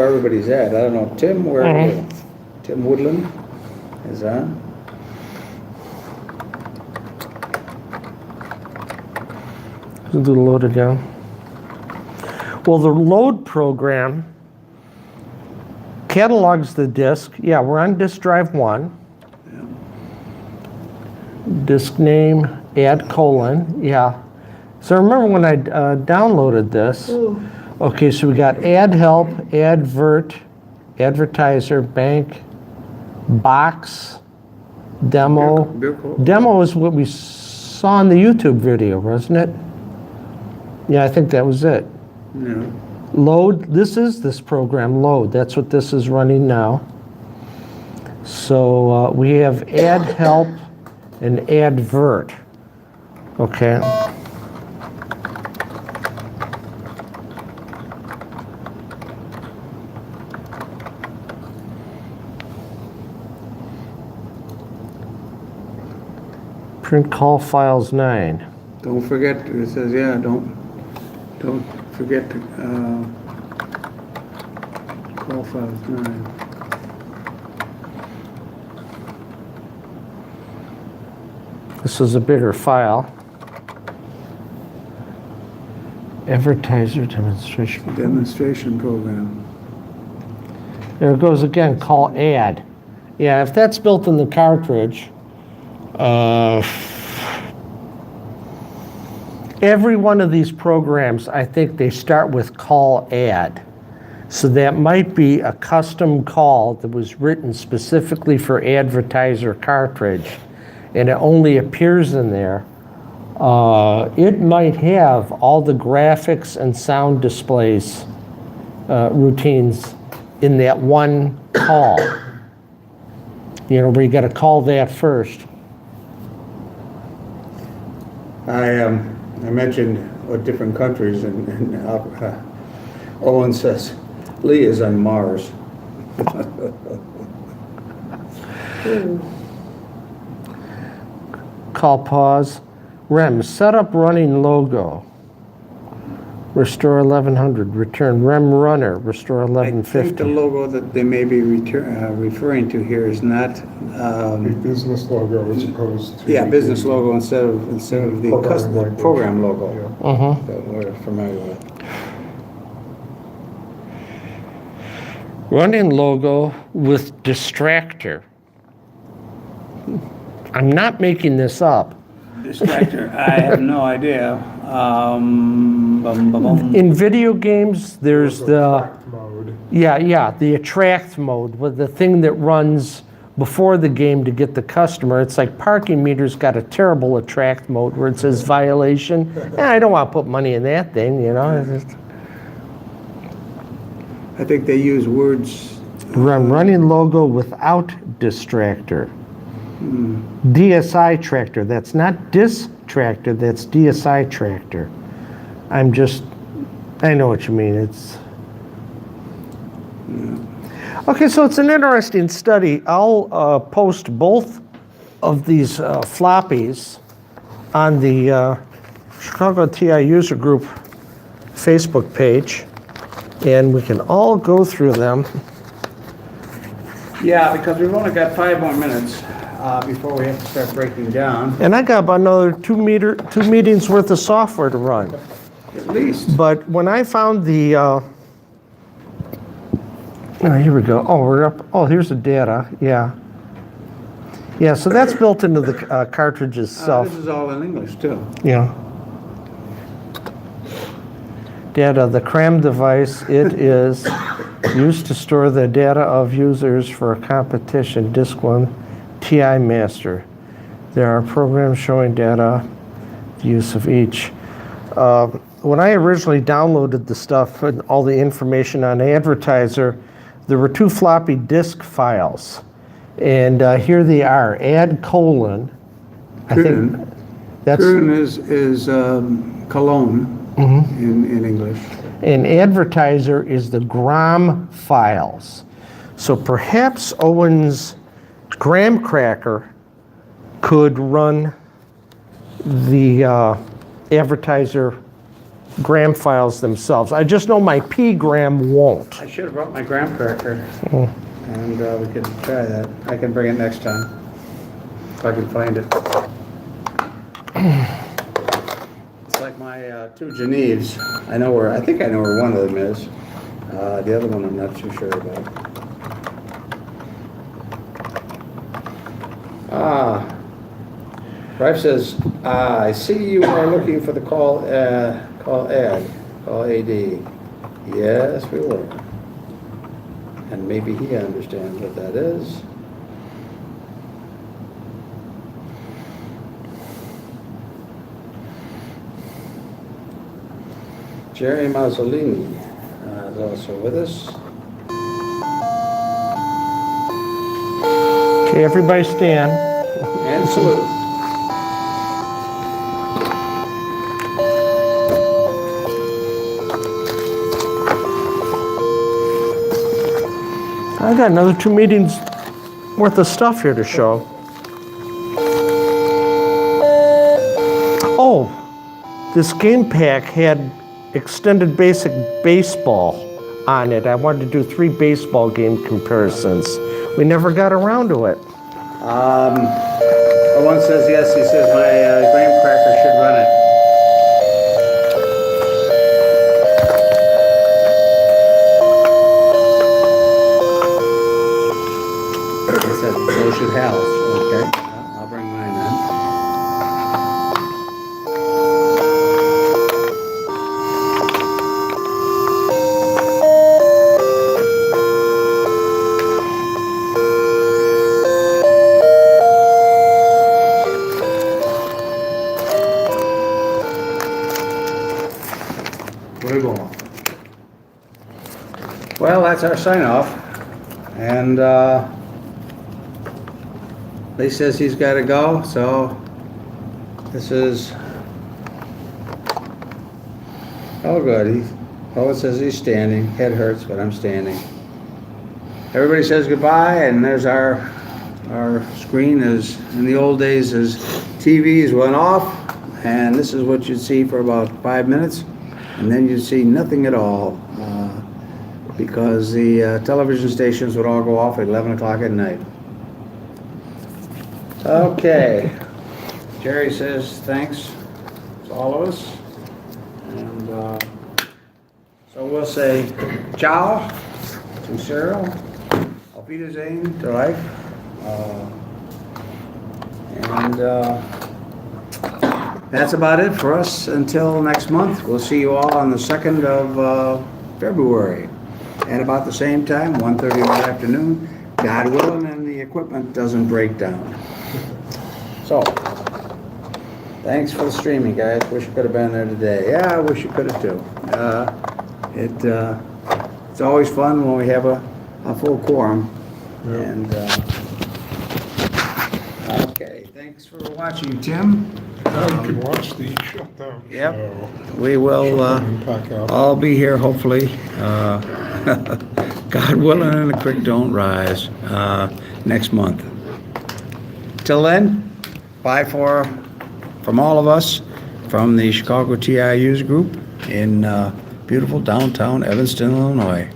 everybody's at. I don't know. Tim, where are you? Tim Woodland is on. Do the load again. Well, the load program catalogs the disk. Yeah, we're on disk drive 1. Disk name, add colon, yeah. So remember when I downloaded this. Okay, so we got add help, advert, advertiser, bank, box, demo. Demo is what we saw in the YouTube video, wasn't it? Yeah, I think that was it. Yeah. Load, this is this program, load. That's what this is running now. So we have add help and advert. Okay. Print call files 9. Don't forget, it says, yeah, don't forget to call files 9. This is a bigger file. Advertiser demonstration. Demonstration program. There it goes again, call add. Yeah, if that's built in the cartridge, every one of these programs, I think they start with call add. So that might be a custom call that was written specifically for advertiser cartridge, and it only appears in there. It might have all the graphics and sound displays routines in that one call. You know, where you got to call that first. I mentioned what different countries, and Owen says Lee is on Mars. Call pause. REM, set up running logo. Restore 1100. Return REM runner. Restore I think 1150. the logo that they may be referring to here is not. A business logo as opposed to. Yeah, business logo instead of the Program custom language. program logo Yeah. that we're familiar with. Running logo with distractor. I'm not making this up. Distractor, I have no idea. In video games, there's the, Track mode. yeah, the attract mode, with the thing that runs before the game to get the customer. It's like parking meters got a terrible attract mode where it says violation. I don't want to put money in that thing, you know. It's just, I think they use words. running logo without distractor. DSI tractor. That's not distractor, that's DSI tractor. I know what you mean. It's. Okay, so it's an interesting study. I'll post both of these floppies on the Chicago TI user group Facebook page, and we can all go through them. Yeah, because we've only got 5 more minutes before we have to start breaking down, And I got about another two meetings worth of software to run. at least. But when I found the, oh, here we go. Oh, we're up. Oh, here's the data. Yeah. Yeah, so that's built into the cartridge itself. This is all in English, too. Yeah. Data, the CRAM device, it is used to store the data of users for a competition. Disk 1, TI Master. There are programs showing data, the use of each. When I originally downloaded the stuff and all the information on Advertiser, there were 2 floppy disk files. And here they are, add colon. I think that's. Kern is cologne in English. And Advertiser is the GROM files. So perhaps Owen's graham cracker could run the Advertiser gram files themselves. I just know my P gram won't. I should have brought my graham cracker, and we could try that. I can bring it next time, if I can find it. It's like my 2 Geneves. I think I know where one of them is. The other one I'm not too sure about. Rife says, I see you are looking for the call AD. Yes, we were. And maybe he understands what that is. Jerry Mazzolini is also with us. Okay, everybody stand. And salute. I got another 2 meetings worth of stuff here to show. Oh, this game pack had extended basic baseball on it. I wanted to do 3 baseball game comparisons. We never got around to it. One says yes, he says my graham cracker should run it. He said, so should Hal's. Okay, I'll bring mine then. Well, that's our sign off. And Lee says he's got to go, so this is. Oh, good. It says he's standing. Head hurts, but I'm standing. Everybody says goodbye, and there's our screen. Is in the old days, as TVs went off, and this is what you'd see for about 5 minutes, and then you'd see nothing at all. Because the television stations would all go off at 11 o'clock at night. Okay. Jerry says thanks to all of us. And so we'll say ciao to Cyril, auf Wiedersehen to life. And that's about it for us until next month. We'll see you all on the 2nd of February. At about the same time, 1:30 in the afternoon, God willing, and the equipment doesn't break down. So, thanks for the streaming, guys. Wish you could have been there today. Yeah, I wish you could have too. It's always fun when we have a full quorum. Yeah. And okay, thanks for watching, Tim. Now you can watch the shutdown Yep. show. We will And pack up. all be here, hopefully. God willing, and the creek don't rise next month. Till then, bye from all of us from the Chicago TIUG group in beautiful downtown Evanston, Illinois.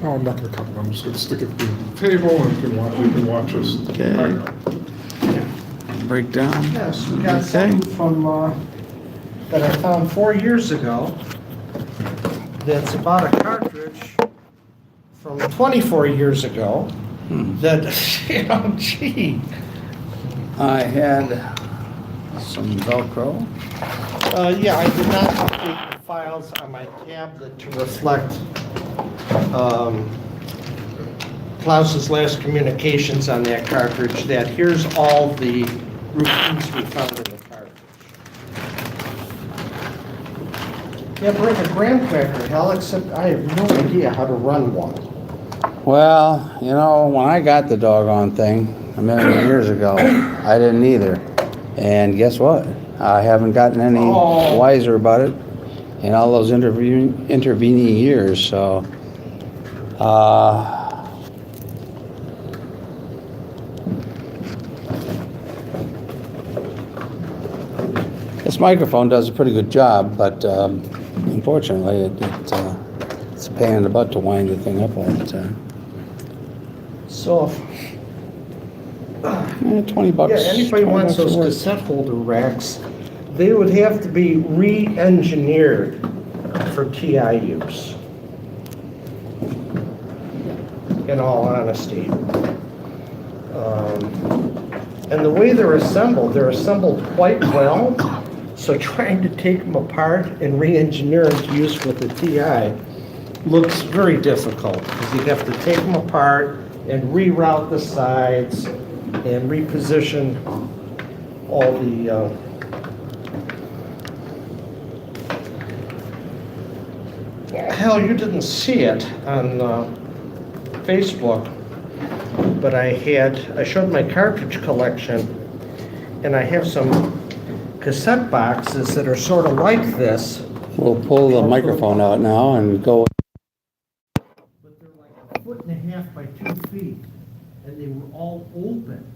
No, I'm not gonna come. I'm just gonna stick it through the table and you can watch us. Okay. pack up. Break down. Yes, we got Okay. something from, that I found 4 years ago. That's about a cartridge from 24 years ago. That, gee. I had some Velcro. Yeah, I did not update the files on my tablet to reflect Klaus's last communications on that cartridge, that here's all the routines we found in the cartridge. Yeah, bring a graham cracker, hell, except I have no idea how to run one. Well, you know, when I got the doggone thing a million years ago, I didn't either. And guess what? I haven't gotten any wiser about it in all those intervening years. So, this This microphone does a pretty good job, but unfortunately, it's a pain in the butt to wind the thing up all the time. So, 20 bucks. yeah, anybody 20 wants bucks those a work. cassette holder racks, they would have to be re-engineered for TIUs. In all honesty. And the way they're assembled quite well. So trying to take them apart and re-engineer them to use with the TI looks very difficult because you have to take them apart and reroute the sides and reposition all the hell, you didn't see it on Facebook, but I showed my cartridge collection, and I have some cassette boxes that are sort of like this. We'll pull the microphone out now and go. But they're like 1.5 by 2 feet, and they were all open.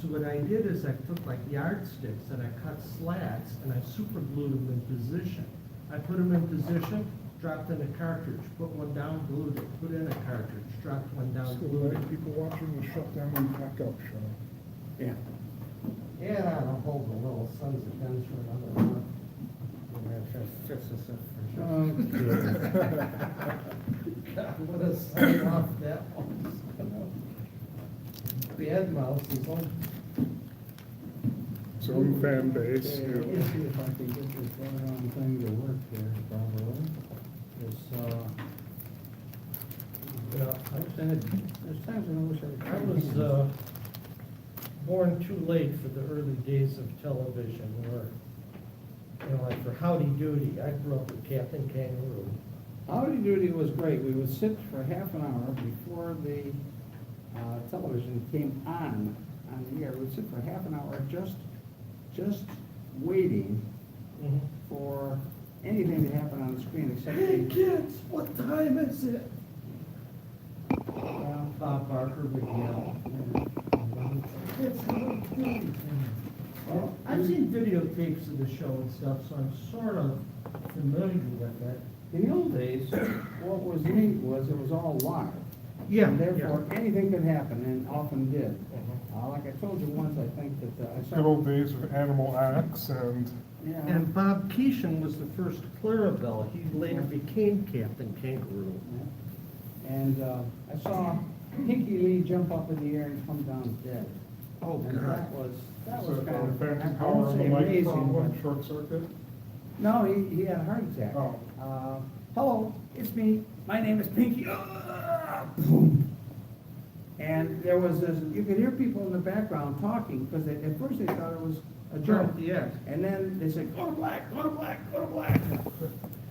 So what I did is I took like yardsticks and I cut slats and I super glued them in position. I put them in position, dropped in a cartridge, put one down, glued it, put in a cartridge, dropped one down, So glued like it. people watching the shutdown and pack up show. Yeah. Yeah, I'll hold the little sons of guns for another month. We're gonna try to fix this up for sure. God, what a sign off that was. Bad mouth is on. His own fan base. Okay, let me see if I can get this doggone thing to work here properly. There's times when I wish I was born too late for the early days of television where, you know, like for Howdy Doody, I grew up with Captain Kangaroo. Howdy Doody was great. We would sit for half an hour before the television came on the air. We'd sit for half an hour just waiting for anything to happen on the screen except Hey the, kids, what time is it? well, Bob Barker would yell. It's Howdy Doody. Well, I've seen videotapes of the show and stuff, so I'm sort of familiar with it. in the old days, what was neat was it was all live. Yeah, And therefore, anything could happen, and often did. Like I told you once, I think that I Good saw. old days of Animal Acts and Yeah. And Bob Keeshan was the first Clarabelle. He later became Captain Kangaroo. And I saw Pinky Lee jump up in the air and come down dead. Oh, And God. that so was the kind of, phantom I power won't on the say microphone amazing, went but, short circuit. no, he had a heart attack. Oh. Hello, it's me, my name is Pinky. Boom. And there was this, you could hear people in the background talking, because at first they thought it was a joke. Yeah. And then they said, go to black, go to black, go to black.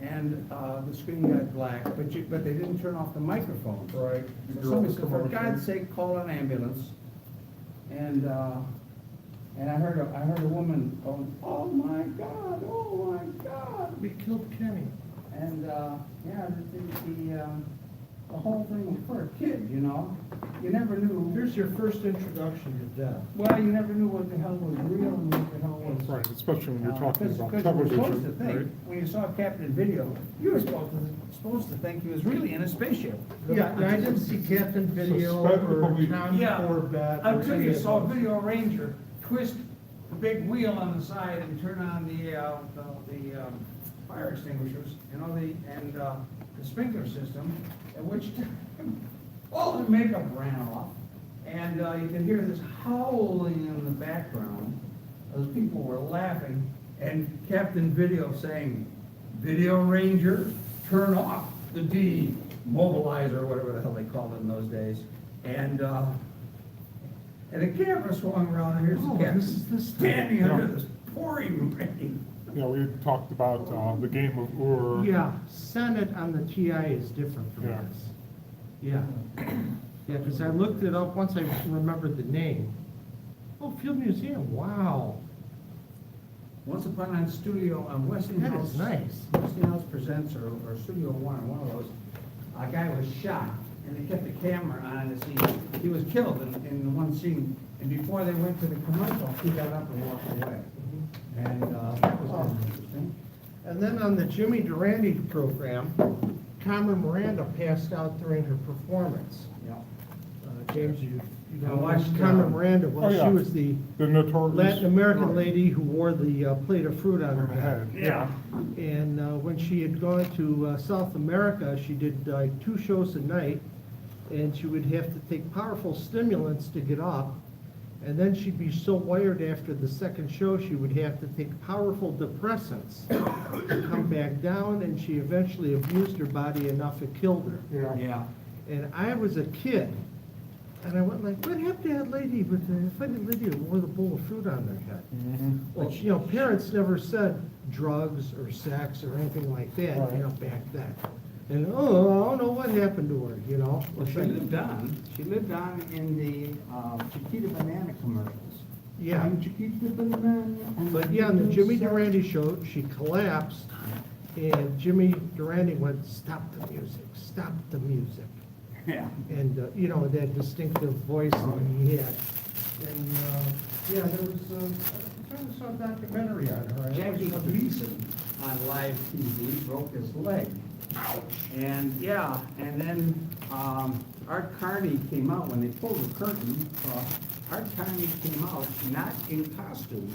And the screen got black, but they didn't turn off the microphones. Right. So somebody said, for God's sake, call an ambulance. And I heard a woman going, oh my God, oh my God. We killed Kenny. And, yeah, the whole thing was for a kid, you know? You never knew. Here's your first introduction to death. Well, you never knew what the hell was real and what the hell was. Right, especially when you're talking about Because you were supposed to television, think, right? when you saw Captain Video, you were supposed to think he was really in a spaceship. Yeah, and I didn't see Captain Video Suspend or belief. Tom Corbett. or Until any you of saw those. Video Ranger twist the big wheel on the side and turn on the fire extinguishers and the sprinkler system, at which time all the makeup ran off. And you could hear this howling in the background. Those people were laughing, and Captain Video saying, Video Ranger, turn off the demobilizer, or whatever the hell they called it in those days. And the camera swung around, and here's the captain standing under this pouring rain. You know, we talked about the game of Ur. Yeah, Senate on the TI is different from Yeah. this. Yeah. Yeah, because I looked it up once I remembered the name. Oh, Field Museum, wow. Once upon on studio, on That is nice. Westinghouse Presents, or Studio One, or one of those, a guy was shot, and they kept the camera on as he was killed in one scene, and before they went to the commercial, he got up and walked away. And that was kind of interesting. And then on the Jimmy Durante program, Carmen Miranda passed out during her performance. Yeah. James, you I know, watched, Carmen Miranda, well, Oh, yeah. she was the The notorious. Latin American lady who wore the plate of fruit on her head. Yeah. And when she had gone to South America, she did like 2 shows a night, and she would have to take powerful stimulants to get up. And then she'd be so wired after the second show, she would have to take powerful depressants to come back down, and she eventually abused her body enough it killed her. Yeah. And I was a kid, and I went like, what happened to that lady with the funny lady who wore the bowl of fruit on their head? Well, you know, parents never said drugs or sex or anything like that, you know, back then. And, oh, I don't know what happened to her, you know? Well, she lived on in the Chiquita Banana commercials. Yeah. I'm Chiquita Banana. But yeah, on the Jimmy Durante show, she collapsed, and Jimmy Durante went, stop the music, stop the music. Yeah. And, you know, that distinctive voice that he had. And, yeah, there was, I saw a documentary on her. Jackie Gleason on live TV broke his leg. And, yeah, and then Art Carney came out, when they pulled the curtain, Art Carney came out, not in costume,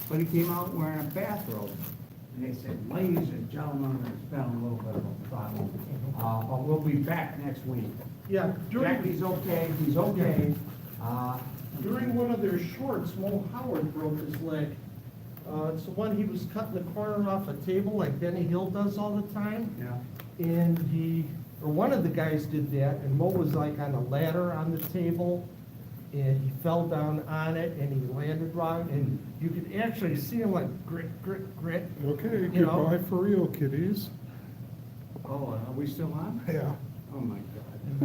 but he came out wearing a bathrobe. And they said, ladies and gentlemen, there's been a little bit of a problem, but we'll be back next week. Yeah, Jackie's okay, he's okay. during one of their shorts, Mo Howard broke his leg. It's the one he was cutting the corner off a table like Benny Hill does all the time. Yeah. And one of the guys did that, and Mo was like on a ladder on the table, and he fell down on it, and he landed wrong, and you could actually see him like grit, grit, grit. Okay, You know? goodbye for real, kiddies. Oh, are we still on? Yeah. Oh, my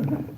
God.